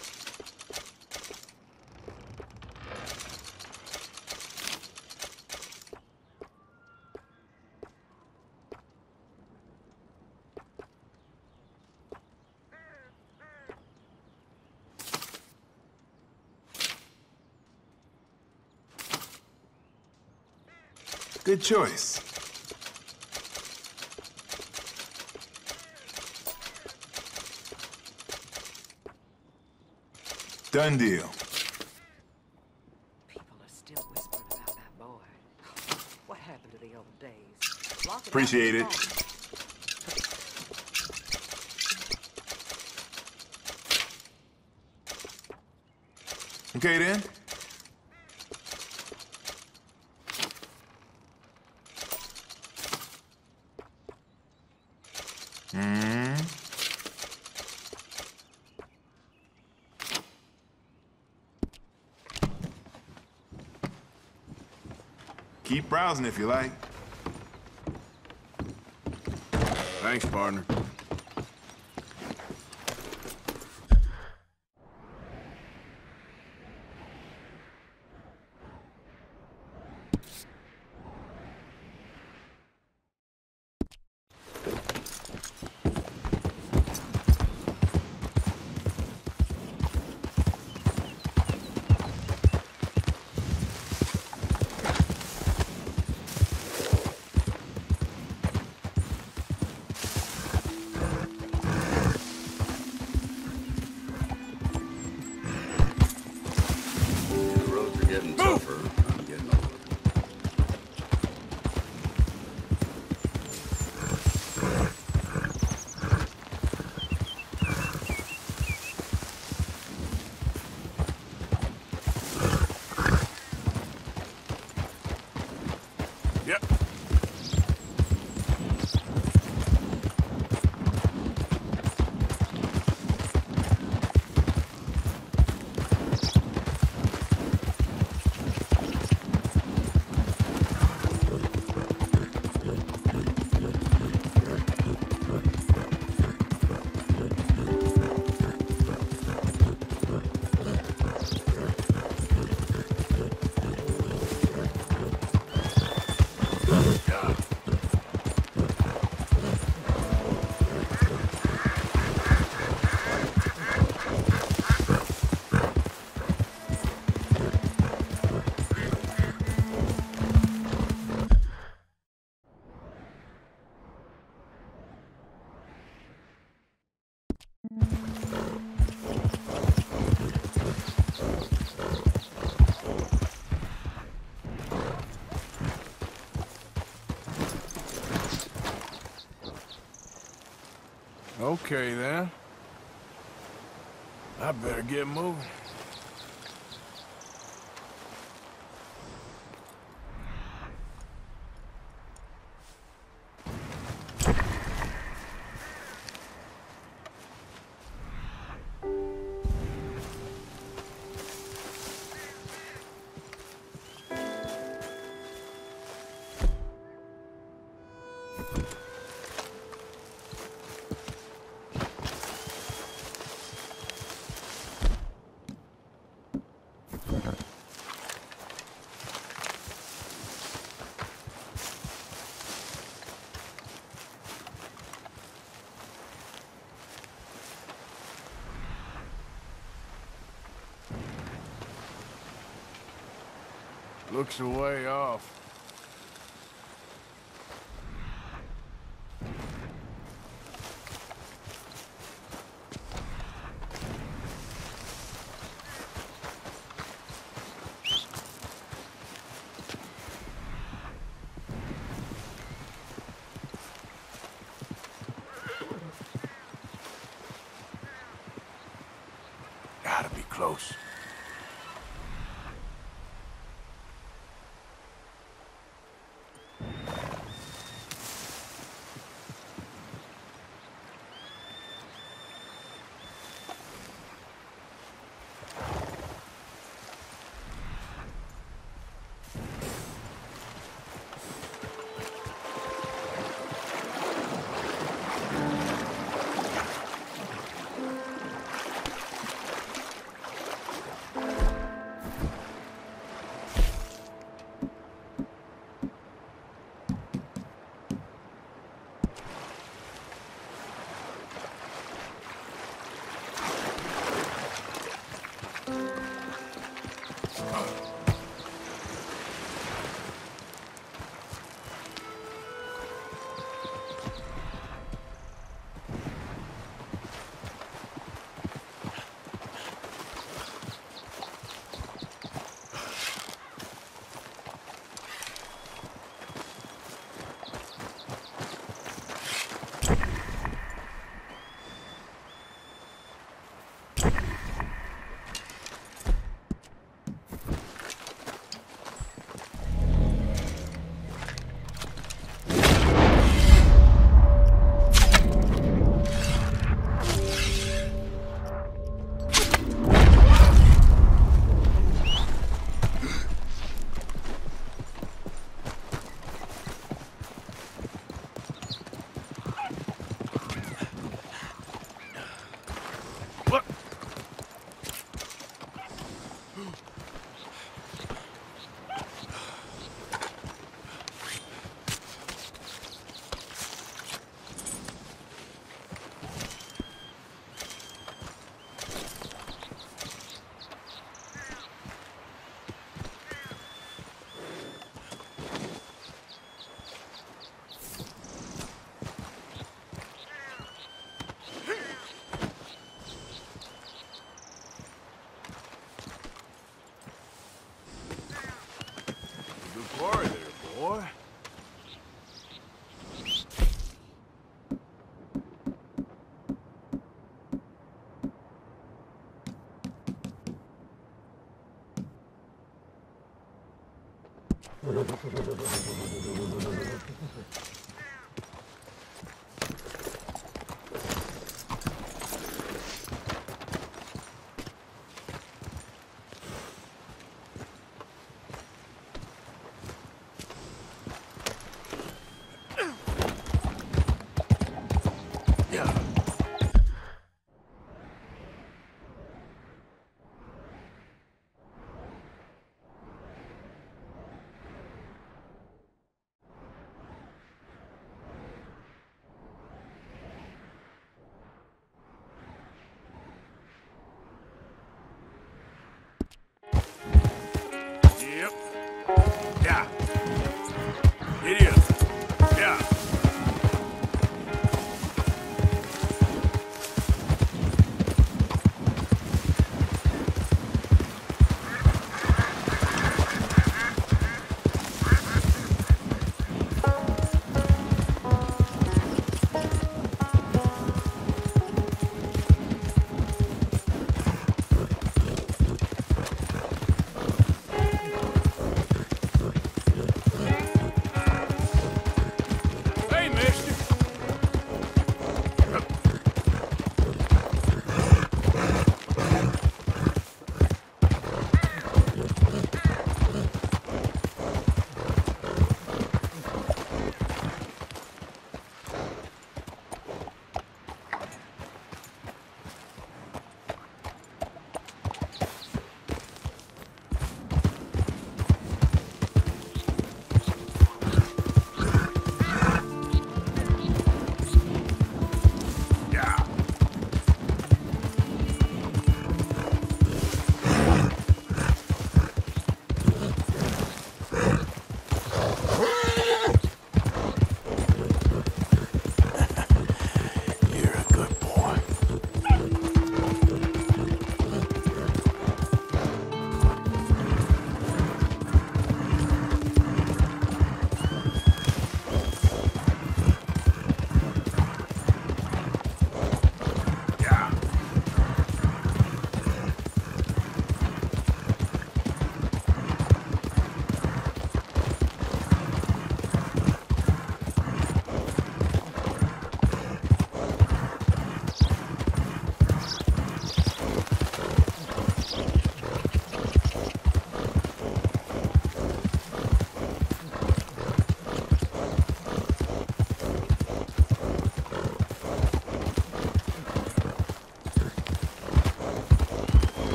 Good choice. Done deal. People are still whispering about that boy. What happened to the old days? Lock it Appreciate out it. in the phone. Okay then. Keep browsing if you like. Thanks, partner. The roads are getting tougher. I'm getting older. Yep. Okay, then. I better get moving. Looks a way off. close.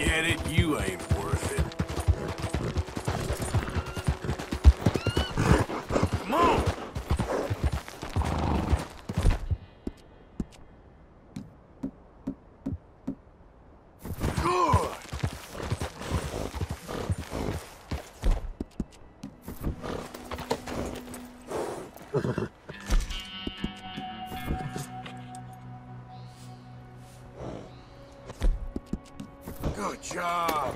Forget it, you ain't worth it. Come on! Good! Good job.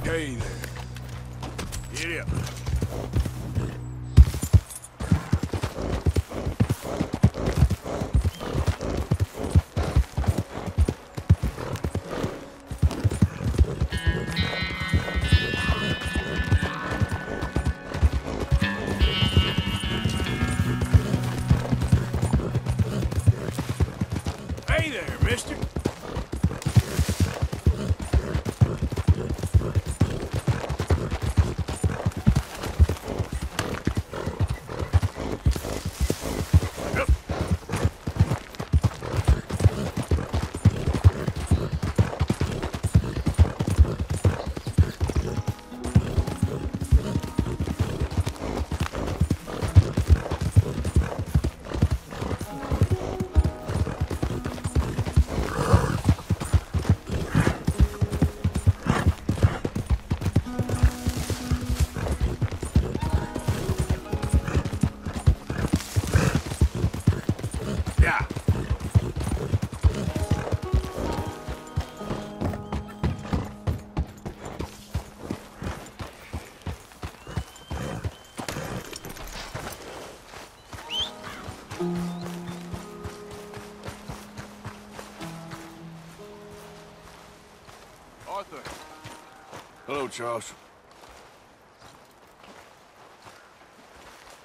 Hey there. Get up. Hey there, mister. Arthur. Hello, Charles.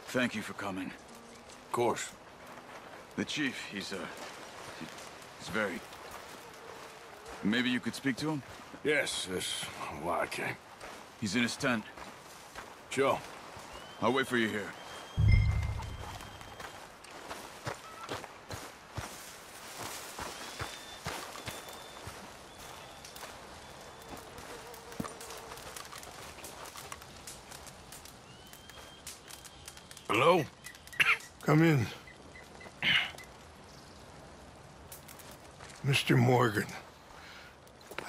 Thank you for coming. Of course. The chief, he's very... Maybe you could speak to him? Yes, that's why I came. He's in his tent. Sure. I'll wait for you here. Hello? Come in. Mr. Morgan,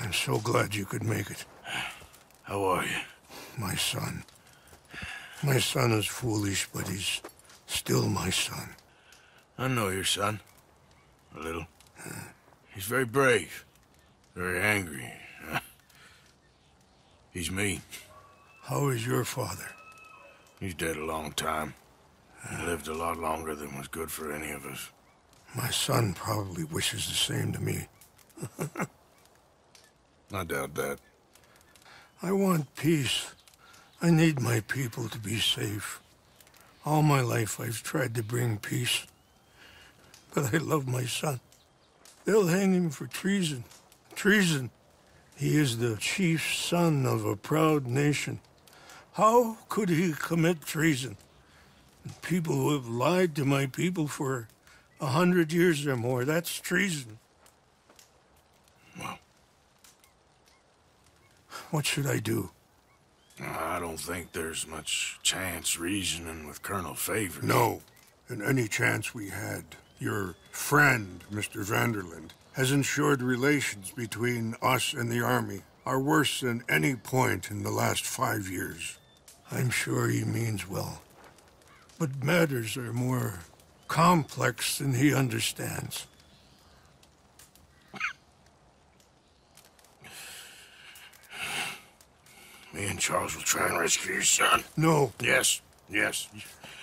I'm so glad you could make it. How are you? My son. My son is foolish, but he's still my son. I know your son. A little. He's very brave. Very angry. He's mean. How is your father? He's dead a long time. He lived a lot longer than was good for any of us. My son probably wishes the same to me. I doubt that. I want peace. I need my people to be safe. All my life I've tried to bring peace. But I love my son. They'll hang him for treason. Treason. He is the chief son of a proud nation. How could he commit treason? People who have lied to my people for 100 years or more, that's treason. Well. What should I do? I don't think there's much chance reasoning with Colonel Favors. No. And any chance we had, your friend, Mr. Vanderland, has ensured relations between us and the army are worse than any point in the last 5 years. I'm sure he means well. But matters are more complex than he understands. Me and Charles will try and rescue your son. No. Yes, yes.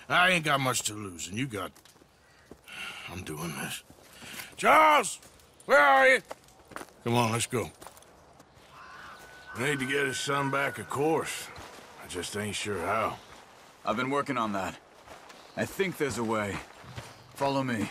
I ain't got much to lose, and you got... I'm doing this. Charles! Where are you? Come on, let's go. We need to get his son back, of course. I just ain't sure how. I've been working on that. I think there's a way. Follow me.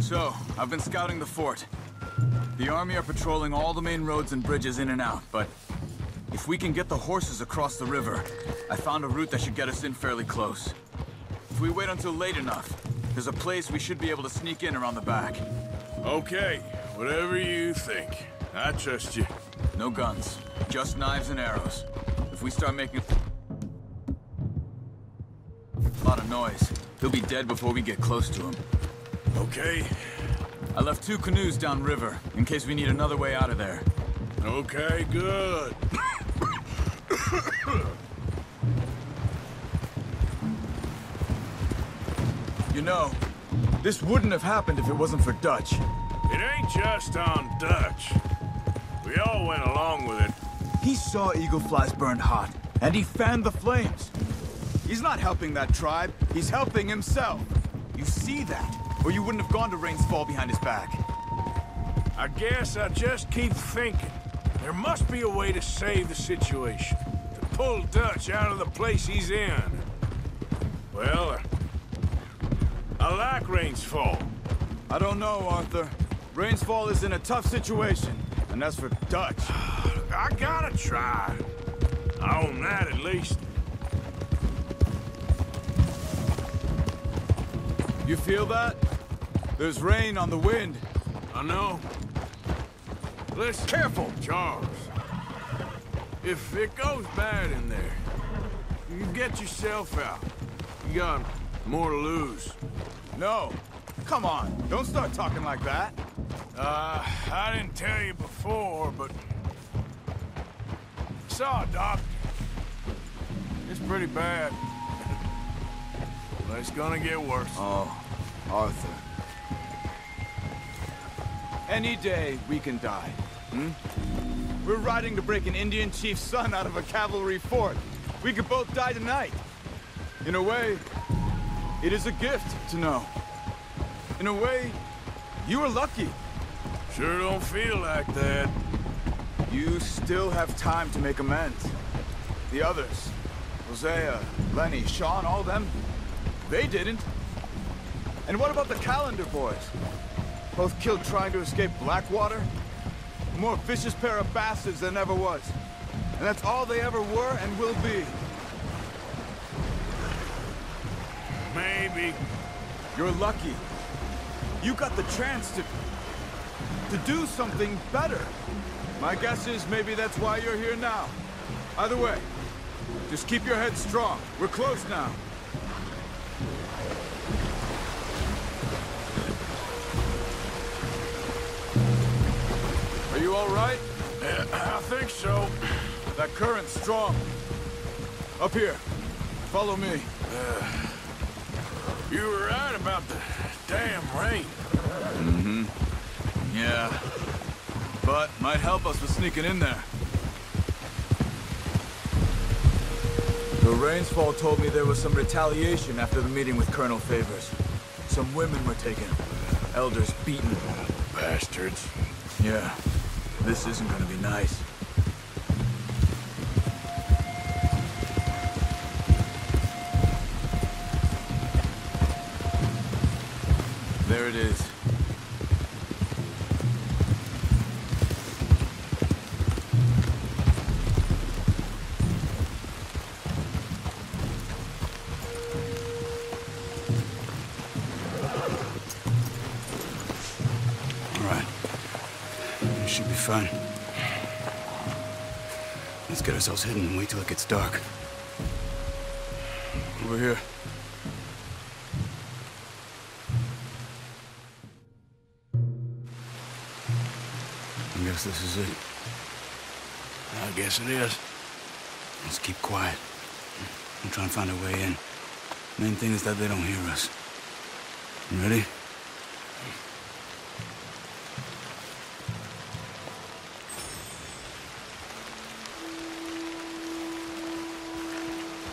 So, I've been scouting the fort. The army are patrolling all the main roads and bridges in and out, but if we can get the horses across the river, I found a route that should get us in fairly close. If we wait until late enough, there's a place we should be able to sneak in around the back. Okay, whatever you think. I trust you. No guns, just knives and arrows. If we start making a lot of noise, he'll be dead before we get close to him. Okay. I left 2 canoes downriver, in case we need another way out of there. Okay, good. You know, this wouldn't have happened if it wasn't for Dutch. It ain't just on Dutch. We all went along with it. He saw eagle flies burned hot, and he fanned the flames. He's not helping that tribe, he's helping himself. You see that? Or you wouldn't have gone to Rains Fall behind his back. I guess I just keep thinking. There must be a way to save the situation. To pull Dutch out of the place he's in. Well, I like Rains Fall. I don't know, Arthur. Rains Fall is in a tough situation. And as for Dutch... I gotta try. I own that at least. You feel that? There's rain on the wind. I know. Listen, careful, Charles. If it goes bad in there, you get yourself out. You got more to lose. No. Come on, don't start talking like that. I didn't tell you before, but... I saw a doctor. It's pretty bad. But it's gonna get worse. Oh, Arthur. Any day we can die, hmm? We're riding to break an Indian chief's son out of a cavalry fort. We could both die tonight. In a way, it is a gift to know. In a way, you were lucky. Sure don't feel like that. You still have time to make amends. The others, Hosea, Lenny, Sean, all them, they didn't. And what about the Calendar boys? Both killed trying to escape Blackwater? A more vicious pair of bastards than ever was. And that's all they ever were and will be. Maybe. You're lucky. You got the chance to do something better. My guess is maybe that's why you're here now. Either way, just keep your head strong. We're close now. Are you all right? Yeah, I think so. That current's strong. Up here. Follow me. You were right about the damn rain. Mm-hmm. Yeah. But might help us with sneaking in there. The Rains Fall told me there was some retaliation after the meeting with Colonel Favors. Some women were taken. Elders beaten. Bastards. Yeah. This isn't gonna be nice. There it is. Should be fine. Let's get ourselves hidden and wait till it gets dark. Over here. I guess this is it. I guess it is. Let's keep quiet. We'll try and find a way in. Main thing is that they don't hear us. You ready?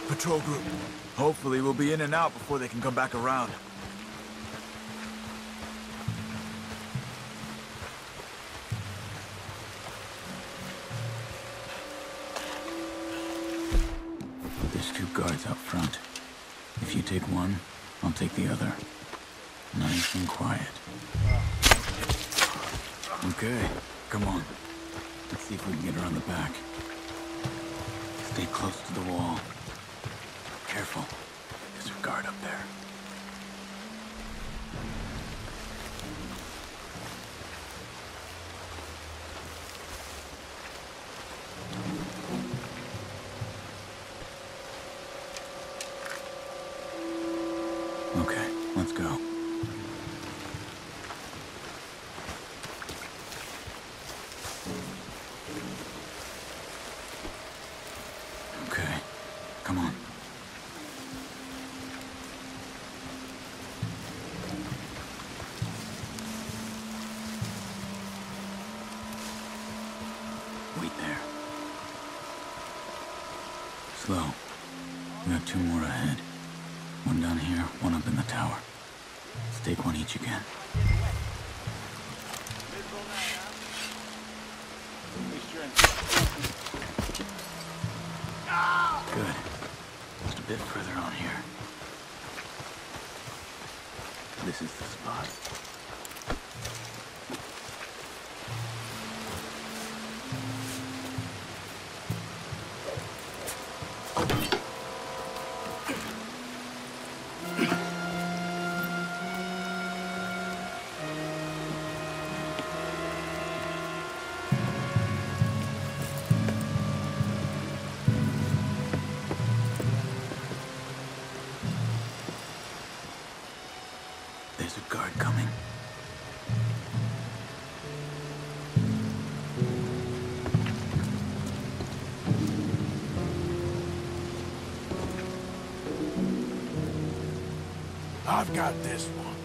Patrol group. Hopefully we'll be in and out before they can come back around. There's 2 guards out front. If you take one, I'll take the other. Nice and quiet. Okay, come on. Let's see if we can get around the back. Stay close to the wall. Careful. There's a guard up there. Okay, let's go. Okay, come on. Wait there. Slow. We got 2 more ahead. One down here, one up in the tower. Let's take one each again. Good. Just a bit further on here. This is the spot. There's a guard coming. I've got this one.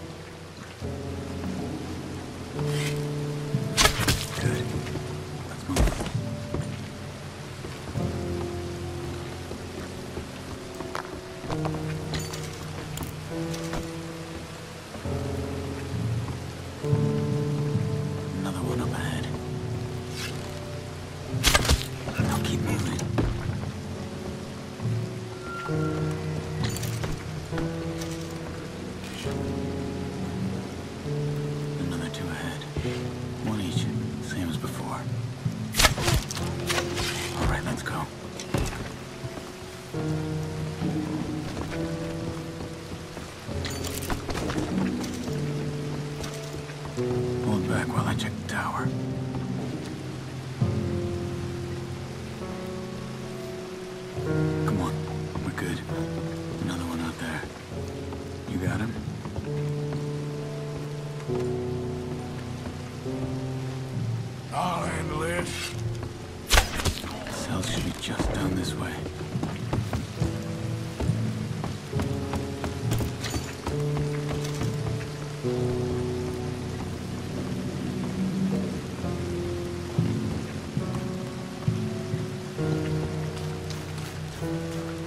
Good. Let's move. Another one up ahead. Now keep moving. Another 2 ahead. One each, same as before. All right, let's go. Hold back while I check the tower. Come on, we're good. Another one out there. You got him? I'll handle it. The cells should be just down this way.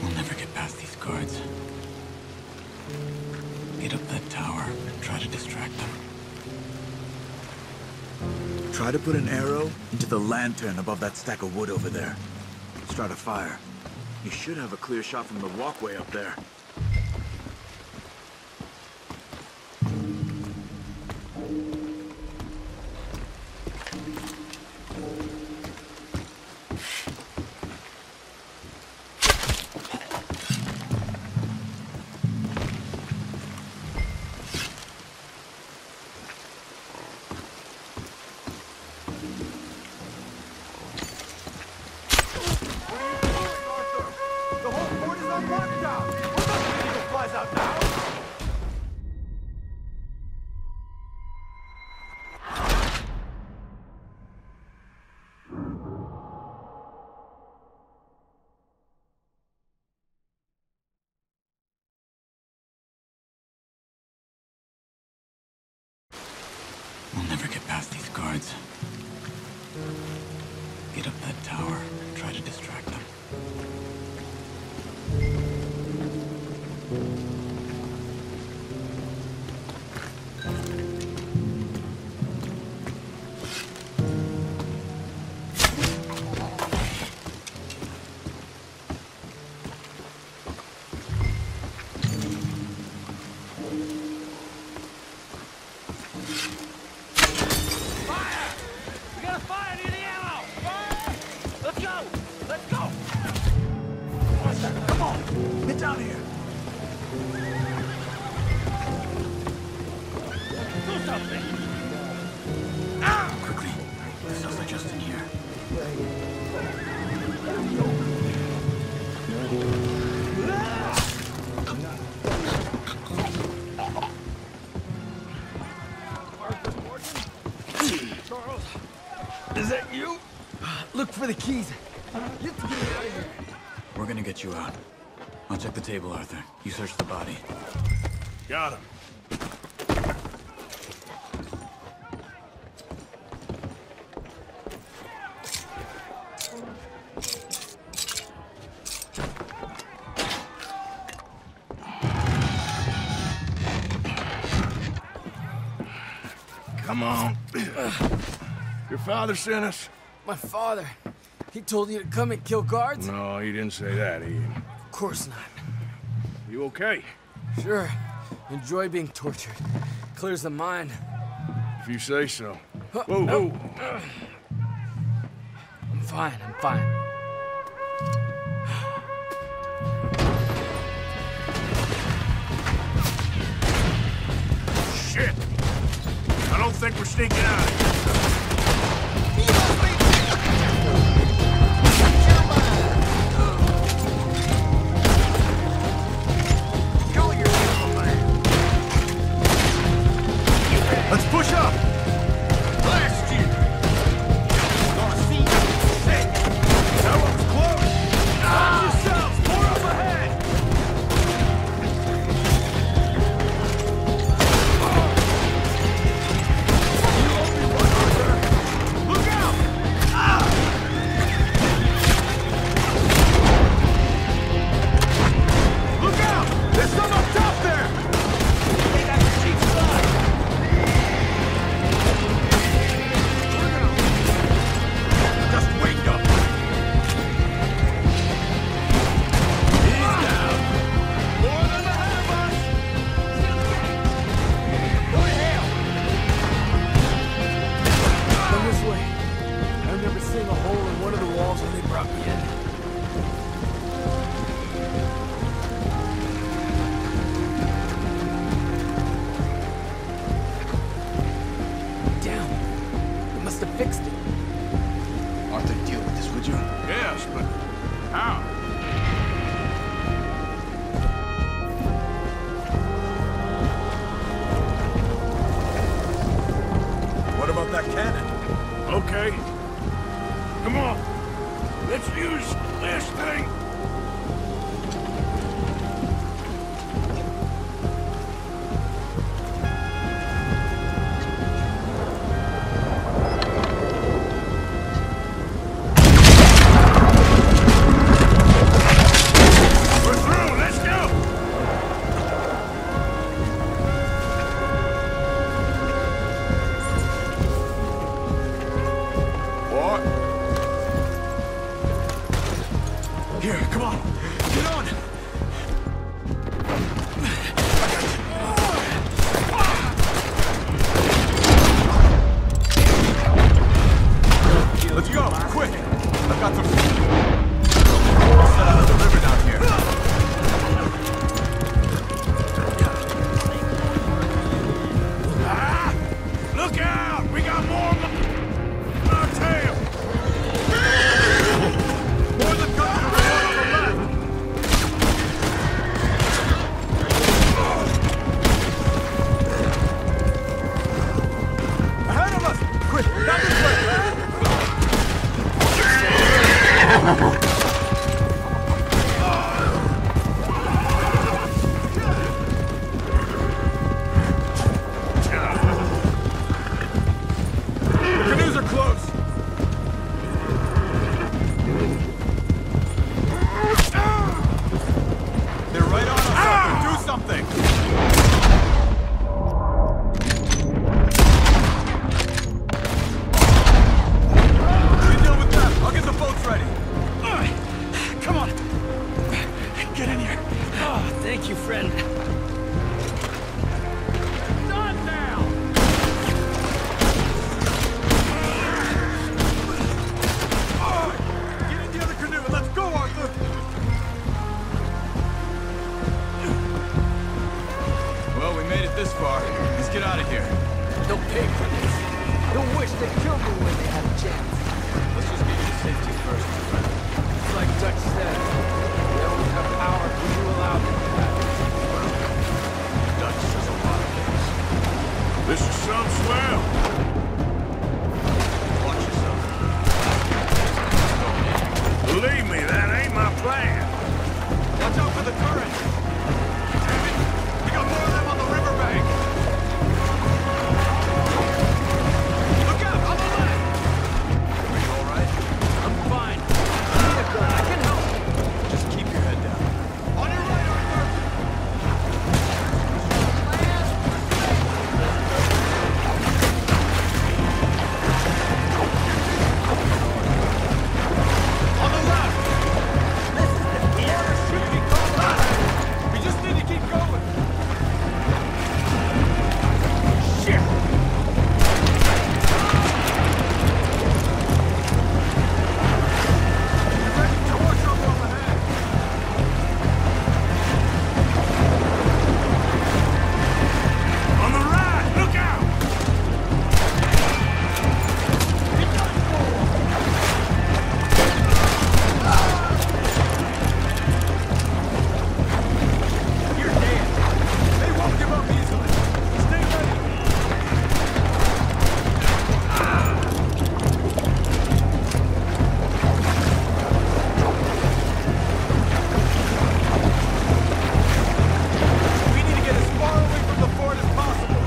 We'll never get past these guards. Get up that tower and try to distract them. Try to put an arrow into the lantern above that stack of wood over there. Start a fire. You should have a clear shot from the walkway up there. The whole fort is on lockdown. What the eagle flies out now? down here! Do something! Quickly. The cells are just in here. Charles, is that you? Look for the keys. You have to get me out of here. We're gonna get you out. I'll check the table, Arthur. You search the body. Got him. Come on. Your father sent us? My father. He told you to come and kill guards? No, he didn't say that, Ian. Of course not. You okay? Sure. Enjoy being tortured. Clears the mind. If you say so. Whoa, whoa. I'm fine, I'm fine. Shit! I don't think we're sneaking out of here. Let's push up! Blast you! Gonna see you. Sick! That one's close! Watch yourselves! More up ahead! You owe me one, Arthur! Look out! Look out! There's some up top there! They got the cheap side! Just wake up! He's down! More of them ahead of us! Go to hell! Come this way. I remember seeing a hole in one of the walls when they brought me in. Damn. They must have fixed it. Arthur, deal with this, would you? Yes, but how? What about that cannon? Okay. Come on. Let's use this thing. We're through. Let's go. What? Here, come on. Get on. Let's go, quick. I've got some... We'll set out of the river down here. Ah! Look out! We got more on our tail. More than guns are on the left. Ahead of us! Quick, down this way! The canoes are close! They're right on us, Arthur. Do something! You deal with them. I'll get the boats ready. Come on. Get in here. Oh, thank you, friend. Not now! Get in the other canoe and let's go, Arthur! plan. Watch out for the current. Damn it! We got more of them on the riverbank. Look out, on the left! Are you all right? I'm fine. I can help. Just keep your head down. On your right, Arthur! On the left! This is the gear. Should be close. We just need to keep going. Shit! On the right! Look out! You're dead. They won't give up easily. Stay ready. We need to get as far away from the fort as possible.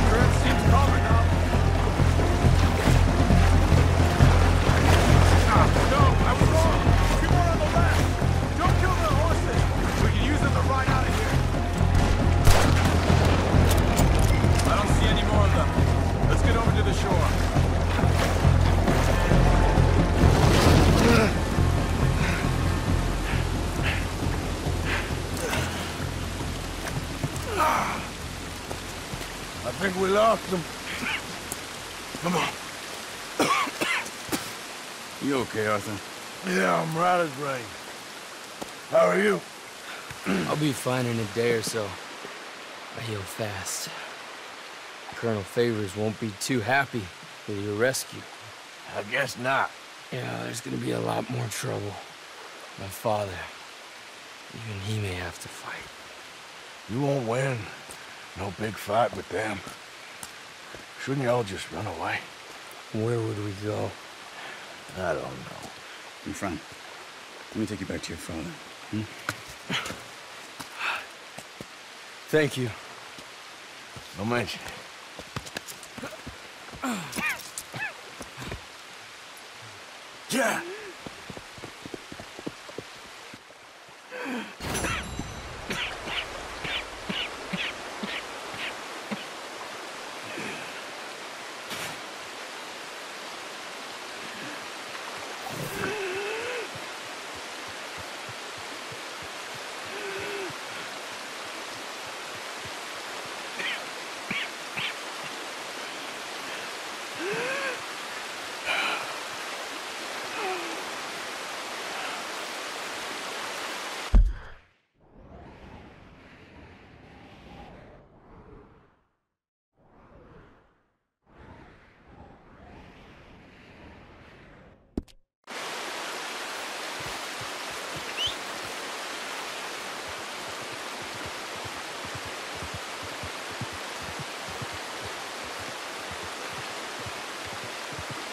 Current seems calmer now. No, I was wrong. Two more on the left. Don't kill the horses. We can use them to ride out of here. I don't see any more of them. Let's get over to the shore. I think we lost them. Come on. You okay, Arthur? Yeah, I'm right as rain. How are you? I'll be fine in a day or so. I heal fast. Colonel Favors won't be too happy with your rescue. I guess not. Yeah, there's gonna be a lot more trouble. My father, even he may have to fight. You won't win. No big fight with them. Shouldn't y'all just run away? Where would we go? I don't know. In front. Let me take you back to your father. Hmm? Thank you. No mention. Yeah.